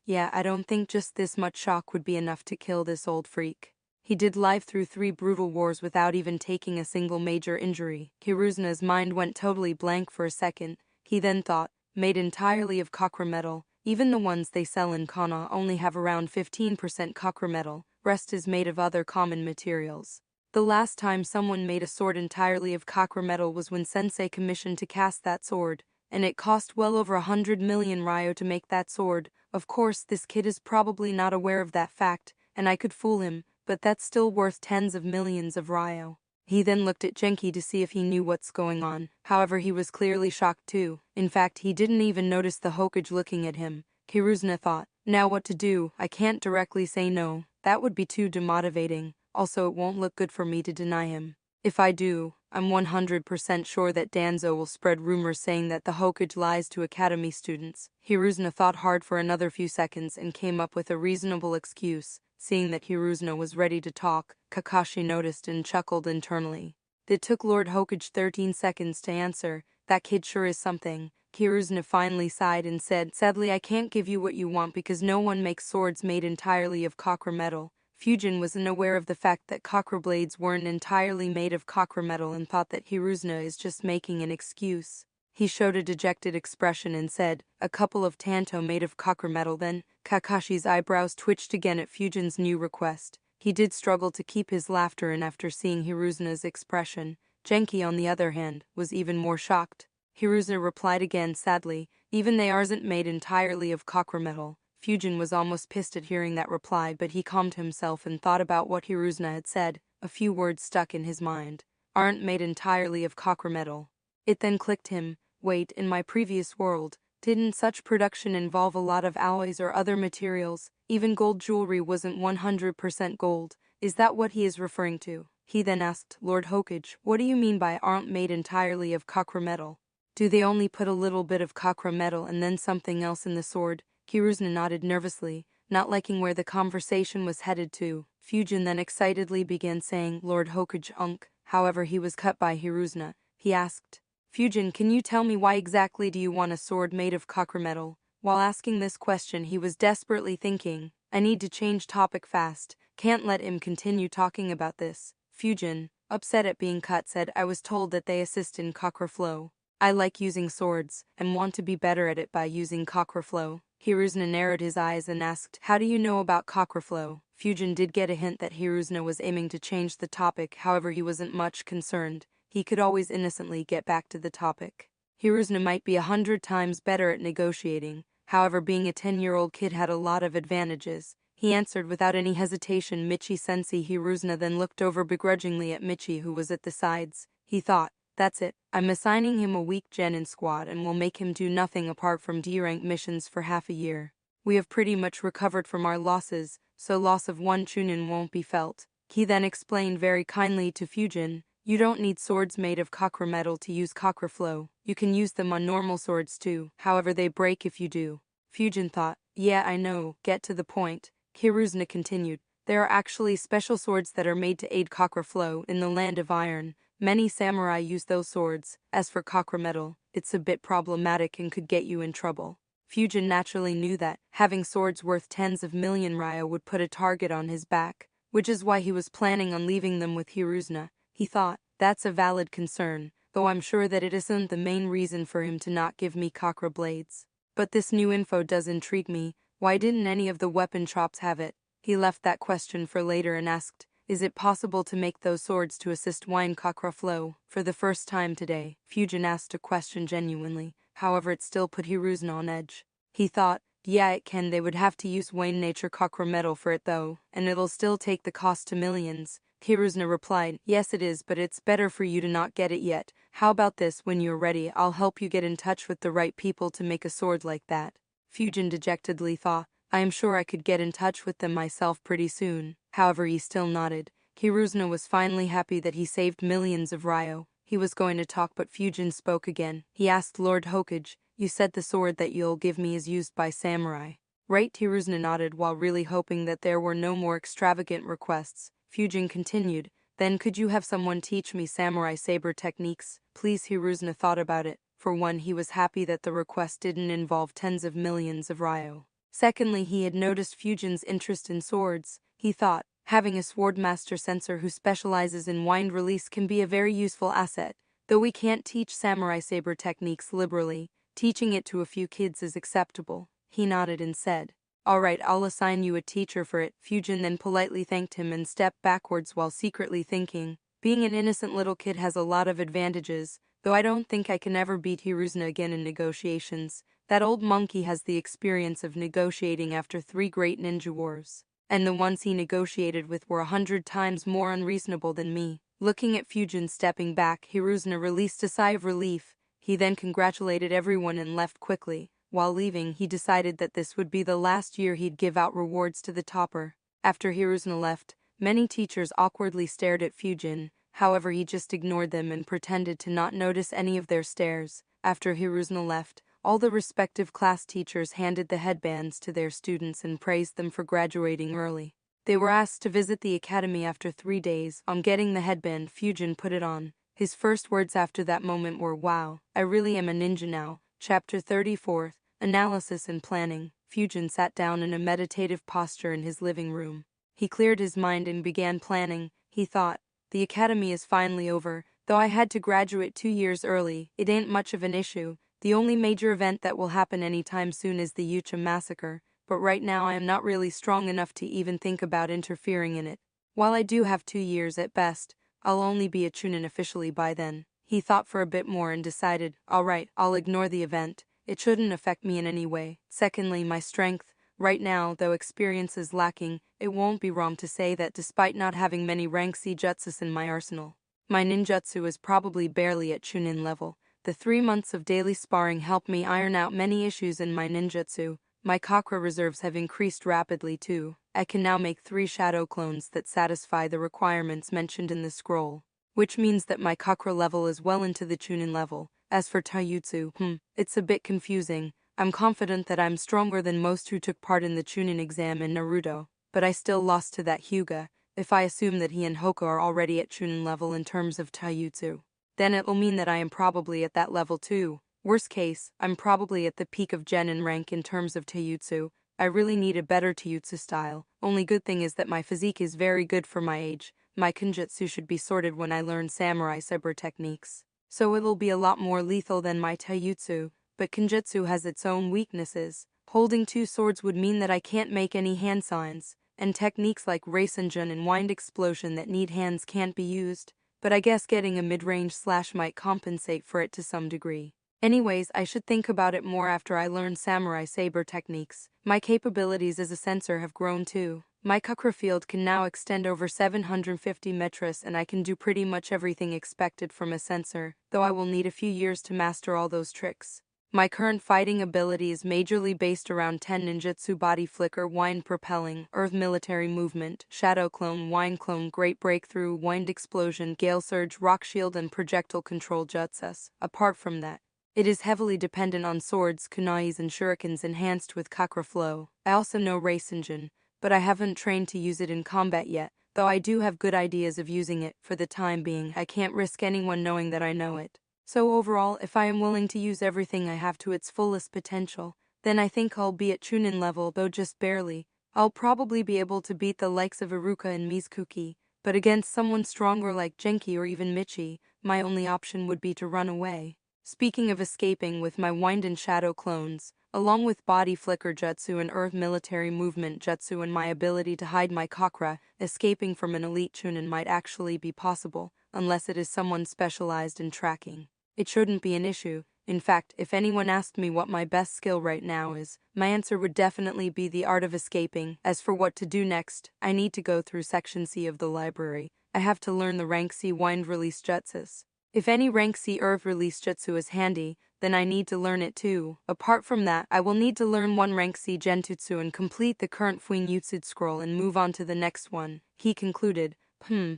S1: Yeah, I don't think just this much shock would be enough to kill this old freak. He did live through 3 brutal wars without even taking a single major injury. Hiruzna's mind went totally blank for a second. He then thought, made entirely of copper metal. Even the ones they sell in Kana only have around 15% copper metal, rest is made of other common materials. The last time someone made a sword entirely of copper metal was when Sensei commissioned to cast that sword, and it cost well over 100 million ryo to make that sword. Of course, this kid is probably not aware of that fact, and I could fool him, but that's still worth tens of millions of ryo. He then looked at Genki to see if he knew what's going on. However, he was clearly shocked too. In fact, he didn't even notice the Hokage looking at him. Hiruzna thought, now what to do? I can't directly say no. That would be too demotivating. Also, it won't look good for me to deny him. If I do, I'm 100% sure that Danzo will spread rumors saying that the Hokage lies to academy students. Hiruzna thought hard for another few seconds and came up with a reasonable excuse. Seeing that Hiruzna was ready to talk, Kakashi noticed and chuckled internally. It took Lord Hokage 13 seconds to answer. That kid sure is something. Hiruzna finally sighed and said, sadly I can't give you what you want because no one makes swords made entirely of copper metal. Fujin was unaware of the fact that copper blades weren't entirely made of copper metal and thought that Hiruzna is just making an excuse. He showed a dejected expression and said, a couple of tanto made of copper metal then. Kakashi's eyebrows twitched again at Fujin's new request. He did struggle to keep his laughter in after seeing Hiruzna's expression. Genki, on the other hand, was even more shocked. Hiruzna replied again sadly, even they aren't made entirely of copper metal. Fujin was almost pissed at hearing that reply, but he calmed himself and thought about what Hiruzna had said. A few words stuck in his mind. Aren't made entirely of copper metal. It then clicked him. Wait, in my previous world, didn't such production involve a lot of alloys or other materials? Even gold jewelry wasn't 100% gold. Is that what he is referring to? He then asked, Lord Hokage, what do you mean by aren't made entirely of copper metal? Do they only put a little bit of copper metal and then something else in the sword? Hiruzna nodded nervously, not liking where the conversation was headed to. Fujin then excitedly began saying, Lord Hokage unk. However, he was cut by Hiruzna. He asked, Fujin, can you tell me why exactly do you want a sword made of copper metal? While asking this question, he was desperately thinking, I need to change topic fast. Can't let him continue talking about this. Fujin, upset at being cut, said, I was told that they assist in chakra flow. I like using swords, and want to be better at it by using chakra flow. Hiruzna narrowed his eyes and asked, how do you know about chakra flow? Fujin did get a hint that Hiruzna was aiming to change the topic, however he wasn't much concerned. He could always innocently get back to the topic. Hiruzna might be 100 times better at negotiating, however being a 10-year-old kid had a lot of advantages. He answered without any hesitation, Michi-sensei. Hiruzna then looked over begrudgingly at Michi, who was at the sides. He thought, that's it, I'm assigning him a weak genin squad and will make him do nothing apart from D-rank missions for half a year. We have pretty much recovered from our losses, so loss of 1 chunin won't be felt. He then explained very kindly to Fujin, you don't need swords made of copper metal to use copper flow. You can use them on normal swords too, however they break if you do. Fujin thought, yeah I know, get to the point. Hiruzna continued, there are actually special swords that are made to aid copper flow in the land of iron. Many samurai use those swords. As for copper metal, it's a bit problematic and could get you in trouble. Fujin naturally knew that having swords worth tens of million ryo would put a target on his back, which is why he was planning on leaving them with Hiruzna. He thought, that's a valid concern, though I'm sure that it isn't the main reason for him to not give me chakra blades. But this new info does intrigue me. Why didn't any of the weapon shops have it? He left that question for later and asked, is it possible to make those swords to assist wine chakra flow? For the first time today, Fujin asked a question genuinely, however it still put Hiruzna on edge. He thought, yeah it can, they would have to use Wayne nature chakra metal for it though, and it'll still take the cost to millions. Hiruzna replied, yes it is, but it's better for you to not get it yet. How about this, when you're ready I'll help you get in touch with the right people to make a sword like that. Fujin dejectedly thought, I am sure I could get in touch with them myself pretty soon. However he still nodded. Hiruzna was finally happy that he saved millions of ryo. He was going to talk but Fujin spoke again. He asked Lord Hokage, you said the sword that you'll give me is used by samurai. Right? Hiruzna nodded while really hoping that there were no more extravagant requests. Fujin continued, then could you have someone teach me samurai saber techniques? Please. Hiruzna thought about it. For one, he was happy that the request didn't involve tens of millions of ryo. Secondly, he had noticed Fujin's interest in swords. He thought, Having a sword master sensor who specializes in wind release can be a very useful asset. Though we can't teach samurai saber techniques liberally, teaching it to a few kids is acceptable. He nodded and said, "All right, I'll assign you a teacher for it." Fujin then politely thanked him and stepped backwards while secretly thinking, being an innocent little kid has a lot of advantages, though I don't think I can ever beat Hiruzuna again in negotiations. That old monkey has the experience of negotiating after 3 great ninja wars, and the ones he negotiated with were 100 times more unreasonable than me. Looking at Fujin stepping back, Hiruzuna released a sigh of relief. He then congratulated everyone and left quickly. While leaving, he decided that this would be the last year he'd give out rewards to the topper. After Hiruzuna left, many teachers awkwardly stared at Fujin, however he just ignored them and pretended to not notice any of their stares. After Hiruzuna left, all the respective class teachers handed the headbands to their students and praised them for graduating early. They were asked to visit the academy after 3 days. On getting the headband, Fujin put it on. His first words after that moment were, "Wow, I really am a ninja now." Chapter 34, Analysis and Planning. Fujin sat down in a meditative posture in his living room. He cleared his mind and began planning. He thought, "The academy is finally over. Though I had to graduate 2 years early, it ain't much of an issue. The only major event that will happen anytime soon is the Yucha massacre, but right now I am not really strong enough to even think about interfering in it. While I do have 2 years at best, I'll only be a chunin officially by then." He thought for a bit more and decided, "Alright, I'll ignore the event. It shouldn't affect me in any way. Secondly, my strength. Right now, though experience is lacking, it won't be wrong to say that despite not having many rank C jutsus in my arsenal, my ninjutsu is probably barely at chunin level. The 3 months of daily sparring helped me iron out many issues in my ninjutsu. My chakra reserves have increased rapidly too. I can now make 3 shadow clones that satisfy the requirements mentioned in the scroll, which means that my chakra level is well into the chunin level. As for taijutsu, it's a bit confusing. I'm confident that I'm stronger than most who took part in the chunin exam in Naruto, but I still lost to that Hyuga. If I assume that he and Hoko are already at chunin level in terms of taijutsu, then it'll mean that I am probably at that level too. Worst case, I'm probably at the peak of genin rank in terms of taijutsu. I really need a better taijutsu style. Only good thing is that my physique is very good for my age. My kenjutsu should be sorted when I learn samurai saber techniques, so it'll be a lot more lethal than my taijutsu, but kenjutsu has its own weaknesses. Holding 2 swords would mean that I can't make any hand signs, and techniques like Rasenjun and Wind Explosion that need hands can't be used, but I guess getting a mid-range slash might compensate for it to some degree. Anyways, I should think about it more after I learn samurai saber techniques. My capabilities as a sensor have grown too. My chakra field can now extend over 750 meters and I can do pretty much everything expected from a sensor, though I will need a few years to master all those tricks. My current fighting ability is majorly based around 10 ninjutsu: body flicker, wind propelling, earth military movement, shadow clone, wind clone, great breakthrough, wind explosion, gale surge, rock shield and projectile control jutsus. Apart from that, it is heavily dependent on swords, kunais and shurikens enhanced with chakra flow. I also know Rasenjun, but I haven't trained to use it in combat yet, though I do have good ideas of using it. For the time being, I can't risk anyone knowing that I know it. So overall, if I am willing to use everything I have to its fullest potential, then I think I'll be at chunin level, though just barely. I'll probably be able to beat the likes of Iruka and Mizuki, but against someone stronger like Genki or even Michi, my only option would be to run away. Speaking of escaping, with my wind and shadow clones, along with body flicker jutsu and earth military movement jutsu and my ability to hide my chakra, escaping from an elite chunin might actually be possible, unless it is someone specialized in tracking. It shouldn't be an issue. In fact, if anyone asked me what my best skill right now is, my answer would definitely be the art of escaping. As for what to do next, I need to go through Section C of the library. I have to learn the Rank C wind release jutsus. If any Rank C earth release jutsu is handy, then I need to learn it too. Apart from that, I will need to learn 1 Rank C genjutsu and complete the current Fuinjutsu scroll and move on to the next one. He concluded,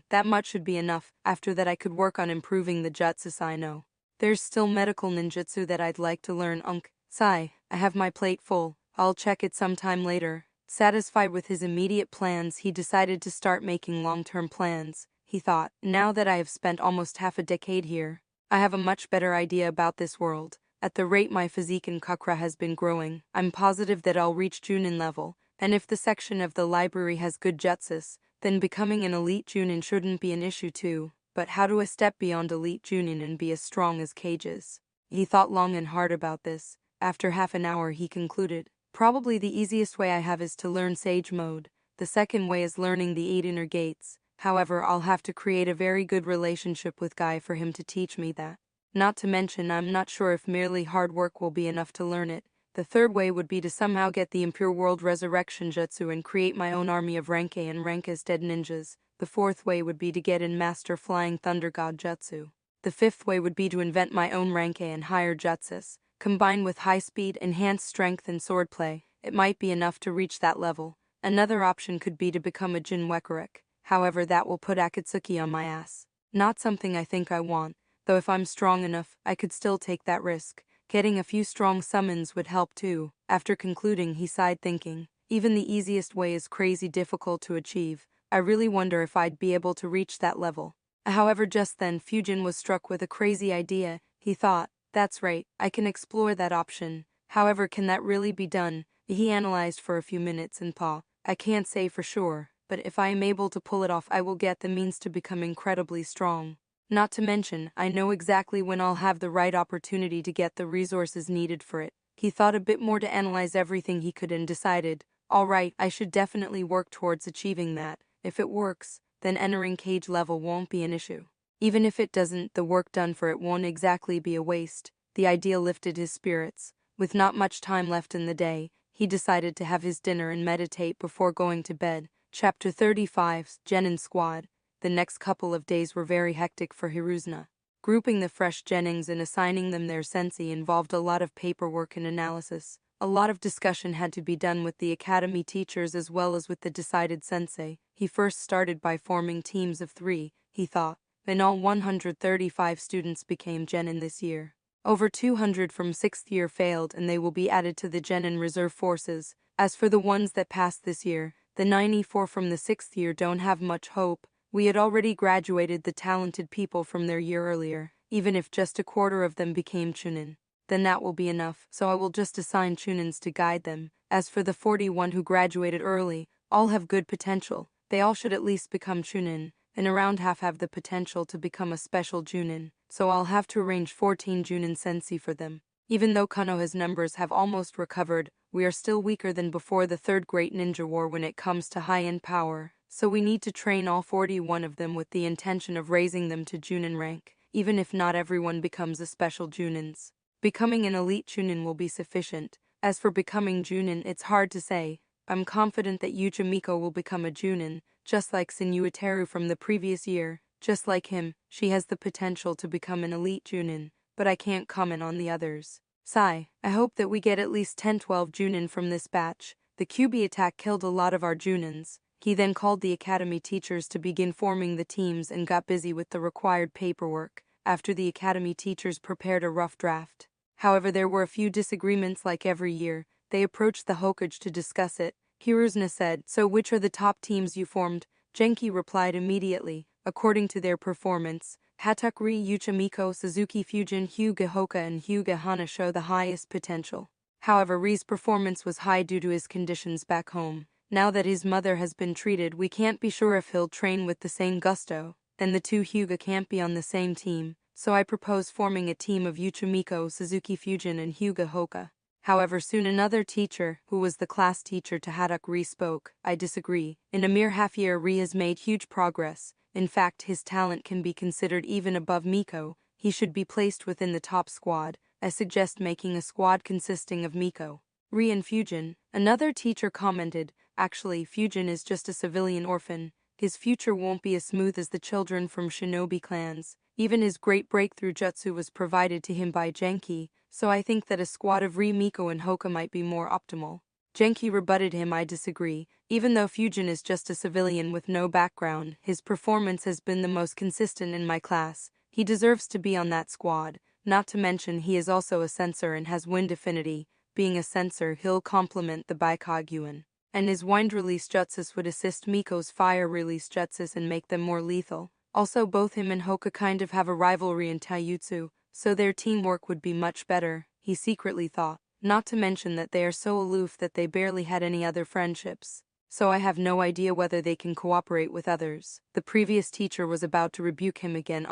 S1: that much should be enough. After that I could work on improving the jutsus I know. There's still medical ninjutsu that I'd like to learn. Sigh, I have my plate full. I'll check it sometime later. Satisfied with his immediate plans, he decided to start making long-term plans. He thought, now that I have spent almost half a decade here, I have a much better idea about this world. At the rate my physique and chakra has been growing, I'm positive that I'll reach Junin level, and if the section of the library has good jutsus, then becoming an elite Junin shouldn't be an issue too. But how do I step beyond elite Junin and be as strong as Cage's? He thought long and hard about this. After half an hour he concluded, probably the easiest way I have is to learn Sage Mode. The second way is learning the 8 inner gates. However, I'll have to create a very good relationship with Guy for him to teach me that. Not to mention, I'm not sure if merely hard work will be enough to learn it. The third way would be to somehow get the Impure World Resurrection Jutsu and create my own army of Renkai and Renka's dead ninjas. The fourth way would be to get in Master Flying Thunder God Jutsu. The fifth way would be to invent my own Renkai and higher jutsus. Combined with high speed, enhanced strength, and swordplay, it might be enough to reach that level. Another option could be to become a Jin Wekarek. However, that will put Akatsuki on my ass. Not something I think I want, though if I'm strong enough, I could still take that risk. Getting a few strong summons would help too. After concluding, he sighed, thinking, even the easiest way is crazy difficult to achieve. I really wonder if I'd be able to reach that level. However, just then, Fujin was struck with a crazy idea. He thought, that's right, I can explore that option. However, can that really be done? He analyzed for a few minutes and paused. I can't say for sure, but if I am able to pull it off, I will get the means to become incredibly strong. Not to mention, I know exactly when I'll have the right opportunity to get the resources needed for it. He thought a bit more to analyze everything he could and decided, all right, I should definitely work towards achieving that. If it works, then entering Cage level won't be an issue. Even if it doesn't, the work done for it won't exactly be a waste. The idea lifted his spirits. With not much time left in the day, he decided to have his dinner and meditate before going to bed. Chapter 35, Genin Squad. The next couple of days were very hectic for Hiruzuna. Grouping the fresh Genins and assigning them their sensei involved a lot of paperwork and analysis. A lot of discussion had to be done with the academy teachers as well as with the decided sensei. He first started by forming teams of 3, he thought. In all, 135 students became Genin this year. Over 200 from 6th year failed, and they will be added to the Genin reserve forces. As for the ones that passed this year, the 94 from the 6th year don't have much hope. We had already graduated the talented people from their year earlier. Even if just a quarter of them became Chunin, then that will be enough, so I will just assign Chunins to guide them. As for the 41 who graduated early, all have good potential. They all should at least become Chunin, and around half have the potential to become a special Junin, so I'll have to arrange 14 Junin Sensei for them. Even though Konoha's numbers have almost recovered, we are still weaker than before the Third Great Ninja War when it comes to high-end power, so we need to train all 41 of them with the intention of raising them to Junin rank, even if not everyone becomes a special Junins. Becoming an elite Junin will be sufficient. As for becoming Junin, it's hard to say. I'm confident that Uchimiko will become a Junin, just like Sinuiteru from the previous year. Just like him, she has the potential to become an elite Junin, but I can't comment on the others. Sigh, I hope that we get at least 10-12 Junin from this batch. The QB attack killed a lot of our Junins. He then called the academy teachers to begin forming the teams and got busy with the required paperwork. After the academy teachers prepared a rough draft. However, there were a few disagreements like every year. They approached the Hokage to discuss it. Hiruzuna said, so which are the top teams you formed? Genki replied immediately, according to their performance. Hatakuri, Uchimiko, Suzuki Fujin, Hyuga Hoka and Hyuga Hana show the highest potential. However, Ri's performance was high due to his conditions back home. Now that his mother has been treated, we can't be sure if he'll train with the same gusto. Then the two Hyuga can't be on the same team, so I propose forming a team of Uchimiko, Suzuki Fujin and Hyuga Hoka. However, soon another teacher, who was the class teacher to Hatakuri, spoke. I disagree. In a mere half year, Ri has made huge progress. In fact, his talent can be considered even above Miko. He should be placed within the top squad. I suggest making a squad consisting of Miko, Ri and Fujin. Another teacher commented, actually, Fujin is just a civilian orphan. His future won't be as smooth as the children from shinobi clans. Even his great breakthrough jutsu was provided to him by Genki, so I think that a squad of Ri, Miko and Hoka might be more optimal. Genki rebutted him, I disagree. Even though Fujin is just a civilian with no background, his performance has been the most consistent in my class. He deserves to be on that squad. Not to mention he is also a sensor and has wind affinity. Being a sensor, he'll complement the Baikaguan. And his wind release jutsus would assist Miko's fire release jutsus and make them more lethal. Also, both him and Hoka kind of have a rivalry in taijutsu, so their teamwork would be much better, he secretly thought. Not to mention that they are so aloof that they barely had any other friendships. so I have no idea whether they can cooperate with others. The previous teacher was about to rebuke him again,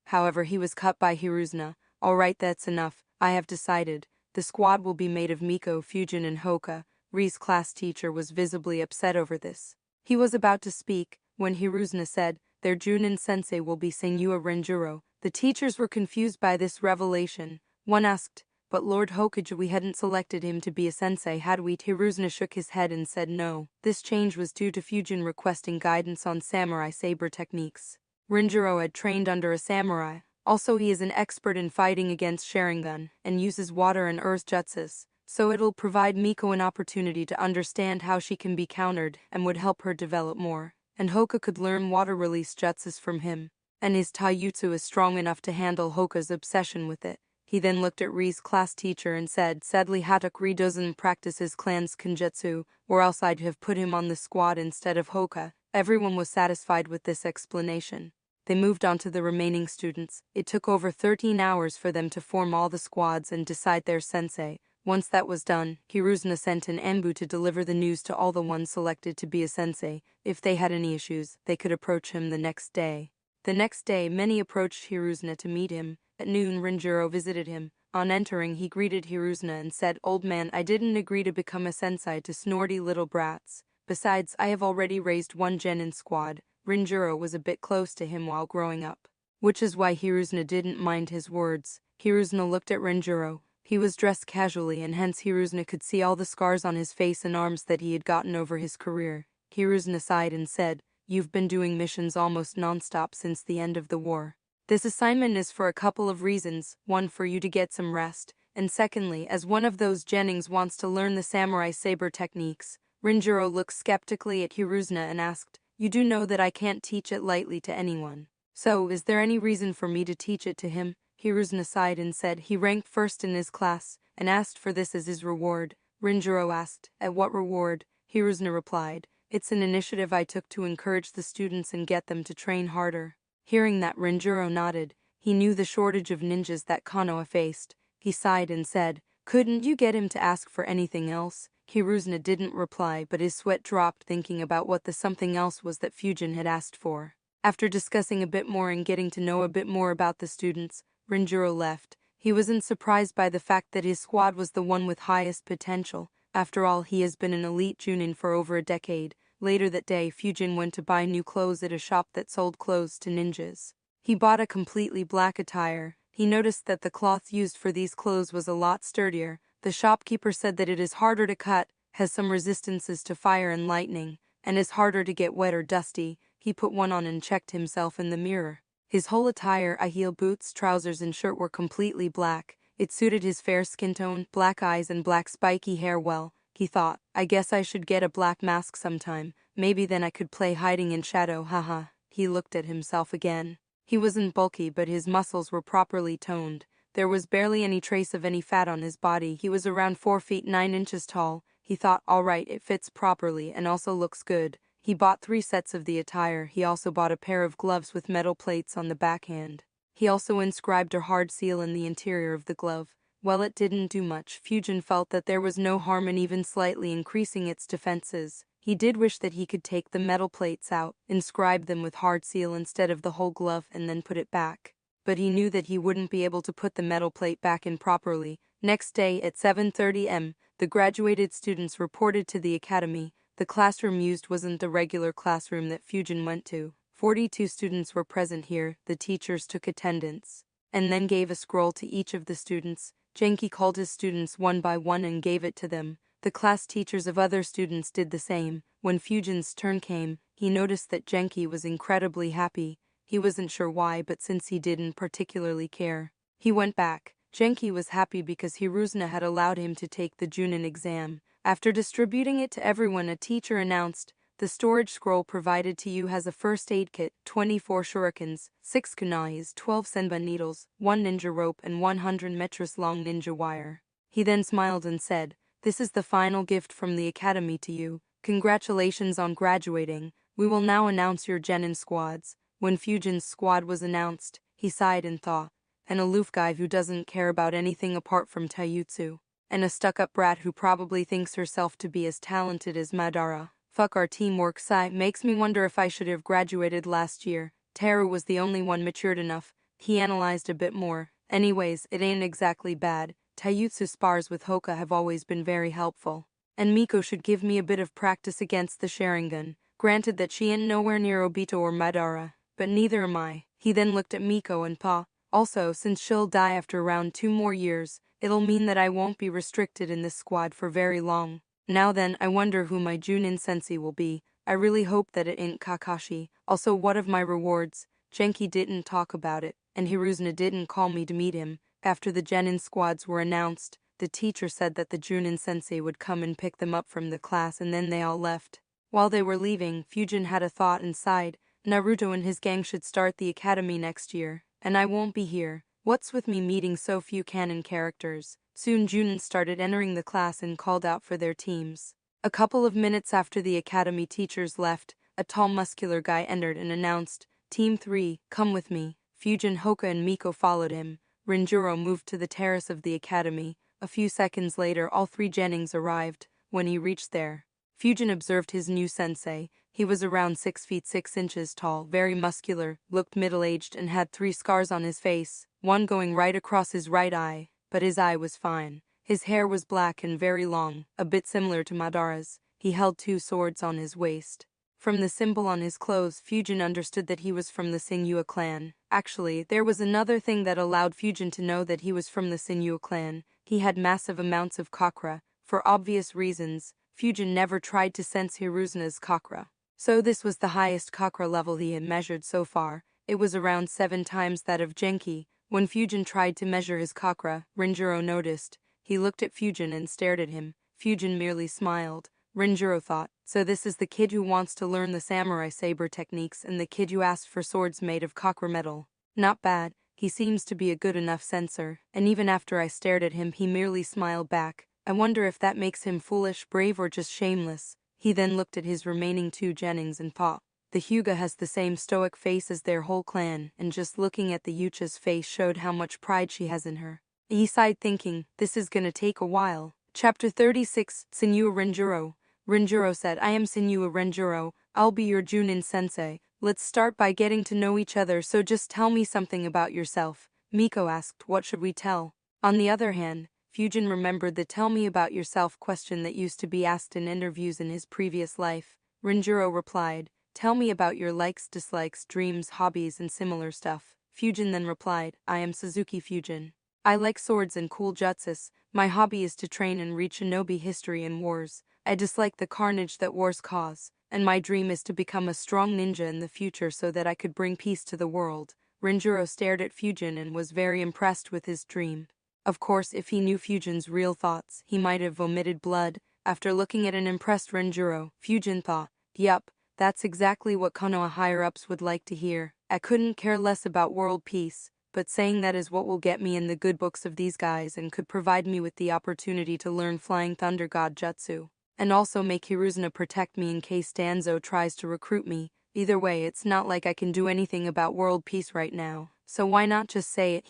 S1: however he was cut by Hiruzuna. Alright, that's enough, I have decided. The squad will be made of Miko, Fujin and Hoka. Ri's class teacher was visibly upset over this. He was about to speak, when Hiruzuna said, their Junin sensei will be Senua Renjuro. The teachers were confused by this revelation. One asked, but Lord Hokage, we hadn't selected him to be a sensei, had we? Hiruzuna shook his head and said no. This change was due to Fujin requesting guidance on samurai saber techniques. Renjuro had trained under a samurai. Also, he is an expert in fighting against Sharingan and uses water and earth jutsus, so it'll provide Miko an opportunity to understand how she can be countered and would help her develop more. And Hoka could learn water release jutsus from him. And his taijutsu is strong enough to handle Hoka's obsession with it. He then looked at Ri's class teacher and said, sadly Hatok Ri doesn't practice his clan's kenjutsu, or else I'd have put him on the squad instead of Hoka. Everyone was satisfied with this explanation. They moved on to the remaining students. It took over 13 hours for them to form all the squads and decide their sensei. Once that was done, Hiruzuna sent an Embu to deliver the news to all the ones selected to be a sensei. If they had any issues, they could approach him the next day. The next day, many approached Hiruzuna to meet him. At noon, Renjuro visited him. On entering, he greeted Hiruzuna and said, old man, I didn't agree to become a sensei to snorty little brats. Besides, I have already raised one genin squad. Renjuro was a bit close to him while growing up, which is why Hiruzuna didn't mind his words. Hiruzuna looked at Renjuro. He was dressed casually and hence Hiruzuna could see all the scars on his face and arms that he had gotten over his career. Hiruzuna sighed and said, you've been doing missions almost non-stop since the end of the war. This assignment is for a couple of reasons, one for you to get some rest, and secondly, as one of those Jennings wants to learn the samurai saber techniques. Renjuro looked skeptically at Hiruzuna and asked, you do know that I can't teach it lightly to anyone. So, is there any reason for me to teach it to him? Hiruzuna sighed and said he ranked first in his class, and asked for this as his reward. Renjuro asked, at what reward? Hiruzuna replied, it's an initiative I took to encourage the students and get them to train harder. Hearing that, Renjuro nodded. He knew the shortage of ninjas that Konoha faced. He sighed and said, couldn't you get him to ask for anything else? Hiruzuna didn't reply, but his sweat dropped thinking about what the something else was that Fujin had asked for. After discussing a bit more and getting to know a bit more about the students, Renjuro left. He wasn't surprised by the fact that his squad was the one with highest potential. After all, he has been an elite Junin for over a decade. Later that day, Fujin went to buy new clothes at a shop that sold clothes to ninjas. He bought a completely black attire. He noticed that the cloth used for these clothes was a lot sturdier. The shopkeeper said that it is harder to cut, has some resistances to fire and lightning, and is harder to get wet or dusty. He put one on and checked himself in the mirror. His whole attire, high-heel boots, trousers and shirt were completely black. It suited his fair skin tone, black eyes and black spiky hair well. He thought, I guess I should get a black mask sometime, maybe then I could play hiding in shadow, haha. He looked at himself again. He wasn't bulky but his muscles were properly toned. There was barely any trace of any fat on his body. He was around 4 feet 9 inches tall. He thought, alright, it fits properly and also looks good. He bought 3 sets of the attire. He also bought a pair of gloves with metal plates on the backhand. He also inscribed a hard seal in the interior of the glove. While it didn't do much, Fujin felt that there was no harm in even slightly increasing its defenses. He did wish that he could take the metal plates out, inscribe them with hard seal instead of the whole glove and then put it back. But he knew that he wouldn't be able to put the metal plate back in properly. Next day at 7:30 am, the graduated students reported to the academy. The classroom used wasn't the regular classroom that Fujin went to. 42 students were present here. The teachers took attendance and then gave a scroll to each of the students. Genki called his students one by one and gave it to them. The class teachers of other students did the same. When Fujin's turn came, he noticed that Genki was incredibly happy. He wasn't sure why, but since he didn't particularly care, he went back. Genki was happy because Hiruzuna had allowed him to take the Junin exam. After distributing it to everyone, a teacher announced, the storage scroll provided to you has a first aid kit, 24 shurikens, 6 kunais, 12 senbon needles, 1 ninja rope and 100 meters long ninja wire. He then smiled and said, this is the final gift from the academy to you. Congratulations on graduating. We will now announce your genin squads. When Fujin's squad was announced, he sighed and thought, an aloof guy who doesn't care about anything apart from taijutsu, and a stuck-up brat who probably thinks herself to be as talented as Madara. Fuck our teamwork, sigh. Makes me wonder if I should have graduated last year. Teru was the only one matured enough. He analyzed a bit more. Anyways, it ain't exactly bad. Taijutsu spars with Hoka have always been very helpful. And Miko should give me a bit of practice against the Sharingan. Granted that she ain't nowhere near Obito or Madara, but neither am I. He then looked at Miko and Pa. Also, since she'll die after around 2 more years, it'll mean that I won't be restricted in this squad for very long. Now then, I wonder who my Junin sensei will be. I really hope that it ain't Kakashi. Also, what of my rewards? Genki didn't talk about it, and Hiruzuna didn't call me to meet him. After the Genin squads were announced, the teacher said that the Junin sensei would come and pick them up from the class, and then they all left. While they were leaving, Fujin had a thought and sighed. Naruto and his gang should start the academy next year, and I won't be here. What's with me meeting so few canon characters? Soon Junin started entering the class and called out for their teams. A couple of minutes after the academy teachers left, a tall muscular guy entered and announced, "Team 3, come with me." Fujin, Hoka and Miko followed him. Rinjiro moved to the terrace of the academy. A few seconds later, all 3 Genins arrived. When he reached there, Fujin observed his new sensei. He was around 6 feet 6 inches tall, very muscular, looked middle-aged and had 3 scars on his face, one going right across his right eye, but his eye was fine. His hair was black and very long, a bit similar to Madara's. He held 2 swords on his waist. From the symbol on his clothes, Fujin understood that he was from the Sinyua clan. Actually, there was another thing that allowed Fujin to know that he was from the Sinyua clan. He had massive amounts of chakra. For obvious reasons, Fujin never tried to sense Hiruzuna's chakra. So this was the highest chakra level he had measured so far. It was around 7 times that of Genki. When Fujin tried to measure his chakra, Rinjiro noticed. He looked at Fujin and stared at him. Fujin merely smiled. Rinjiro thought, so this is the kid who wants to learn the samurai saber techniques and the kid who asked for swords made of chakra metal. Not bad, he seems to be a good enough sensor, and even after I stared at him he merely smiled back. I wonder if that makes him foolish, brave or just shameless. He then looked at his remaining 2 Genins and thought. The Hyuga has the same stoic face as their whole clan, and just looking at the Yucha's face showed how much pride she has in her. He sighed thinking, this is gonna take a while. Chapter 36, Senua Renjiro. Renjiro said, I am Senua Renjiro, I'll be your Junin sensei. Let's start by getting to know each other, so just tell me something about yourself. Miko asked, what should we tell? On the other hand, Fujin remembered the tell me about yourself question that used to be asked in interviews in his previous life. Renjiro replied, tell me about your likes, dislikes, dreams, hobbies, and similar stuff. Fujin then replied, I am Suzuki Fujin. I like swords and cool jutsus. My hobby is to train and read shinobi history and wars. I dislike the carnage that wars cause, and my dream is to become a strong ninja in the future so that I could bring peace to the world. Renjiro stared at Fujin and was very impressed with his dream. Of course, if he knew Fujin's real thoughts, he might have vomited blood. After looking at an impressed Renjiro, Fujin thought, yup, that's exactly what Konoha higher-ups would like to hear. I couldn't care less about world peace, but saying that is what will get me in the good books of these guys and could provide me with the opportunity to learn Flying Thunder God Jutsu. And also make Hiruzuna protect me in case Danzo tries to recruit me. Either way, it's not like I can do anything about world peace right now, so why not just say it?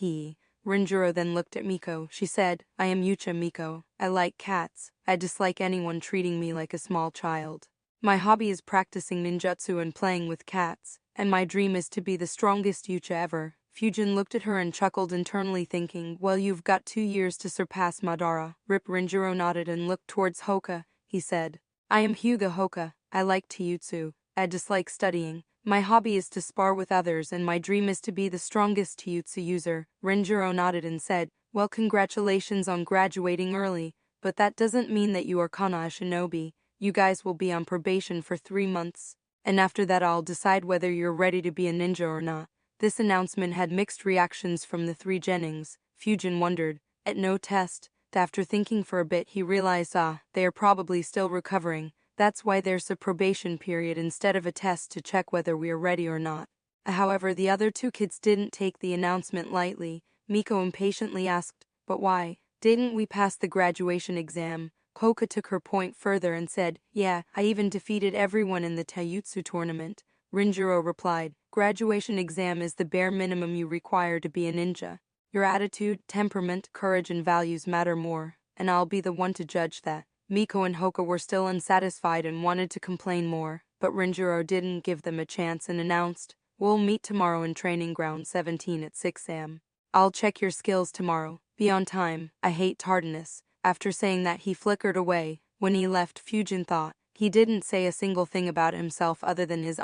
S1: Rinjiro then looked at Miko. She said, I am Yucha Miko. I like cats. I dislike anyone treating me like a small child. My hobby is practicing ninjutsu and playing with cats, and my dream is to be the strongest Yucha ever. Fujin looked at her and chuckled internally thinking, well, you've got 2 years to surpass Madara. Rinjiro nodded and looked towards Hoka. He said, I am Hyuga Hoka. I like Taijutsu. I dislike studying. My hobby is to spar with others and my dream is to be the strongest Taijutsu user. Renjiro nodded and said, well, congratulations on graduating early, but that doesn't mean that you are Konoha shinobi. You guys will be on probation for 3 months, and after that I'll decide whether you're ready to be a ninja or not. This announcement had mixed reactions from the 3 Genins. Fujin wondered, at no test. After thinking for a bit he realized, they are probably still recovering. That's why there's a probation period instead of a test to check whether we are ready or not. However, the other 2 kids didn't take the announcement lightly. Miko impatiently asked, but why? Didn't we pass the graduation exam? Hoka took her point further and said, yeah, I even defeated everyone in the Taijutsu tournament. Rinjiro replied, graduation exam is the bare minimum you require to be a ninja. Your attitude, temperament, courage and values matter more, and I'll be the one to judge that. Miko and Hoka were still unsatisfied and wanted to complain more, but Renjiro didn't give them a chance and announced, "We'll meet tomorrow in Training Ground 17 at 6 am. I'll check your skills tomorrow. Be on time. I hate tardiness." After saying that, he flickered away. When he left, Fujin thought, he didn't say a single thing about himself other than his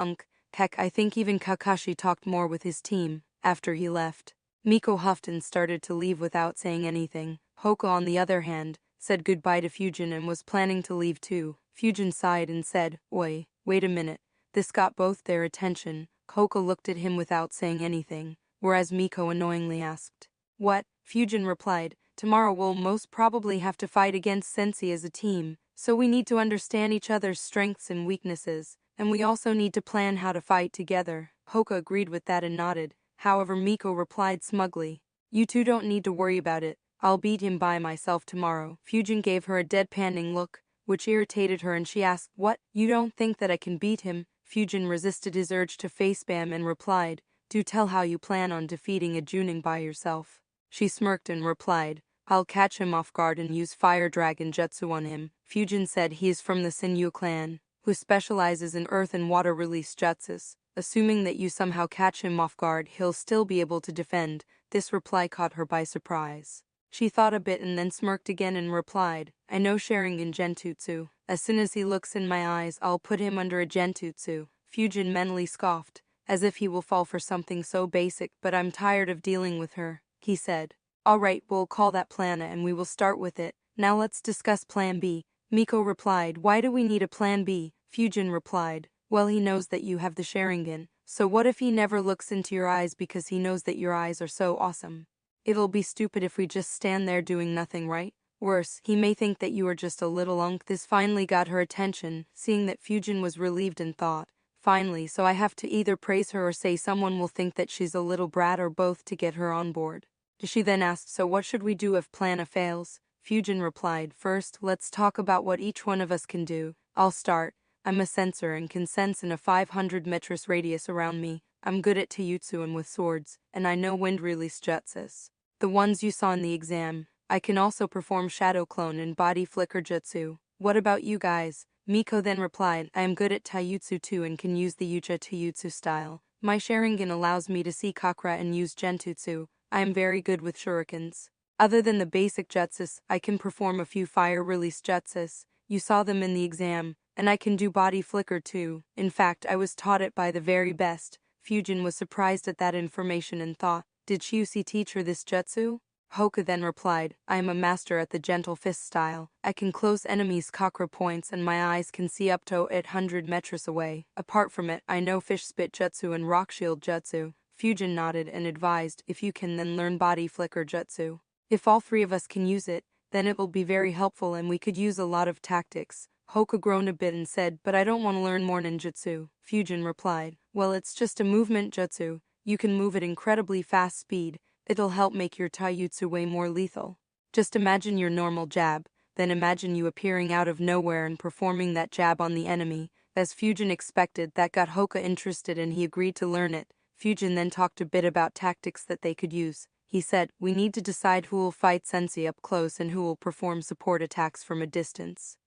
S1: Heck, I think even Kakashi talked more with his team after he left. Miko huffed and started to leave without saying anything. Hoka, on the other hand, said goodbye to Fujin and was planning to leave too. Fujin sighed and said, "Oi, wait a minute." This got both their attention. Hoka looked at him without saying anything, whereas Miko annoyingly asked, "What?" Fujin replied, "Tomorrow we'll most probably have to fight against Sensei as a team, so we need to understand each other's strengths and weaknesses, and we also need to plan how to fight together." Hoka agreed with that and nodded. However, Miko replied smugly, "You two don't need to worry about it. I'll beat him by myself tomorrow." Fujin gave her a deadpanning look, which irritated her, and she asked, "What? You don't think that I can beat him?" Fujin resisted his urge to facepalm and replied, "Do tell how you plan on defeating a Junin by yourself." She smirked and replied, "I'll catch him off guard and use Fire Dragon Jutsu on him." Fujin said he is from the Senyu clan, who specializes in earth and water release jutsus. Assuming that you somehow catch him off guard, he'll still be able to defend. This reply caught her by surprise. She thought a bit and then smirked again and replied, "I know Sharingan Genjutsu. As soon as he looks in my eyes, I'll put him under a Genjutsu." Fujin mentally scoffed, as if he will fall for something so basic. "But I'm tired of dealing with her," he said. "Alright, we'll call that plan A and we will start with it. Now let's discuss plan B." Miko replied, "Why do we need a plan B?" Fujin replied, "Well, he knows that you have the Sharingan, so what if he never looks into your eyes because he knows that your eyes are so awesome? It'll be stupid if we just stand there doing nothing, right? Worse, he may think that you are just a little unk." This finally got her attention, seeing that Fujin was relieved and thought, "Finally, so I have to either praise her or say someone will think that she's a little brat, or both to get her on board." She then asked, "So what should we do if plan A fails?" Fujin replied, "First, let's talk about what each one of us can do. I'll start. I'm a sensor and can sense in a 500 meters radius around me. I'm good at taijutsu and with swords, and I know wind release jutsus, the ones you saw in the exam. I can also perform shadow clone and body flicker jutsu. What about you guys?" Miko then replied, "I am good at taijutsu too and can use the Yuja taijutsu style. My Sharingan allows me to see Kakra and use Genjutsu. I am very good with shurikens. Other than the basic jutsus, I can perform a few fire release jutsus. You saw them in the exam. And I can do body flicker too. In fact, I was taught it by the very best." Fujin was surprised at that information and thought, "Did Chiusi teach her this jutsu?" Hoka then replied, "I am a master at the gentle fist style. I can close enemies' chakra points and my eyes can see up to 800 meters away. Apart from it, I know fish spit jutsu and rock shield jutsu." Fujin nodded and advised, "If you can, then learn body flicker jutsu. If all three of us can use it, then it will be very helpful and we could use a lot of tactics." Hoka groaned a bit and said, "But I don't want to learn more ninjutsu." Fujin replied, "Well, it's just a movement jutsu. You can move at incredibly fast speed. It'll help make your taijutsu way more lethal. Just imagine your normal jab, then imagine you appearing out of nowhere and performing that jab on the enemy." As Fujin expected, that got Hoka interested and he agreed to learn it. Fujin then talked a bit about tactics that they could use. He said, "We need to decide who will fight Sensei up close and who will perform support attacks from a distance."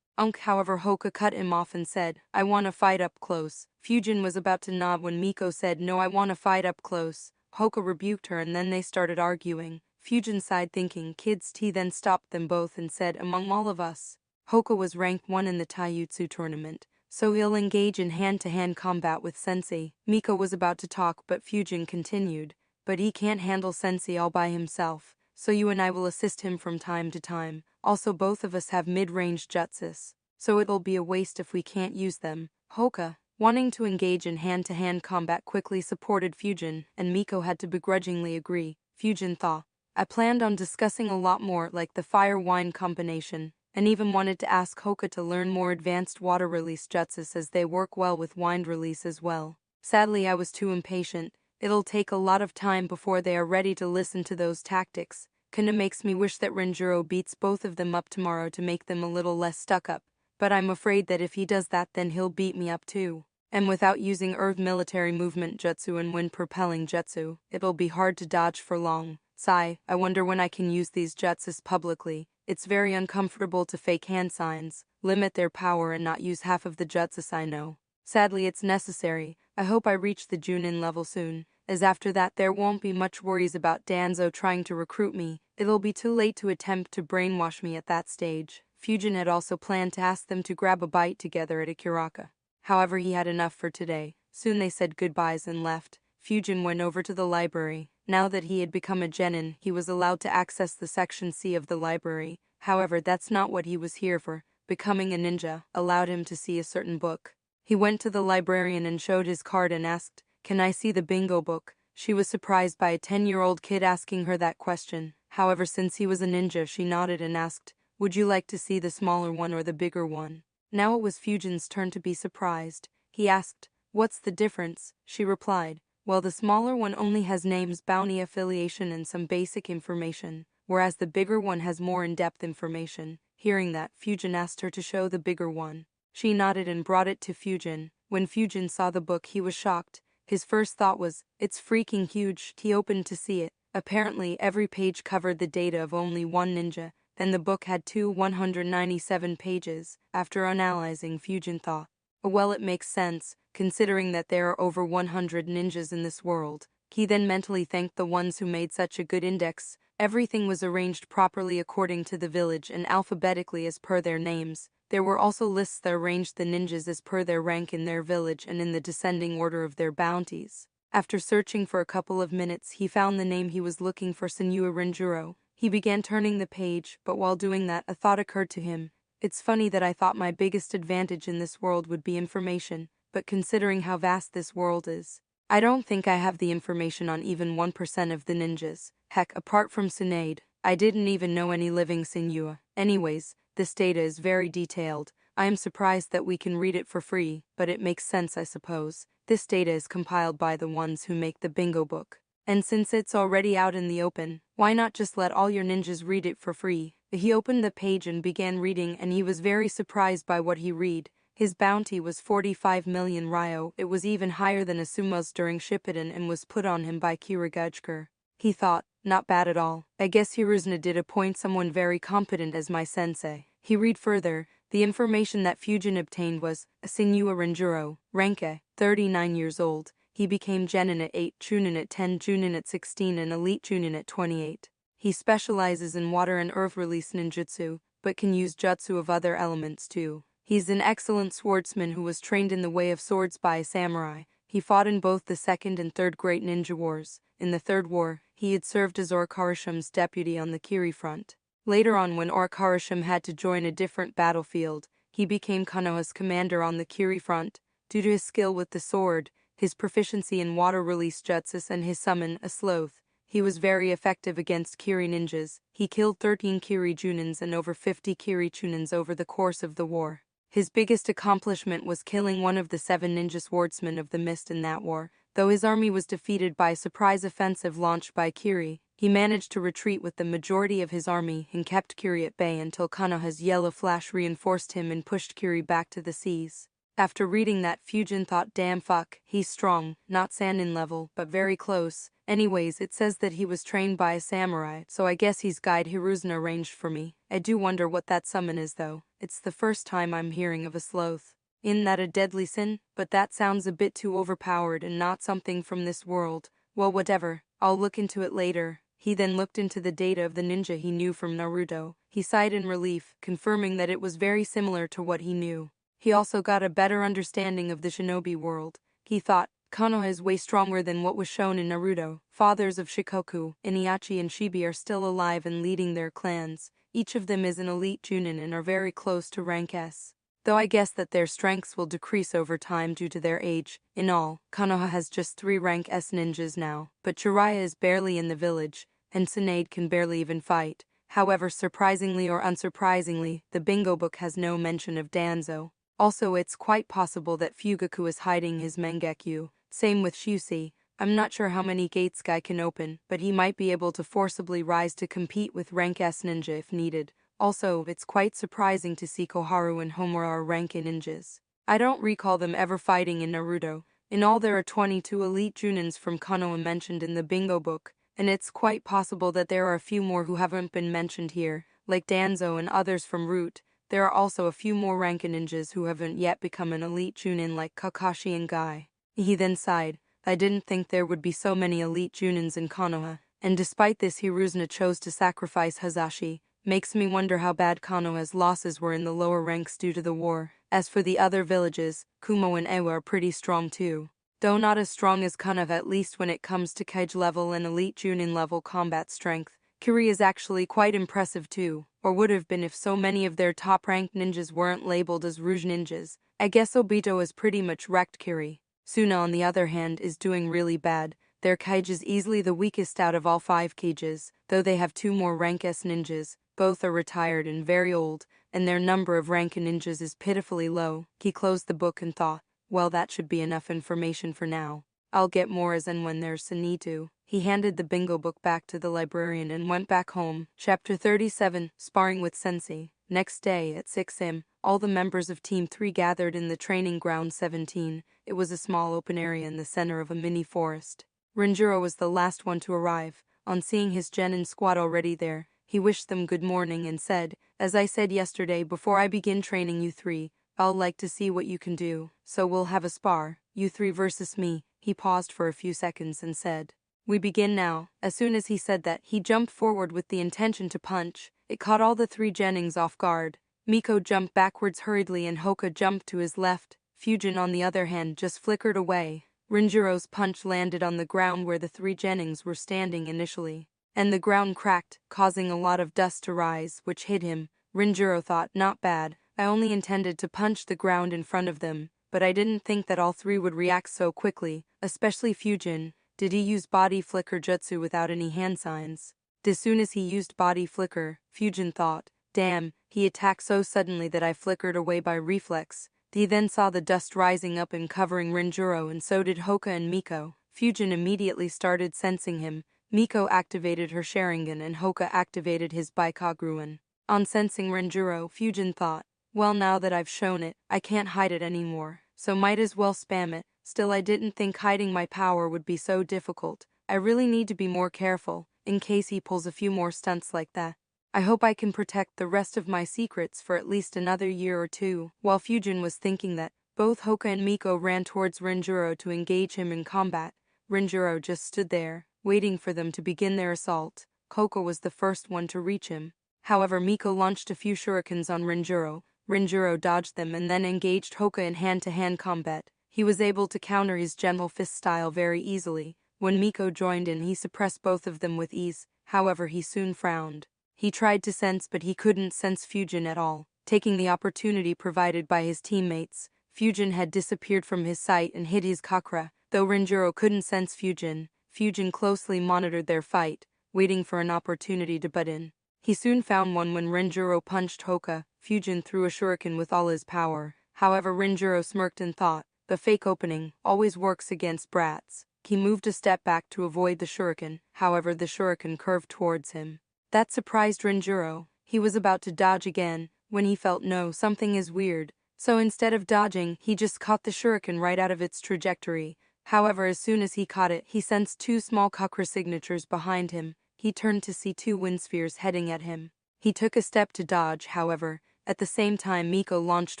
S1: However, Hoka cut him off and said, "I want to fight up close." Fujin was about to nod when Miko said, "No, I want to fight up close." Hoka rebuked her and then they started arguing. Fujin sighed thinking, "Kids." He then stopped them both and said, "Among all of us, Hoka was ranked 1 in the taijutsu tournament, so he'll engage in hand-to-hand combat with Sensei." Miko was about to talk but Fujin continued, "But he can't handle Sensei all by himself, so you and I will assist him from time to time. Also, both of us have mid-range jutsus, so it'll be a waste if we can't use them." Hoka, wanting to engage in hand-to-hand combat, quickly supported Fujin, and Miko had to begrudgingly agree. Fujin thought, "I planned on discussing a lot more, like the fire-wine combination, and even wanted to ask Hoka to learn more advanced water release jutsus as they work well with wind release as well. Sadly, I was too impatient. It'll take a lot of time before they are ready to listen to those tactics. Kinda makes me wish that Renjiro beats both of them up tomorrow to make them a little less stuck up, but I'm afraid that if he does that then he'll beat me up too. And without using earth military movement jutsu and wind propelling jutsu, it'll be hard to dodge for long. Sigh, I wonder when I can use these jutsus publicly." It's very uncomfortable to fake hand signs, limit their power and not use half of the jutsus I know. Sadly it's necessary. I hope I reach the Junin level soon, as after that there won't be much worries about Danzo trying to recruit me. It'll be too late to attempt to brainwash me at that stage. Fujin had also planned to ask them to grab a bite together at Akiraka. However, he had enough for today. Soon they said goodbyes and left. Fujin went over to the library. Now that he had become a genin, he was allowed to access the Section C of the library. However, that's not what he was here for. Becoming a ninja allowed him to see a certain book. He went to the librarian and showed his card and asked, "Can I see the bingo book?" She was surprised by a 10-year-old kid asking her that question. However, since he was a ninja, she nodded and asked, "Would you like to see the smaller one or the bigger one?" Now it was Fujin's turn to be surprised. He asked, "What's the difference?" She replied, "Well, the smaller one only has names, bounty, affiliation, and some basic information, whereas the bigger one has more in-depth information." Hearing that, Fujin asked her to show the bigger one. She nodded and brought it to Fujin. When Fujin saw the book, he was shocked. His first thought was, "It's freaking huge." He opened to see it. Apparently, every page covered the data of only one ninja. Then the book had 197 pages. After analyzing, Fujin thought, "Well, it makes sense, considering that there are over 100 ninjas in this world." He then mentally thanked the ones who made such a good index. Everything was arranged properly according to the village and alphabetically as per their names. There were also lists that arranged the ninjas as per their rank in their village and in the descending order of their bounties. After searching for a couple of minutes, he found the name he was looking for, Senua Renjuro. He began turning the page, but while doing that, a thought occurred to him. "It's funny that I thought my biggest advantage in this world would be information, but considering how vast this world is, I don't think I have the information on even 1% of the ninjas. Heck, apart from Tsunade, I didn't even know any living Senua. Anyways, this data is very detailed. I am surprised that we can read it for free, but it makes sense, I suppose. This data is compiled by the ones who make the bingo book. And since it's already out in the open, why not just let all your ninjas read it for free?" He opened the page and began reading, and he was very surprised by what he read. His bounty was 45 million ryo. It was even higher than Asuma's during Shippuden and was put on him by Kirigujker. He thought, "Not bad at all. I guess Hiruzuna did appoint someone very competent as my sensei." He read further. The information that Fujin obtained was, Senua Renjuro, Renke, 39 years old. He became Genin at 8, Chunin at 10, Junin at 16, and Elite Junin at 28. He specializes in water and earth release ninjutsu, but can use jutsu of other elements too. He's an excellent swordsman who was trained in the way of swords by a samurai. He fought in both the Second and Third Great Ninja Wars. In the Third War, he had served as Orkarasham's deputy on the Kiri front. Later on, when Orkarasham had to join a different battlefield, he became Konoha's commander on the Kiri front. Due to his skill with the sword, his proficiency in water release jutsus, and his summon, a sloth, he was very effective against Kiri ninjas. He killed 13 Kiri Junins and over 50 Kiri Chunins over the course of the war. His biggest accomplishment was killing one of the 7 ninja swordsmen of the mist in that war. Though his army was defeated by a surprise offensive launched by Kiri, he managed to retreat with the majority of his army and kept Kiri at bay until Konoha's yellow flash reinforced him and pushed Kiri back to the seas. After reading that, Fujin thought, "Damn fuck, he's strong, not Sannin level, but very close. Anyways, it says that he was trained by a samurai, so I guess he's guide Hiruzuna arranged for me. I do wonder what that summon is though. It's the first time I'm hearing of a sloth. Isn't that a deadly sin? But that sounds a bit too overpowered and not something from this world. Well, whatever, I'll look into it later." He then looked into the data of the ninja he knew from Naruto. He sighed in relief, confirming that it was very similar to what he knew. He also got a better understanding of the shinobi world. He thought, Konoha is way stronger than what was shown in Naruto. Fathers of Shikoku, Iniachi and Shibi are still alive and leading their clans. Each of them is an elite Chunin and are very close to rank S. Though I guess that their strengths will decrease over time due to their age. In all, Konoha has just 3 rank S ninjas now, but Jiraiya is barely in the village, and Tsunade can barely even fight. However, surprisingly or unsurprisingly, the bingo book has no mention of Danzo. Also, it's quite possible that Fugaku is hiding his Mangekyu. Same with Shusei. I'm not sure how many gates Guy can open, but he might be able to forcibly rise to compete with rank S ninja if needed. Also, it's quite surprising to see Koharu and Homura are rank A ninjas. I don't recall them ever fighting in Naruto. In all, there are 22 elite Junins from Konoha mentioned in the bingo book, and it's quite possible that there are a few more who haven't been mentioned here. like Danzo and others from Root, there are also a few more Rankin ninjas who haven't yet become an elite Chunin like Kakashi and Guy. He then sighed. I didn't think there would be so many elite Junins in Konoha, and despite this Hiruzuna chose to sacrifice Hazashi. Makes me wonder how bad Konoha's losses were in the lower ranks due to the war. As for the other villages, Kumo and Ewa are pretty strong too. Though not as strong as Konoha, at least when it comes to Kage level and elite Junin level combat strength. Kiri is actually quite impressive too, or would have been if so many of their top-ranked ninjas weren't labeled as Rouge ninjas. I guess Obito has pretty much wrecked Kiri. Suna on the other hand is doing really bad. Their Kage is easily the weakest out of all 5 Kages, though they have 2 more rank S ninjas. Both are retired and very old, and their number of Rankin ninjas is pitifully low. He closed the book and thought, well, that should be enough information for now. I'll get more as and when there's a need to. He handed the bingo book back to the librarian and went back home. Chapter 37, Sparring with Sensei. Next day, at 6 am, all the members of Team 3 gathered in the training ground 17. It was a small open area in the center of a mini forest. Renjiro was the last one to arrive. On seeing his genin squad already there, he wished them good morning and said, as I said yesterday, before I begin training you 3, I'll like to see what you can do, so we'll have a spar, you 3 versus me. He paused for a few seconds and said, we begin now. As soon as he said that, he jumped forward with the intention to punch. It caught all the 3 Jennings off guard. Miko jumped backwards hurriedly and Hoka jumped to his left. Fujin on the other hand just flickered away. Renjiro's punch landed on the ground where the 3 Jennings were standing initially, and the ground cracked, causing a lot of dust to rise, which hit him. Renjiro thought, not bad, I only intended to punch the ground in front of them, but I didn't think that all 3 would react so quickly, especially Fujin. Did he use body flicker jutsu without any hand signs? As soon as he used body flicker, Fujin thought, damn, he attacked so suddenly that I flickered away by reflex. He then saw the dust rising up and covering Renjiro, and so did Hoka and Miko. Fujin immediately started sensing him. Miko activated her Sharingan and Hoka activated his Baikagruan. On sensing Renjiro, Fujin thought, well, now that I've shown it, I can't hide it anymore, so might as well spam it. Still, I didn't think hiding my power would be so difficult. I really need to be more careful, in case he pulls a few more stunts like that. I hope I can protect the rest of my secrets for at least another year or 2. While Fujin was thinking that, both Hoka and Miko ran towards Renjiro to engage him in combat. Renjiro just stood there, waiting for them to begin their assault. Hoka was the first one to reach him. However, Miko launched a few shurikens on Renjiro. Renjiro dodged them and then engaged Hoka in hand-to-hand combat. He was able to counter his gentle fist style very easily. When Miko joined in, he suppressed both of them with ease. However, he soon frowned. He tried to sense, but he couldn't sense Fujin at all. Taking the opportunity provided by his teammates, Fujin had disappeared from his sight and hid his chakra. Though Renjiro couldn't sense Fujin, Fujin closely monitored their fight, waiting for an opportunity to butt in. He soon found one when Renjiro punched Hoka. Fujin threw a shuriken with all his power. However, Renjiro smirked and thought, the fake opening always works against brats. He moved a step back to avoid the shuriken. However, the shuriken curved towards him. That surprised Renjiro. He was about to dodge again, when he felt no, something is weird. So instead of dodging, he just caught the shuriken right out of its trajectory. However, as soon as he caught it, he sensed 2 small chakra signatures behind him. He turned to see 2 wind spheres heading at him. He took a step to dodge, however. At the same time, Miko launched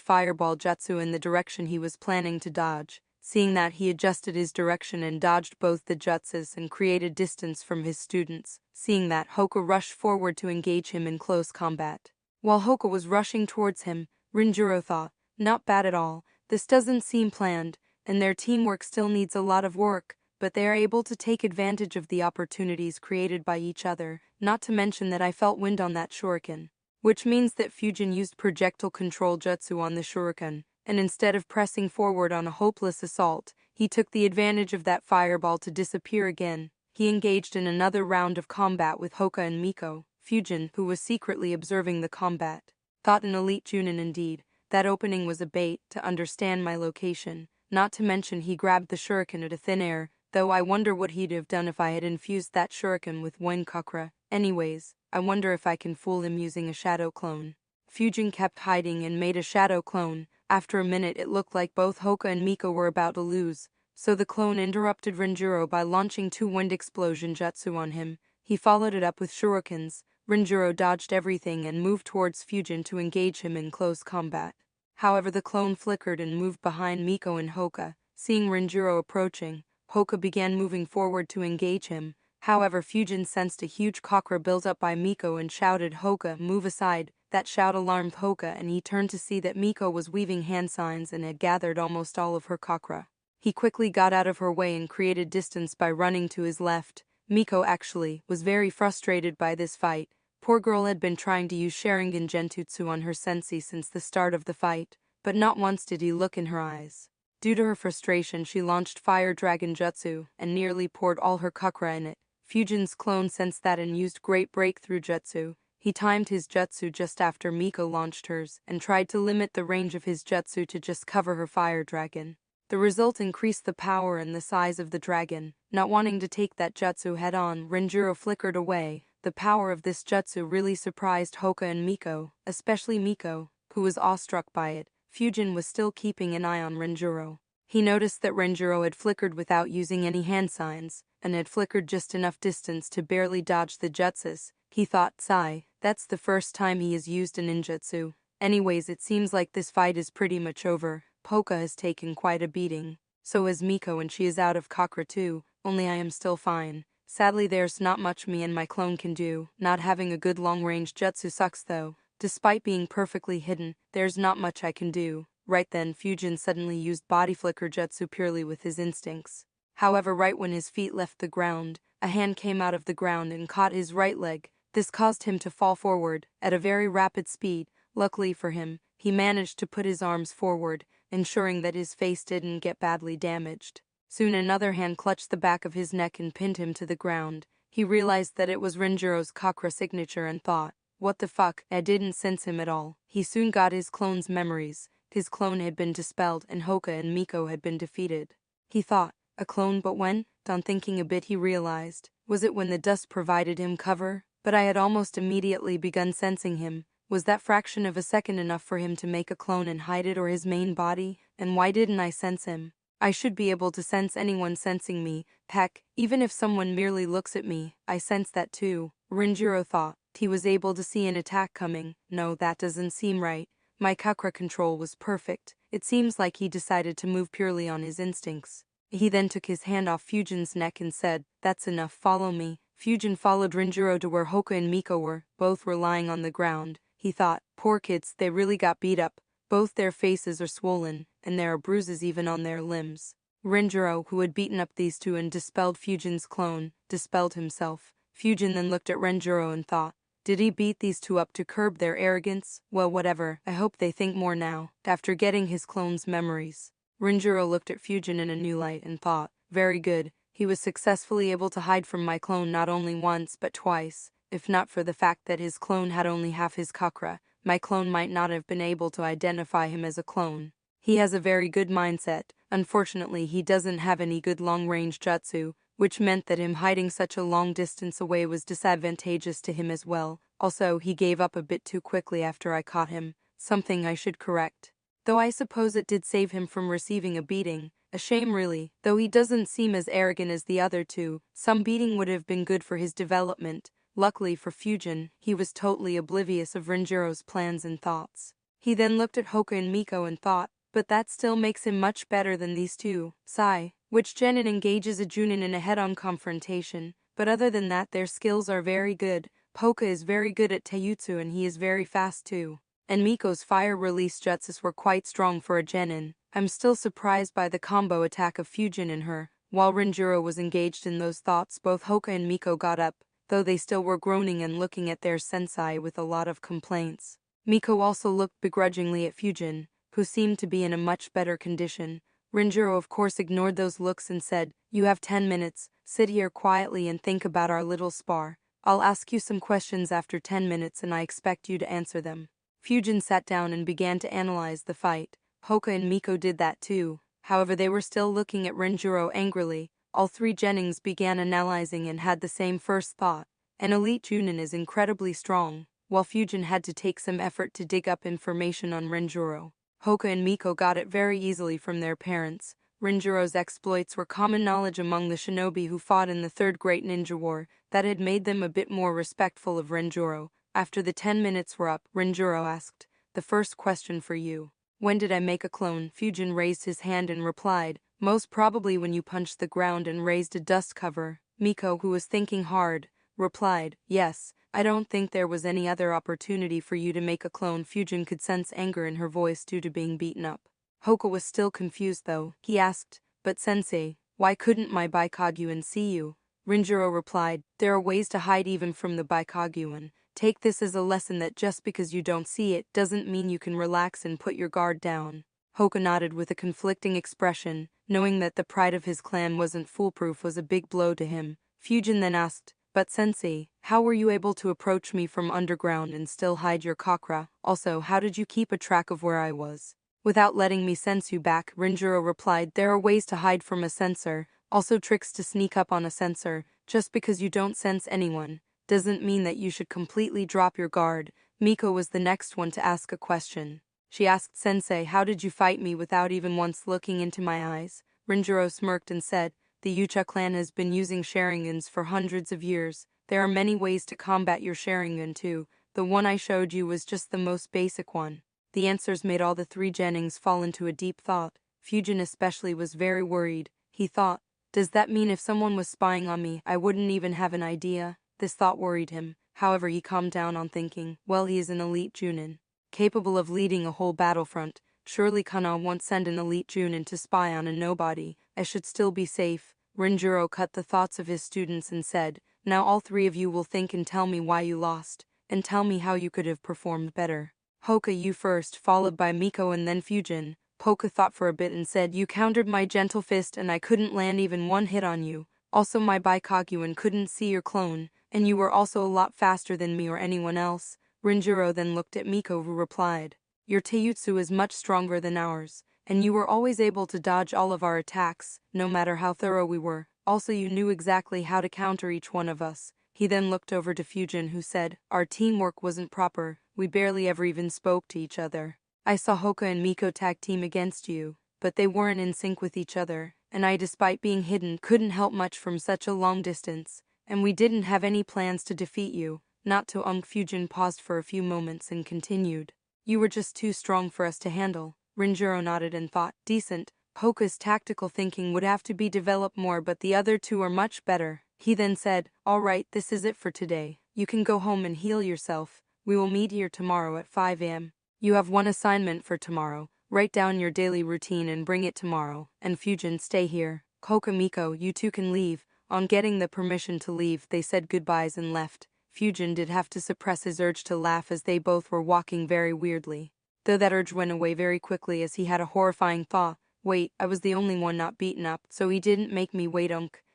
S1: fireball jutsu in the direction he was planning to dodge. Seeing that, he adjusted his direction and dodged both the jutsus and created distance from his students. Seeing that, Hoka rushed forward to engage him in close combat. While Hoka was rushing towards him, Renjiro thought, not bad at all, this doesn't seem planned, and their teamwork still needs a lot of work, but they are able to take advantage of the opportunities created by each other, not to mention that I felt wind on that shuriken. Which means that Fujin used projectile control jutsu on the shuriken, and instead of pressing forward on a hopeless assault, he took the advantage of that fireball to disappear again. He engaged in another round of combat with Hoka and Miko. Fujin, who was secretly observing the combat, thought an elite Junin indeed. That opening was a bait to understand my location. Not to mention he grabbed the shuriken out of thin air, though I wonder what he'd have done if I had infused that shuriken with Wind Chakra. Anyways, I wonder if I can fool him using a shadow clone. Fujin kept hiding and made a shadow clone. After a minute, it looked like both Hoka and Miko were about to lose, so the clone interrupted Renjiro by launching 2 wind explosion jutsu on him. He followed it up with shurikens. Renjiro dodged everything and moved towards Fujin to engage him in close combat. However, the clone flickered and moved behind Miko and Hoka. Seeing Renjiro approaching, Hoka began moving forward to engage him. However, Fujin sensed a huge chakra built up by Miko and shouted, "Hoka, move aside." That shout alarmed Hoka, and he turned to see that Miko was weaving hand signs and had gathered almost all of her chakra. He quickly got out of her way and created distance by running to his left. Miko actually was very frustrated by this fight. Poor girl had been trying to use Sharingan Genjutsu on her sensei since the start of the fight, but not once did he look in her eyes. Due to her frustration, she launched Fire Dragon Jutsu and nearly poured all her chakra in it. Fujin's clone sensed that and used Great Breakthrough Jutsu. He timed his jutsu just after Miko launched hers and tried to limit the range of his jutsu to just cover her fire dragon. The result increased the power and the size of the dragon. Not wanting to take that jutsu head-on, Renjiro flickered away. The power of this jutsu really surprised Hoka and Miko, especially Miko, who was awestruck by it. Fujin was still keeping an eye on Renjiro. He noticed that Renjiro had flickered without using any hand signs, and had flickered just enough distance to barely dodge the jutsus. He thought, sigh, that's the first time he has used a ninjutsu. Anyways, it seems like this fight is pretty much over. Hoka has taken quite a beating. So has Miko, and she is out of chakra too, only I am still fine. Sadly, there's not much me and my clone can do. Not having a good long-range jutsu sucks though. Despite being perfectly hidden, there's not much I can do. Right then, Fujin suddenly used body flicker jutsu purely with his instincts. However, right when his feet left the ground, a hand came out of the ground and caught his right leg. This caused him to fall forward at a very rapid speed. Luckily for him, he managed to put his arms forward, ensuring that his face didn't get badly damaged. Soon another hand clutched the back of his neck and pinned him to the ground. He realized that it was Renjiro's chakra signature and thought, what the fuck, I didn't sense him at all. He soon got his clone's memories. His clone had been dispelled and Hoka and Miko had been defeated. He thought, a clone, but when? On thinking a bit, he realized, was it when the dust provided him cover? But I had almost immediately begun sensing him. Was that fraction of a second enough for him to make a clone and hide it or his main body? And why didn't I sense him? I should be able to sense anyone sensing me. Heck, even if someone merely looks at me, I sense that too. Renjiro thought. He was able to see an attack coming. No, that doesn't seem right. My chakra control was perfect. It seems like he decided to move purely on his instincts. He then took his hand off Fujin's neck and said, that's enough, follow me. Fujin followed Renjiro to where Hoka and Miko were. Both were lying on the ground. He thought, poor kids, they really got beat up. Both their faces are swollen, and there are bruises even on their limbs. Renjiro, who had beaten up these two and dispelled Fujin's clone, dispelled himself. Fujin then looked at Renjiro and thought, did he beat these two up to curb their arrogance? Well, whatever, I hope they think more now. After getting his clone's memories, Renjiro looked at Fujin in a new light and thought, very good. He was successfully able to hide from my clone not only once but twice. If not for the fact that his clone had only half his chakra, my clone might not have been able to identify him as a clone. He has a very good mindset. Unfortunately, he doesn't have any good long-range jutsu, which meant that him hiding such a long distance away was disadvantageous to him as well. Also, he gave up a bit too quickly after I caught him, something I should correct. Though I suppose it did save him from receiving a beating. A shame really, though he doesn't seem as arrogant as the other two. Some beating would have been good for his development. Luckily for Fujin, he was totally oblivious of Renjiro's plans and thoughts. He then looked at Hoka and Miko and thought, but that still makes him much better than these two. Sigh. Which genin engages a Junin in a head-on confrontation, but other than that their skills are very good. Hoka is very good at Taijutsu and he is very fast too. And Miko's fire release jutsus were quite strong for a genin. I'm still surprised by the combo attack of Fujin and her. While Renjiro was engaged in those thoughts, both Hoka and Miko got up, though they still were groaning and looking at their sensei with a lot of complaints. Miko also looked begrudgingly at Fujin, who seemed to be in a much better condition. Renjiro of course ignored those looks and said, you have 10 minutes, sit here quietly and think about our little spar. I'll ask you some questions after 10 minutes and I expect you to answer them. Fujin sat down and began to analyze the fight. Hoka and Miko did that too. However, they were still looking at Renjiro angrily. All three Genins began analyzing and had the same first thought. An elite Junin is incredibly strong, while Fujin had to take some effort to dig up information on Renjiro. Hoka and Miko got it very easily from their parents. Rinjuro's exploits were common knowledge among the shinobi who fought in the Third Great Ninja War. That had made them a bit more respectful of Rinjuro. After the 10 minutes were up, Rinjuro asked, "The first question for you. When did I make a clone?" Fujin raised his hand and replied, "Most probably when you punched the ground and raised a dust cover." Miko, who was thinking hard, replied, "Yes, I don't think there was any other opportunity for you to make a clone." Fujin could sense anger in her voice due to being beaten up. Hoka was still confused though. He asked, "But sensei, why couldn't my Baikaguan see you?" Rinjuro replied, "There are ways to hide even from the Baikaguan. Take this as a lesson that just because you don't see it doesn't mean you can relax and put your guard down." Hoka nodded with a conflicting expression, knowing that the pride of his clan wasn't foolproof was a big blow to him. Fujin then asked, "But sensei, how were you able to approach me from underground and still hide your chakra? Also, how did you keep a track of where I was without letting me sense you back?" Rinjuro replied, "There are ways to hide from a sensor, also tricks to sneak up on a sensor. Just because you don't sense anyone doesn't mean that you should completely drop your guard." Miko was the next one to ask a question. She asked, "Sensei, how did you fight me without even once looking into my eyes?" Rinjuro smirked and said, "The Ucha clan has been using Sharingans for hundreds of years. There are many ways to combat your Sharingan too. The one I showed you was just the most basic one." The answers made all the three Jennings fall into a deep thought. Fujin especially was very worried. He thought, "Does that mean if someone was spying on me, I wouldn't even have an idea?" This thought worried him. However, he calmed down on thinking, well, he is an elite Junin, capable of leading a whole battlefront. Surely Kana won't send an elite Junin to spy on a nobody. I should still be safe. Rinjuro cut the thoughts of his students and said, "Now all three of you will think and tell me why you lost, and tell me how you could have performed better." Hoka, you first, followed by Miko and then Fujin. Hoka thought for a bit and said, "You countered my gentle fist and I couldn't land even one hit on you. Also my Baikaguan couldn't see your clone, and you were also a lot faster than me or anyone else." Rinjuro then looked at Miko, who replied, "Your Teiyutsu is much stronger than ours, and you were always able to dodge all of our attacks, no matter how thorough we were. Also you knew exactly how to counter each one of us." He then looked over to Fujin, who said, "Our teamwork wasn't proper, we barely ever even spoke to each other. I saw Hoka and Miko tag team against you, but they weren't in sync with each other, and I, despite being hidden, couldn't help much from such a long distance, and we didn't have any plans to defeat you." Not to Fujin paused for a few moments and continued, "You were just too strong for us to handle." Rinjuro nodded and thought, "Decent. Hoka's tactical thinking would have to be developed more, but the other two are much better." He then said, "All right, this is it for today. You can go home and heal yourself. We will meet here tomorrow at 5 a.m. You have one assignment for tomorrow. Write down your daily routine and bring it tomorrow. And Fujin, stay here. Hoka, Miko, you two can leave." On getting the permission to leave, they said goodbyes and left. Fujin did have to suppress his urge to laugh as they both were walking very weirdly. Though that urge went away very quickly as he had a horrifying thought. Wait, I was the only one not beaten up, so he didn't make me wait.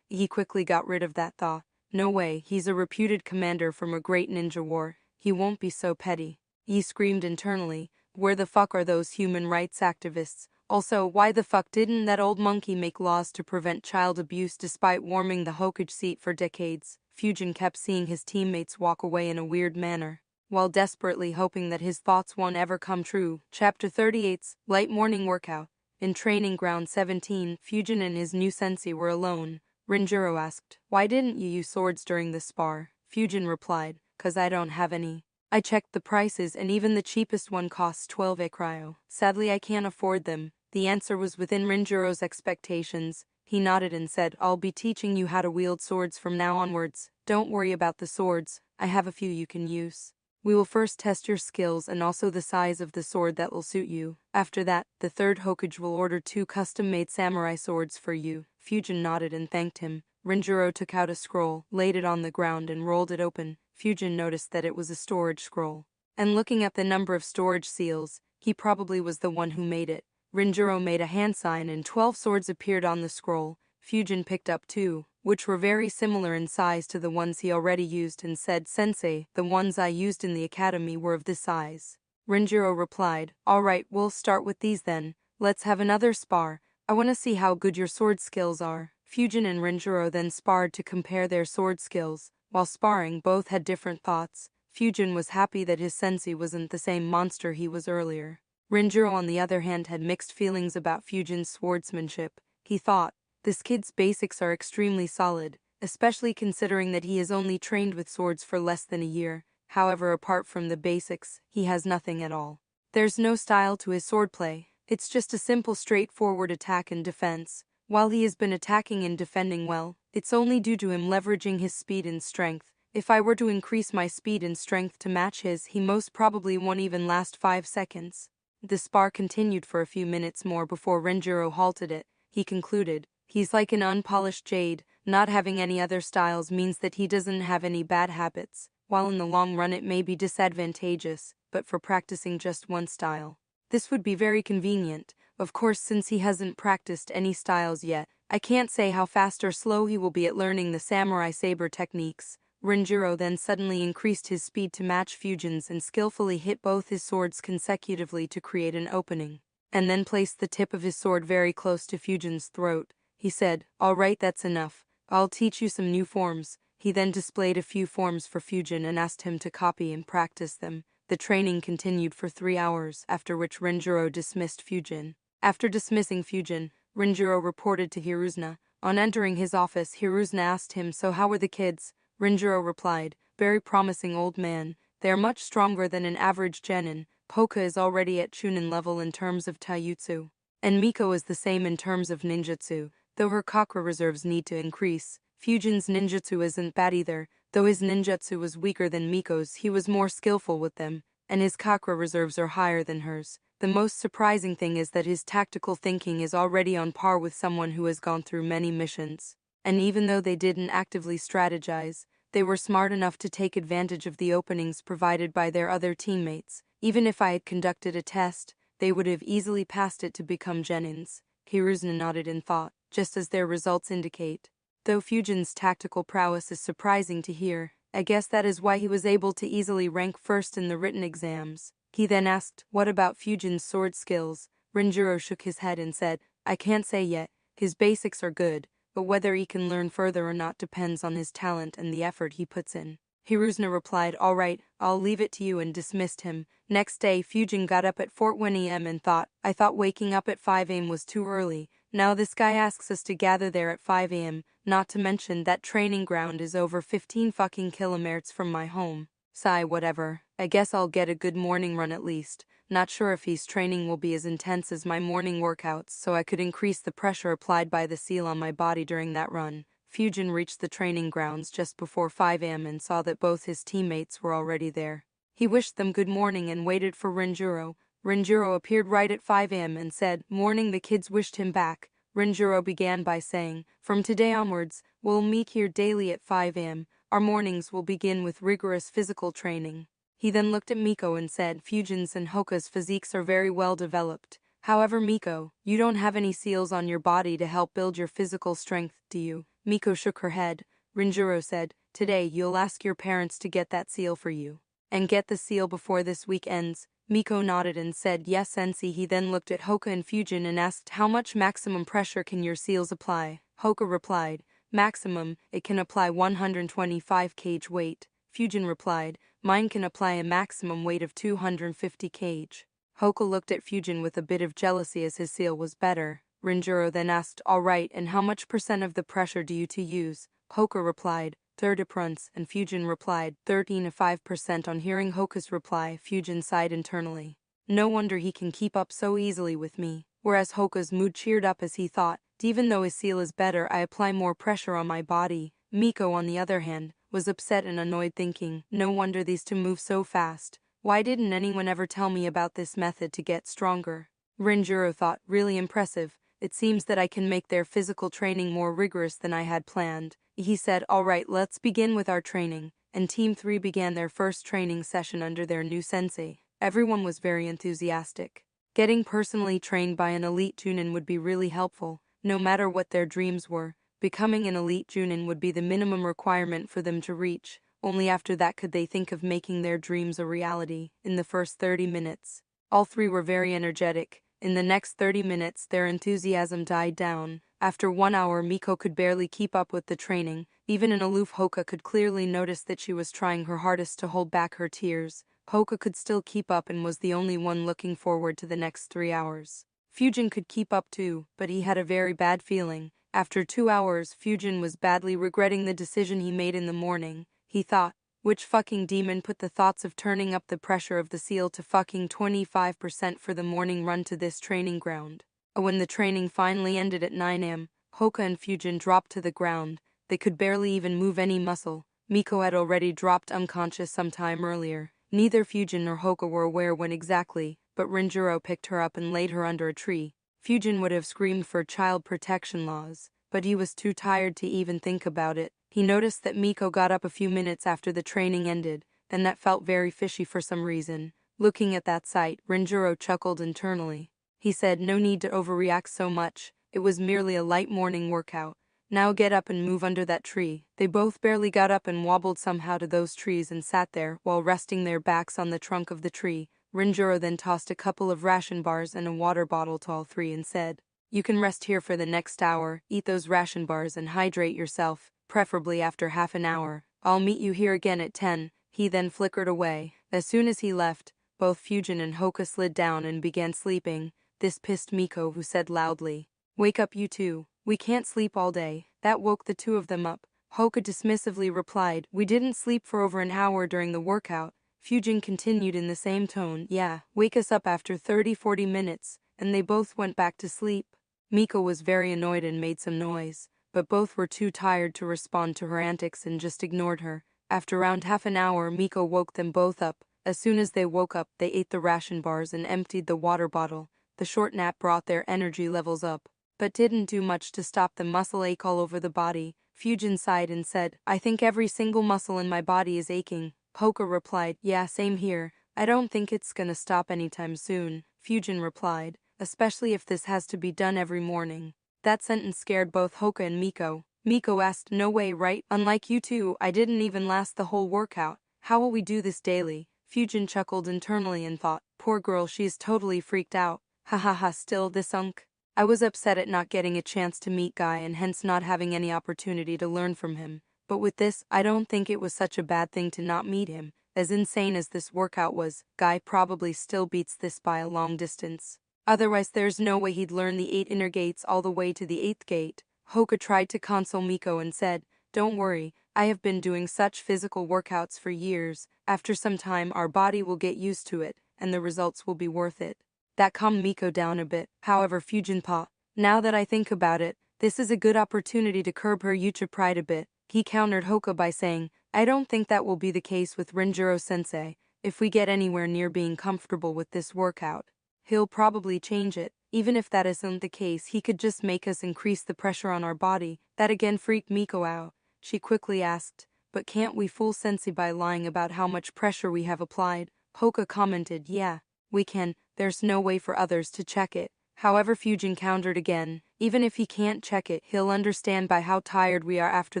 S1: He quickly got rid of that thought. No way, he's a reputed commander from a great ninja war. He won't be so petty. He screamed internally, "Where the fuck are those human rights activists? Also, why the fuck didn't that old monkey make laws to prevent child abuse despite warming the Hokage seat for decades?" Fujin kept seeing his teammates walk away in a weird manner, while desperately hoping that his thoughts won't ever come true. Chapter 38, Light Morning Workout. In Training Ground 17, Fujin and his new sensei were alone. Rinjuro asked, "Why didn't you use swords during the spar?" Fujin replied, "'Cause I don't have any. I checked the prices and even the cheapest one costs 12 cryo. Sadly I can't afford them." The answer was within Rinjuro's expectations. He nodded and said, "I'll be teaching you how to wield swords from now onwards. Don't worry about the swords, I have a few you can use. We will first test your skills and also the size of the sword that will suit you. After that, the third Hokage will order 2 custom-made samurai swords for you." Fujin nodded and thanked him. Rinjuro took out a scroll, laid it on the ground and rolled it open. Fujin noticed that it was a storage scroll. And looking at the number of storage seals, he probably was the one who made it. Rinjuro made a hand sign and 12 swords appeared on the scroll. Fujin picked up 2, which were very similar in size to the ones he already used, and said, "Sensei, the ones I used in the academy were of this size." Rinjuro replied, "All right, we'll start with these then. Let's have another spar. I want to see how good your sword skills are." Fujin and Rinjuro then sparred to compare their sword skills. While sparring, both had different thoughts. Fujin was happy that his sensei wasn't the same monster he was earlier. Rinjuro, on the other hand, had mixed feelings about Fujin's swordsmanship. he thought. This kid's basics are extremely solid, especially considering that he has only trained with swords for less than a year. However, apart from the basics, he has nothing at all. There's no style to his swordplay. It's just a simple straightforward attack and defense. While he has been attacking and defending well, it's only due to him leveraging his speed and strength. If I were to increase my speed and strength to match his, he most probably won't even last 5 seconds. The spar continued for a few minutes more before Renjiro halted it. He concluded, "He's like an unpolished jade. Not having any other styles means that he doesn't have any bad habits. While in the long run it may be disadvantageous, but for practicing just one style, this would be very convenient. Of course, since he hasn't practiced any styles yet, I can't say how fast or slow he will be at learning the samurai saber techniques." Renjiro then suddenly increased his speed to match Fujin's and skillfully hit both his swords consecutively to create an opening, and then placed the tip of his sword very close to Fujin's throat. He said, "All right, that's enough. I'll teach you some new forms." He then displayed a few forms for Fujin and asked him to copy and practice them. The training continued for 3 hours, after which Renjiro dismissed Fujin. After dismissing Fujin, Renjiro reported to Hiruzna. On entering his office, Hiruzna asked him, "So how were the kids?" Renjiro replied, "Very promising, old man. They are much stronger than an average genin. Hoka is already at chunin level in terms of taijutsu, and Miko is the same in terms of ninjutsu, though her chakra reserves need to increase. Fujin's ninjutsu isn't bad either, though his ninjutsu was weaker than Miko's. He was more skillful with them, and his chakra reserves are higher than hers. The most surprising thing is that his tactical thinking is already on par with someone who has gone through many missions. And even though they didn't actively strategize, they were smart enough to take advantage of the openings provided by their other teammates. Even if I had conducted a test, they would have easily passed it to become genins." Hiruzna nodded in thought, just as their results indicate. Though Fujin's tactical prowess is surprising to hear, I guess that is why he was able to easily rank first in the written exams. He then asked, "What about Fujin's sword skills?" Renjiro shook his head and said, "I can't say yet. His basics are good, but whether he can learn further or not depends on his talent and the effort he puts in." Hiruzna replied, "All right, I'll leave it to you," and dismissed him. Next day, Fujin got up at 4:1 a.m. and thought, "I thought waking up at 5 a.m. was too early. Now this guy asks us to gather there at 5 a.m., not to mention that training ground is over 15 fucking kilometers from my home. Sigh, whatever. I guess I'll get a good morning run at least. Not sure if his training will be as intense as my morning workouts, so I could increase the pressure applied by the seal on my body during that run." Fujin reached the training grounds just before 5 a.m. and saw that both his teammates were already there. He wished them good morning and waited for Renjiro. Renjiro appeared right at 5 a.m. and said, "Morning." The kids wished him back. Renjiro began by saying, "From today onwards, we'll meet here daily at 5 a.m. Our mornings will begin with rigorous physical training." He then looked at Miko and said, "Fujin's and Hoka's physiques are very well developed. However, Miko, you don't have any seals on your body to help build your physical strength, do you?" Miko shook her head. Renjiro said, "Today you'll ask your parents to get that seal for you. And get the seal before this week ends." Miko nodded and said, "Yes, sensei." He then looked at Hoka and Fujin and asked, "How much maximum pressure can your seals apply?" Hoka replied, "Maximum, it can apply 125 kg weight." Fujin replied, "Mine can apply a maximum weight of 250 kg. Hoka looked at Fujin with a bit of jealousy as his seal was better. Renjiro then asked, "All right, and how much % of the pressure do you two use?" Hoka replied, 30%, and Fujin replied, 13.5%. On hearing Hoka's reply, Fujin sighed internally. No wonder he can keep up so easily with me. Whereas Hoka's mood cheered up as he thought, even though his seal is better, I apply more pressure on my body. Miko, on the other hand, was upset and annoyed, thinking, no wonder these two move so fast. Why didn't anyone ever tell me about this method to get stronger? Renjiro thought, really impressive. It seems that I can make their physical training more rigorous than I had planned. He said, "All right, let's begin with our training," and Team 3 began their first training session under their new sensei. Everyone was very enthusiastic. Getting personally trained by an elite Junin would be really helpful, no matter what their dreams were. Becoming an elite Junin would be the minimum requirement for them to reach. Only after that could they think of making their dreams a reality. In the first 30 minutes, all three were very energetic. In the next 30 minutes, their enthusiasm died down. After 1 hour, Miko could barely keep up with the training. Even an aloof Hoka could clearly notice that she was trying her hardest to hold back her tears. Hoka could still keep up and was the only one looking forward to the next 3 hours. Fujin could keep up too, but he had a very bad feeling. After 2 hours, Fujin was badly regretting the decision he made in the morning. He thought, which fucking demon put the thoughts of turning up the pressure of the seal to fucking 25% for the morning run to this training ground? When the training finally ended at 9 am, Hoka and Fujin dropped to the ground. They could barely even move any muscle. Miko had already dropped unconscious some time earlier. Neither Fujin nor Hoka were aware when exactly, but Rinjiro picked her up and laid her under a tree. Fujin would have screamed for child protection laws, but he was too tired to even think about it. He noticed that Miko got up a few minutes after the training ended, and that felt very fishy for some reason. Looking at that sight, Rinjiro chuckled internally. He said, "No need to overreact so much. It was merely a light morning workout. Now get up and move under that tree." They both barely got up and wobbled somehow to those trees and sat there while resting their backs on the trunk of the tree. Rinjiro then tossed a couple of ration bars and a water bottle to all three and said, "You can rest here for the next hour, eat those ration bars and hydrate yourself, preferably after half an hour. I'll meet you here again at 10. He then flickered away. As soon as he left, both Fujin and Hoka slid down and began sleeping. This pissed Miko, who said loudly, "Wake up you two. We can't sleep all day." That woke the two of them up. Hoka dismissively replied, "We didn't sleep for over an hour during the workout." Fujin continued in the same tone, "Yeah, wake us up after 30-40 minutes, and they both went back to sleep." Miko was very annoyed and made some noise, but both were too tired to respond to her antics and just ignored her. After around half an hour, Miko woke them both up. As soon as they woke up, they ate the ration bars and emptied the water bottle. The short nap brought their energy levels up, but didn't do much to stop the muscle ache all over the body. Fujin sighed and said, "I think every single muscle in my body is aching." Hoka replied, "Yeah, same here. I don't think it's gonna stop anytime soon." Fujin replied, "Especially if this has to be done every morning." That sentence scared both Hoka and Miko. Miko asked, "No way, right? Unlike you two, I didn't even last the whole workout. How will we do this daily?" Fujin chuckled internally and thought, "Poor girl, she's totally freaked out. Ha ha ha, still this unk." I was upset at not getting a chance to meet Guy and hence not having any opportunity to learn from him. But with this, I don't think it was such a bad thing to not meet him. As insane as this workout was, Guy probably still beats this by a long distance. Otherwise there's no way he'd learn the 8 inner gates all the way to the 8th gate. Hoka tried to console Miko and said, "Don't worry, I have been doing such physical workouts for years. After some time our body will get used to it, and the results will be worth it." That calmed Miko down a bit. However, Fujin thought, "Now that I think about it, this is a good opportunity to curb her Yucha pride a bit." He countered Hoka by saying, "I don't think that will be the case with Rinjiro-sensei. If we get anywhere near being comfortable with this workout, he'll probably change it. Even if that isn't the case, he could just make us increase the pressure on our body." That again freaked Miko out. She quickly asked, "But can't we fool Sensei by lying about how much pressure we have applied?" Hoka commented, "Yeah, we can. There's no way for others to check it." However, Fujin countered again, "Even if he can't check it, he'll understand by how tired we are after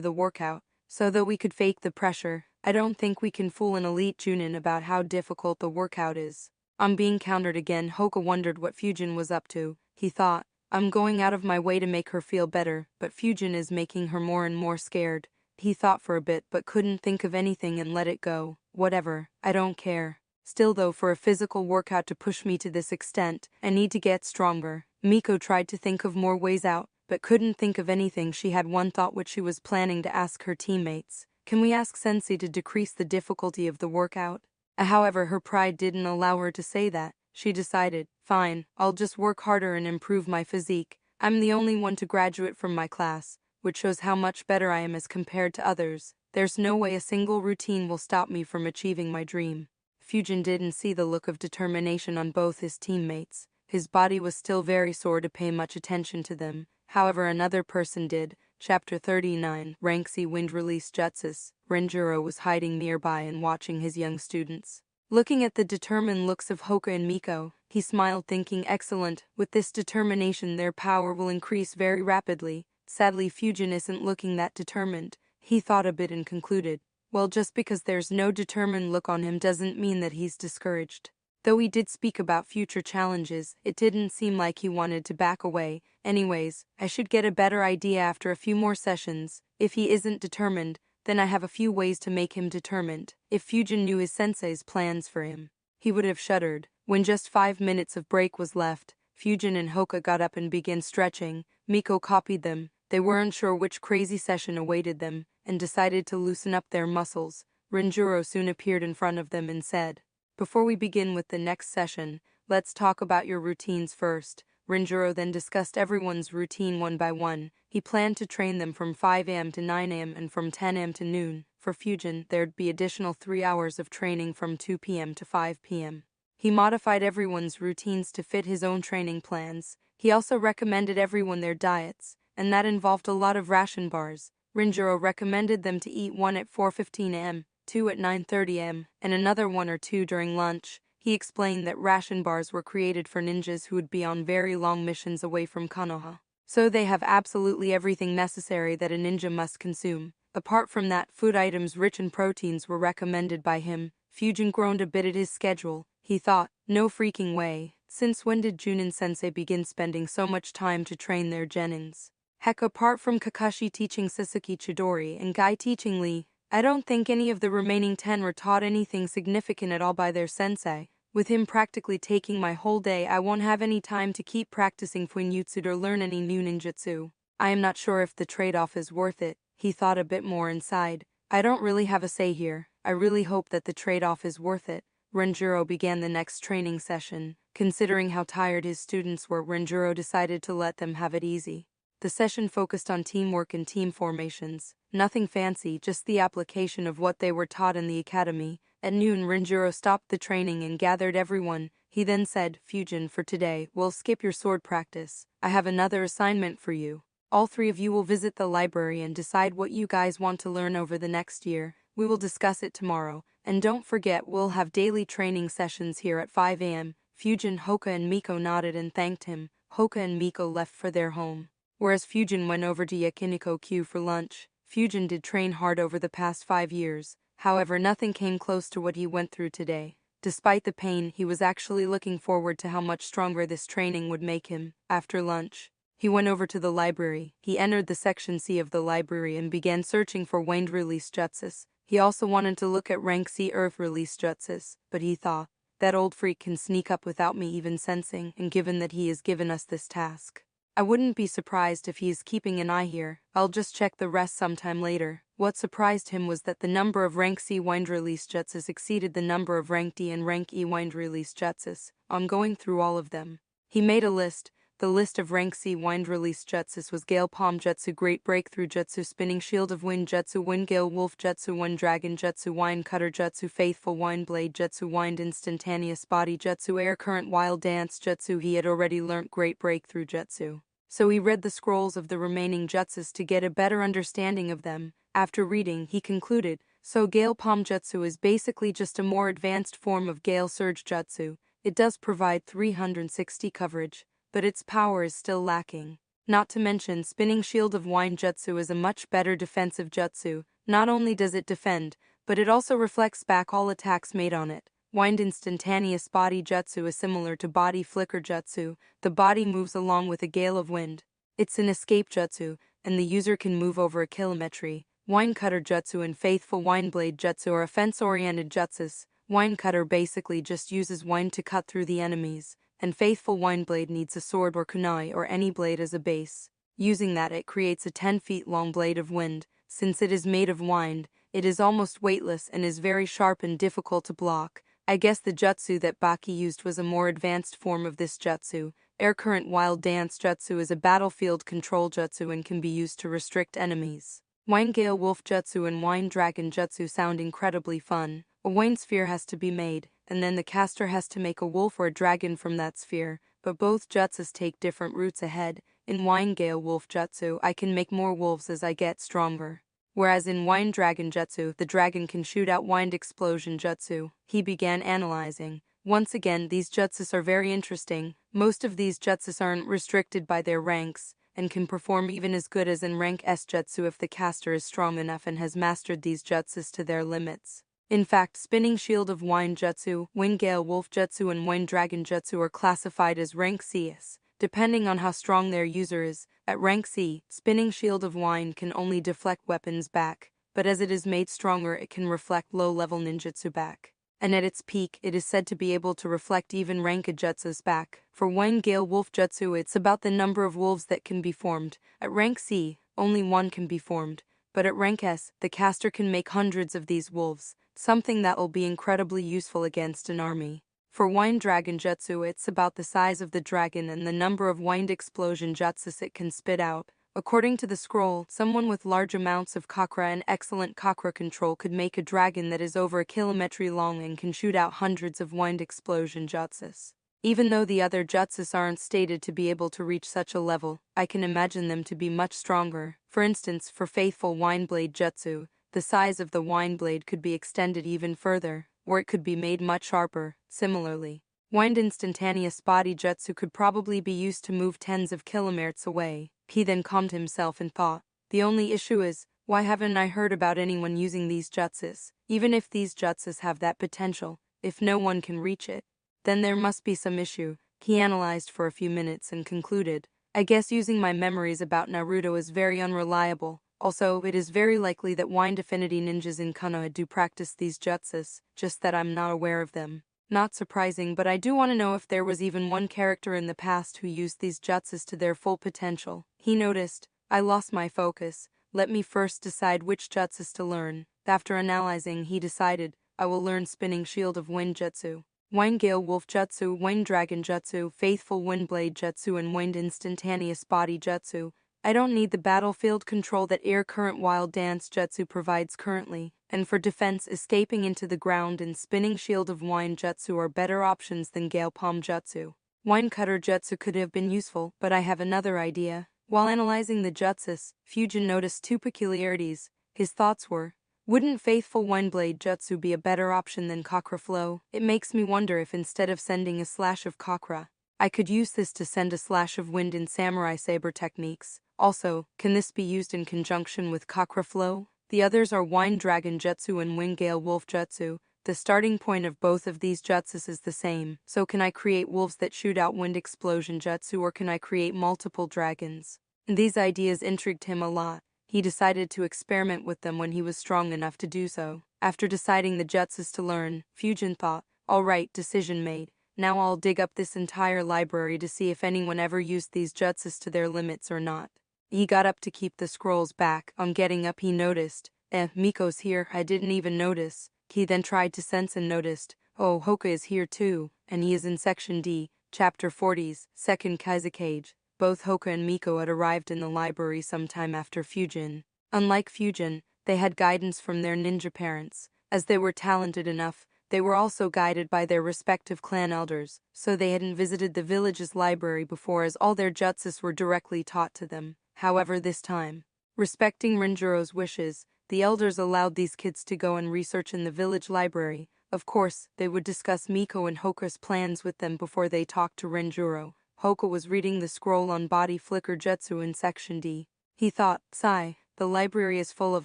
S1: the workout. So though we could fake the pressure, I don't think we can fool an elite Junin about how difficult the workout is." On being countered again, Hoka wondered what Fujin was up to. He thought, "I'm going out of my way to make her feel better, but Fujin is making her more and more scared." He thought for a bit but couldn't think of anything and let it go. "Whatever, I don't care. Still though, for a physical workout to push me to this extent, I need to get stronger." Miko tried to think of more ways out, but couldn't think of anything. She had one thought which she was planning to ask her teammates. "Can we ask Sensei to decrease the difficulty of the workout?" However, her pride didn't allow her to say that. She decided, "Fine, I'll just work harder and improve my physique. I'm the only one to graduate from my class, which shows how much better I am as compared to others. There's no way a single routine will stop me from achieving my dream." Fujin didn't see the look of determination on both his teammates. His body was still very sore to pay much attention to them. However, another person did. Chapter 39, Rank C Wind Release Jutsus. Renjiro was hiding nearby and watching his young students. Looking at the determined looks of Hoka and Miko, he smiled, thinking, "Excellent, with this determination their power will increase very rapidly." Sadly, Fujin isn't looking that determined. He thought a bit and concluded, well, just because there's no determined look on him doesn't mean that he's discouraged. Though he did speak about future challenges, it didn't seem like he wanted to back away. "Anyways, I should get a better idea after a few more sessions. If he isn't determined, then I have a few ways to make him determined." If Fujin knew his sensei's plans for him, he would have shuddered. When just 5 minutes of break was left, Fujin and Hoka got up and began stretching. Miko copied them. They weren't sure which crazy session awaited them, and decided to loosen up their muscles. Renjiro soon appeared in front of them and said, "Before we begin with the next session, let's talk about your routines first." Renjiro then discussed everyone's routine one by one. He planned to train them from 5 a.m. to 9 a.m. and from 10 a.m. to noon. For Fujin, there'd be additional 3 hours of training from 2 p.m. to 5 p.m. He modified everyone's routines to fit his own training plans. He also recommended everyone their diets, and that involved a lot of ration bars. Renjiro recommended them to eat one at 4:15 a.m., two at 9:30 a.m., and another one or two during lunch. He explained that ration bars were created for ninjas who would be on very long missions away from Konoha. So they have absolutely everything necessary that a ninja must consume. Apart from that, food items rich in proteins were recommended by him. Fujin groaned a bit at his schedule. He thought, no freaking way. Since when did Junin-sensei begin spending so much time to train their genins? Heck, apart from Kakashi teaching Sasuke Chidori and Guy teaching Lee, I don't think any of the remaining 10 were taught anything significant at all by their sensei. With him practically taking my whole day, I won't have any time to keep practicing Fuinjutsu or learn any new ninjutsu. I am not sure if the trade-off is worth it. He thought a bit more inside. I don't really have a say here. I really hope that the trade-off is worth it. Renjiro began the next training session. Considering how tired his students were, Renjiro decided to let them have it easy. The session focused on teamwork and team formations. Nothing fancy, just the application of what they were taught in the academy. At noon, Renjiro stopped the training and gathered everyone. He then said, "Fujin, for today, we'll skip your sword practice. I have another assignment for you. All 3 of you will visit the library and decide what you guys want to learn over the next year. We will discuss it tomorrow. And don't forget, we'll have daily training sessions here at 5 a.m. Fujin, Hoka and Miko nodded and thanked him. Hoka and Miko left for their home, whereas Fujin went over to Yakiniko-Q for lunch. Fujin did train hard over the past 5 years. However, nothing came close to what he went through today. Despite the pain, he was actually looking forward to how much stronger this training would make him. After lunch, he went over to the library. He entered the section C of the library and began searching for wind release jutsus. He also wanted to look at rank C earth release jutsus, but he thought, that old freak can sneak up without me even sensing, and given that he has given us this task, I wouldn't be surprised if he is keeping an eye here. I'll just check the rest sometime later. What surprised him was that the number of rank C wind release jutsus exceeded the number of rank D and rank E wind release jutsus. On going through all of them, he made a list. The list of rank C wind release jutsus was Gale Palm Jutsu, Great Breakthrough Jutsu, Spinning Shield of Wind Jutsu, Wind Gale Wolf Jutsu, Wind Dragon Jutsu, Wind Cutter Jutsu, Faithful Wind Blade Jutsu, Wind Instantaneous Body Jutsu, Air Current Wild Dance Jutsu. He had already learnt Great Breakthrough Jutsu, so he read the scrolls of the remaining jutsus to get a better understanding of them. After reading, he concluded, so Gale Palm Jutsu is basically just a more advanced form of Gale Surge Jutsu. It does provide 360 coverage, but its power is still lacking. Not to mention, Spinning Shield of Wind Jutsu is a much better defensive jutsu. Not only does it defend, but it also reflects back all attacks made on it. Wind Instantaneous Body Jutsu is similar to Body Flicker Jutsu. The body moves along with a gale of wind. It's an escape jutsu, and the user can move over a kilometry. Wind Cutter Jutsu and Faithful Wind Blade Jutsu are offense-oriented jutsus. Wind Cutter basically just uses wind to cut through the enemies, and Faithful Wind Blade needs a sword or kunai or any blade as a base. Using that, it creates a 10 feet long blade of wind. Since it is made of wind, it is almost weightless and is very sharp and difficult to block. I guess the jutsu that Baki used was a more advanced form of this jutsu. Air Current Wild Dance Jutsu is a battlefield control jutsu and can be used to restrict enemies. Wind Gale Wolf Jutsu and Wind Dragon Jutsu sound incredibly fun. A wind sphere has to be made, and then the caster has to make a wolf or a dragon from that sphere, but both jutsus take different routes ahead. In Wind Gale Wolf Jutsu, I can make more wolves as I get stronger. Whereas in Wind Dragon Jutsu, the dragon can shoot out Wind Explosion Jutsu. He began analyzing. Once again, these jutsus are very interesting. Most of these jutsus aren't restricted by their ranks, and can perform even as good as in rank S jutsu if the caster is strong enough and has mastered these jutsus to their limits. In fact, Spinning Shield of Wind Jutsu, Wind Gale Wolf Jutsu and Wind Dragon Jutsu are classified as rank Cs, depending on how strong their user is. At rank C, Spinning Shield of Wind can only deflect weapons back, but as it is made stronger it can reflect low-level ninjutsu back. and at its peak it is said to be able to reflect even rank jutsus back. For Wind Gale Wolf Jutsu, it's about the number of wolves that can be formed. At rank C, only one can be formed, but at rank S, the caster can make hundreds of these wolves, something that will be incredibly useful against an army. For Wind Dragon Jutsu, it's about the size of the dragon and the number of wind explosion jutsus it can spit out. According to the scroll, someone with large amounts of chakra and excellent chakra control could make a dragon that is over a kilometer long and can shoot out hundreds of wind explosion jutsus. Even though the other jutsus aren't stated to be able to reach such a level, I can imagine them to be much stronger. For instance, for Faithful Windblade Jutsu, the size of the wind blade could be extended even further, or it could be made much sharper. Similarly, Wind Instantaneous Body Jutsu could probably be used to move tens of kilometers away. He then calmed himself and thought, the only issue is, why haven't I heard about anyone using these jutsus? Even if these jutsus have that potential, if no one can reach it, then there must be some issue. He analyzed for a few minutes and concluded, I guess using my memories about Naruto is very unreliable. Also, it is very likely that Wind Affinity ninjas in Konoha do practice these jutsus, just that I'm not aware of them. Not surprising, but I do want to know if there was even one character in the past who used these jutsus to their full potential. He noticed, I lost my focus. Let me first decide which jutsus to learn. After analyzing, he decided, I will learn Spinning Shield of Wind Jutsu, Wind Gale Wolf Jutsu, Wind Dragon Jutsu, Faithful Windblade Jutsu, and Wind Instantaneous Body Jutsu. I don't need the battlefield control that Air Current Wild Dance Jutsu provides currently, and for defense, Escaping into the Ground and Spinning Shield of Wind Jutsu are better options than Gale Palm Jutsu. Wind Cutter Jutsu could have been useful, but I have another idea. While analyzing the jutsus, Fujin noticed two peculiarities. His thoughts were, wouldn't Faithful Windblade Jutsu be a better option than Chakra Flow? It makes me wonder if instead of sending a slash of Chakra, I could use this to send a slash of wind in Samurai Saber techniques. Also, can this be used in conjunction with Chakra Flow? The others are Wind Dragon Jutsu and Wind Gale Wolf Jutsu. The starting point of both of these jutsus is the same, so can I create wolves that shoot out wind explosion jutsu, or can I create multiple dragons? These ideas intrigued him a lot. He decided to experiment with them when he was strong enough to do so. After deciding the jutsus to learn, Fujin thought, alright, decision made. Now I'll dig up this entire library to see if anyone ever used these jutsus to their limits or not. He got up to keep the scrolls back. On getting up he noticed, Miko's here, I didn't even notice. He then tried to sense and noticed, oh, Hoka is here too, and he is in Section D, Chapter 40's, Second Kaizukage. Both Hoka and Miko had arrived in the library sometime after Fujin. Unlike Fujin, they had guidance from their ninja parents. As they were talented enough, they were also guided by their respective clan elders, so they hadn't visited the village's library before, as all their jutsus were directly taught to them. However, this time, respecting Renjuro's wishes, the elders allowed these kids to go and research in the village library. Of course, they would discuss Miko and Hoka's plans with them before they talked to Renjuro. Hoka was reading the scroll on body flicker jutsu in Section D. He thought, sigh, the library is full of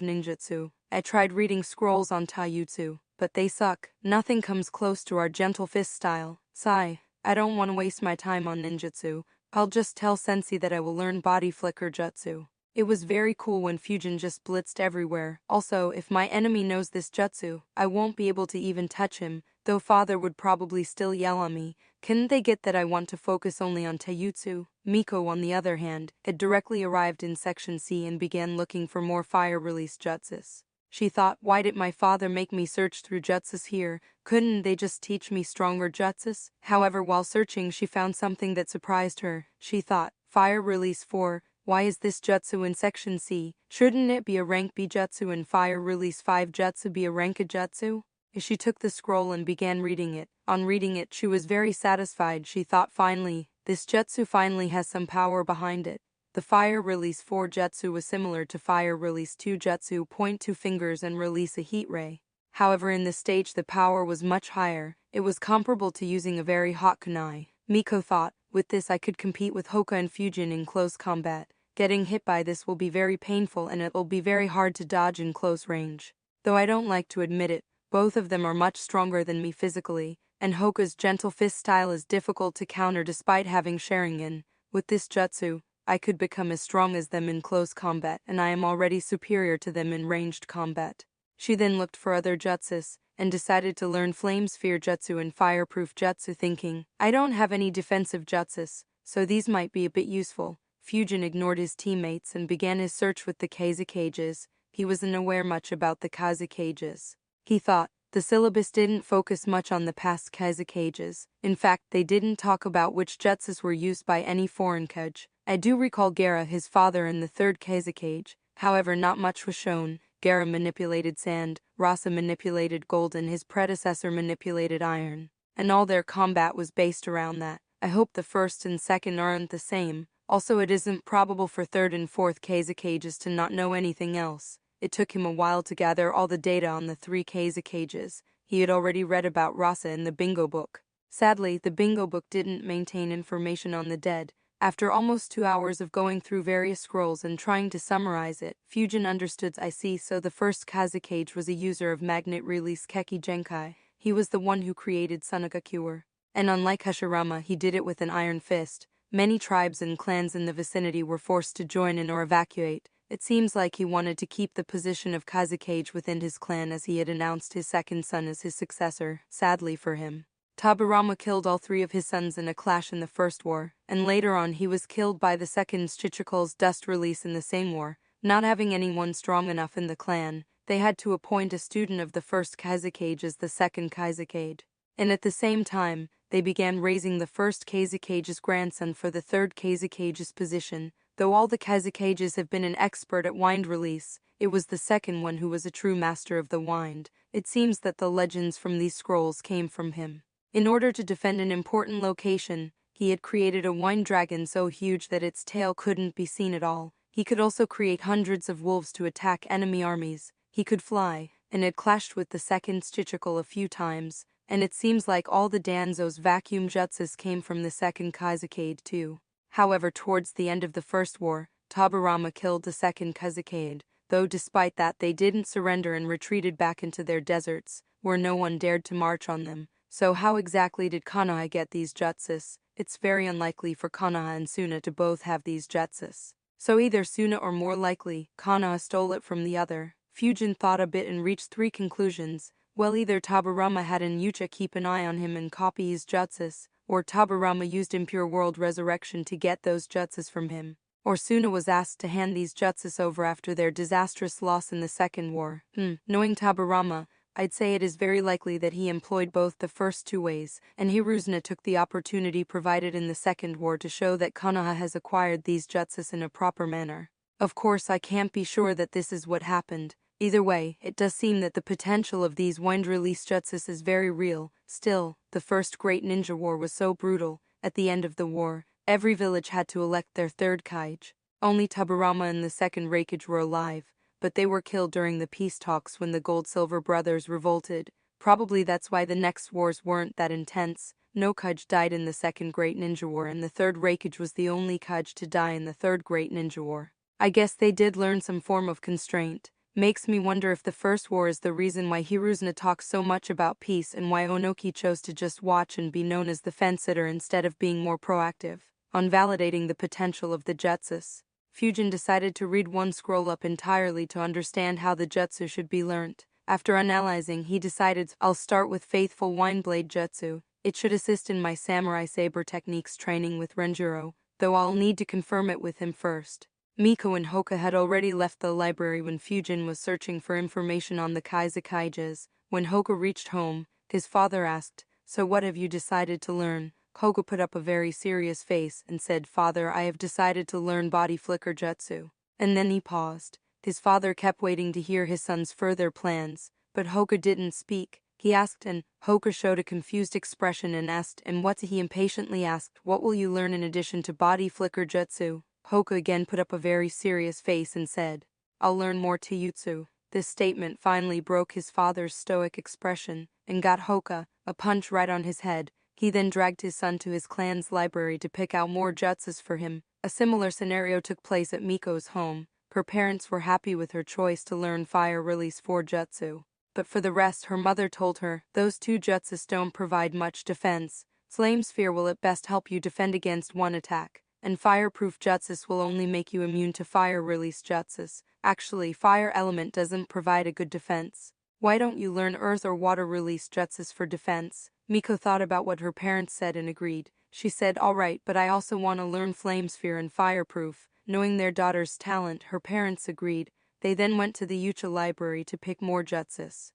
S1: ninjutsu. I tried reading scrolls on taijutsu, but they suck. Nothing comes close to our gentle fist style. Sigh, I don't want to waste my time on ninjutsu. I'll just tell Sensei that I will learn body flicker jutsu. It was very cool when Fujin just blitzed everywhere. Also, if my enemy knows this jutsu, I won't be able to even touch him, though father would probably still yell on me. Couldn't they get that I want to focus only on taijutsu? Miko, on the other hand, had directly arrived in Section C and began looking for more fire release jutsus. She thought, why did my father make me search through jutsus here? Couldn't they just teach me stronger jutsus? However, while searching she found something that surprised her. She thought, fire release 4, why is this jutsu in Section C? Shouldn't it be a rank B jutsu and fire release 5 jutsu be a rank A jutsu? She took the scroll and began reading it. On reading it, she was very satisfied. She thought, finally, this jutsu finally has some power behind it. The Fire Release 4 jutsu was similar to Fire Release 2 jutsu, point 2 fingers and release a heat ray. However, in this stage the power was much higher. It was comparable to using a very hot kunai. Miko thought, with this I could compete with Hoka and Fujin in close combat. Getting hit by this will be very painful and it will be very hard to dodge in close range. Though I don't like to admit it, both of them are much stronger than me physically, and Hoka's gentle fist style is difficult to counter despite having Sharingan. With this jutsu, I could become as strong as them in close combat, and I am already superior to them in ranged combat. She then looked for other jutsus. and decided to learn Flame Sphere Jutsu and Fireproof Jutsu, thinking, I don't have any defensive jutsus, so these might be a bit useful. Fujin ignored his teammates and began his search with the Kaizukages. He wasn't aware much about the Kaizukages. He thought, the syllabus didn't focus much on the past Kaizukages. In fact, they didn't talk about which jutsus were used by any foreign Kage. I do recall Gaara, his father, in the third Kaizukage. However, not much was shown. Gaara manipulated sand, Rasa manipulated gold, and his predecessor manipulated iron. And all their combat was based around that. I hope the first and second aren't the same. Also, it isn't probable for third and fourth Kaizukages to not know anything else. It took him a while to gather all the data on the three Kaizukages. He had already read about Rasa in the bingo book. Sadly, the bingo book didn't maintain information on the dead. After almost 2 hours of going through various scrolls and trying to summarize it, Fujin understood. I see, so the first Kazukage was a user of magnet release Keki Genkai. He was the one who created Sunagakure. And unlike Hashirama, he did it with an iron fist. Many tribes and clans in the vicinity were forced to join in or evacuate. It seems like he wanted to keep the position of Kazukage within his clan, as he had announced his second son as his successor. Sadly for him, Tabarama killed all 3 of his sons in a clash in the first war, and later on he was killed by the second Chichikal's dust release in the same war. Not having anyone strong enough in the clan, they had to appoint a student of the first Kazukage as the second Kazukage. And at the same time, they began raising the first Kazukage's grandson for the third Kazukage's position. Though all the Kazukages have been an expert at wind release, it was the second one who was a true master of the wind. It seems that the legends from these scrolls came from him. In order to defend an important location, he had created a wind dragon so huge that its tail couldn't be seen at all. He could also create hundreds of wolves to attack enemy armies. He could fly, and had clashed with the second Chichikal a few times, and it seems like all the Danzo's vacuum jutsus came from the second Kazukage too. However, towards the end of the first war, Tabarama killed the second Kazukage, though despite that they didn't surrender and retreated back into their deserts, where no one dared to march on them. So how exactly did Konoha get these jutsus? It's very unlikely for Konoha and Suna to both have these jutsus. So either Suna or, more likely, Konoha stole it from the other. Fujin thought a bit and reached 3 conclusions. Well, either Tabarama had an Yucha keep an eye on him and copy his jutsus, or Tabarama used Impure World Resurrection to get those jutsus from him, or Suna was asked to hand these jutsus over after their disastrous loss in the second war. Knowing Tabarama, I'd say it is very likely that he employed both the first 2 ways, and Hiruzuna took the opportunity provided in the second war to show that Konoha has acquired these jutsus in a proper manner. Of course, I can't be sure that this is what happened. Either way, it does seem that the potential of these wind release jutsus is very real. Still, the first Great Ninja War was so brutal. At the end of the war, every village had to elect their third Kage. Only Tabarama and the second Raikage were alive, but they were killed during the peace talks when the Gold-Silver brothers revolted. Probably that's why the next wars weren't that intense. No Kage died in the second Great Ninja War, and the third Raikage was the only Kage to die in the third Great Ninja War. I guess they did learn some form of constraint. Makes me wonder if the first war is the reason why Hiruzuna talks so much about peace and why Onoki chose to just watch and be known as the fence-sitter instead of being more proactive on validating the potential of the jutsus. Fujin decided to read one scroll up entirely to understand how the jutsu should be learnt. After analyzing, he decided, I'll start with Faithful Windblade Jutsu. It should assist in my samurai saber techniques training with Renjiro, though I'll need to confirm it with him first. Miko and Hoka had already left the library when Fujin was searching for information on the Kaizukages. When Hoka reached home, his father asked, So what have you decided to learn? Hoka put up a very serious face and said, Father, I have decided to learn Body Flicker Jutsu. And then he paused. His father kept waiting to hear his son's further plans, but Hoka didn't speak. He asked, and Hoka showed a confused expression and asked, and what? He impatiently asked, What will you learn in addition to Body Flicker Jutsu? Hoka again put up a very serious face and said, I'll learn more Taijutsu. This statement finally broke his father's stoic expression and got Hoka a punch right on his head. He then dragged his son to his clan's library to pick out more jutsus for him. A similar scenario took place at Miko's home. Her parents were happy with her choice to learn Fire Release 4 jutsu. But for the rest, her mother told her, those 2 jutsus don't provide much defense. Flame Sphere will at best help you defend against one attack, and Fireproof Jutsus will only make you immune to Fire Release Jutsus. Actually, Fire Element doesn't provide a good defense. Why don't you learn earth or water release jutsus for defense? Miko thought about what her parents said and agreed. She said, alright, but I also want to learn flame sphere and fireproof. Knowing their daughter's talent, her parents agreed. They then went to the Yucha library to pick more jutsus.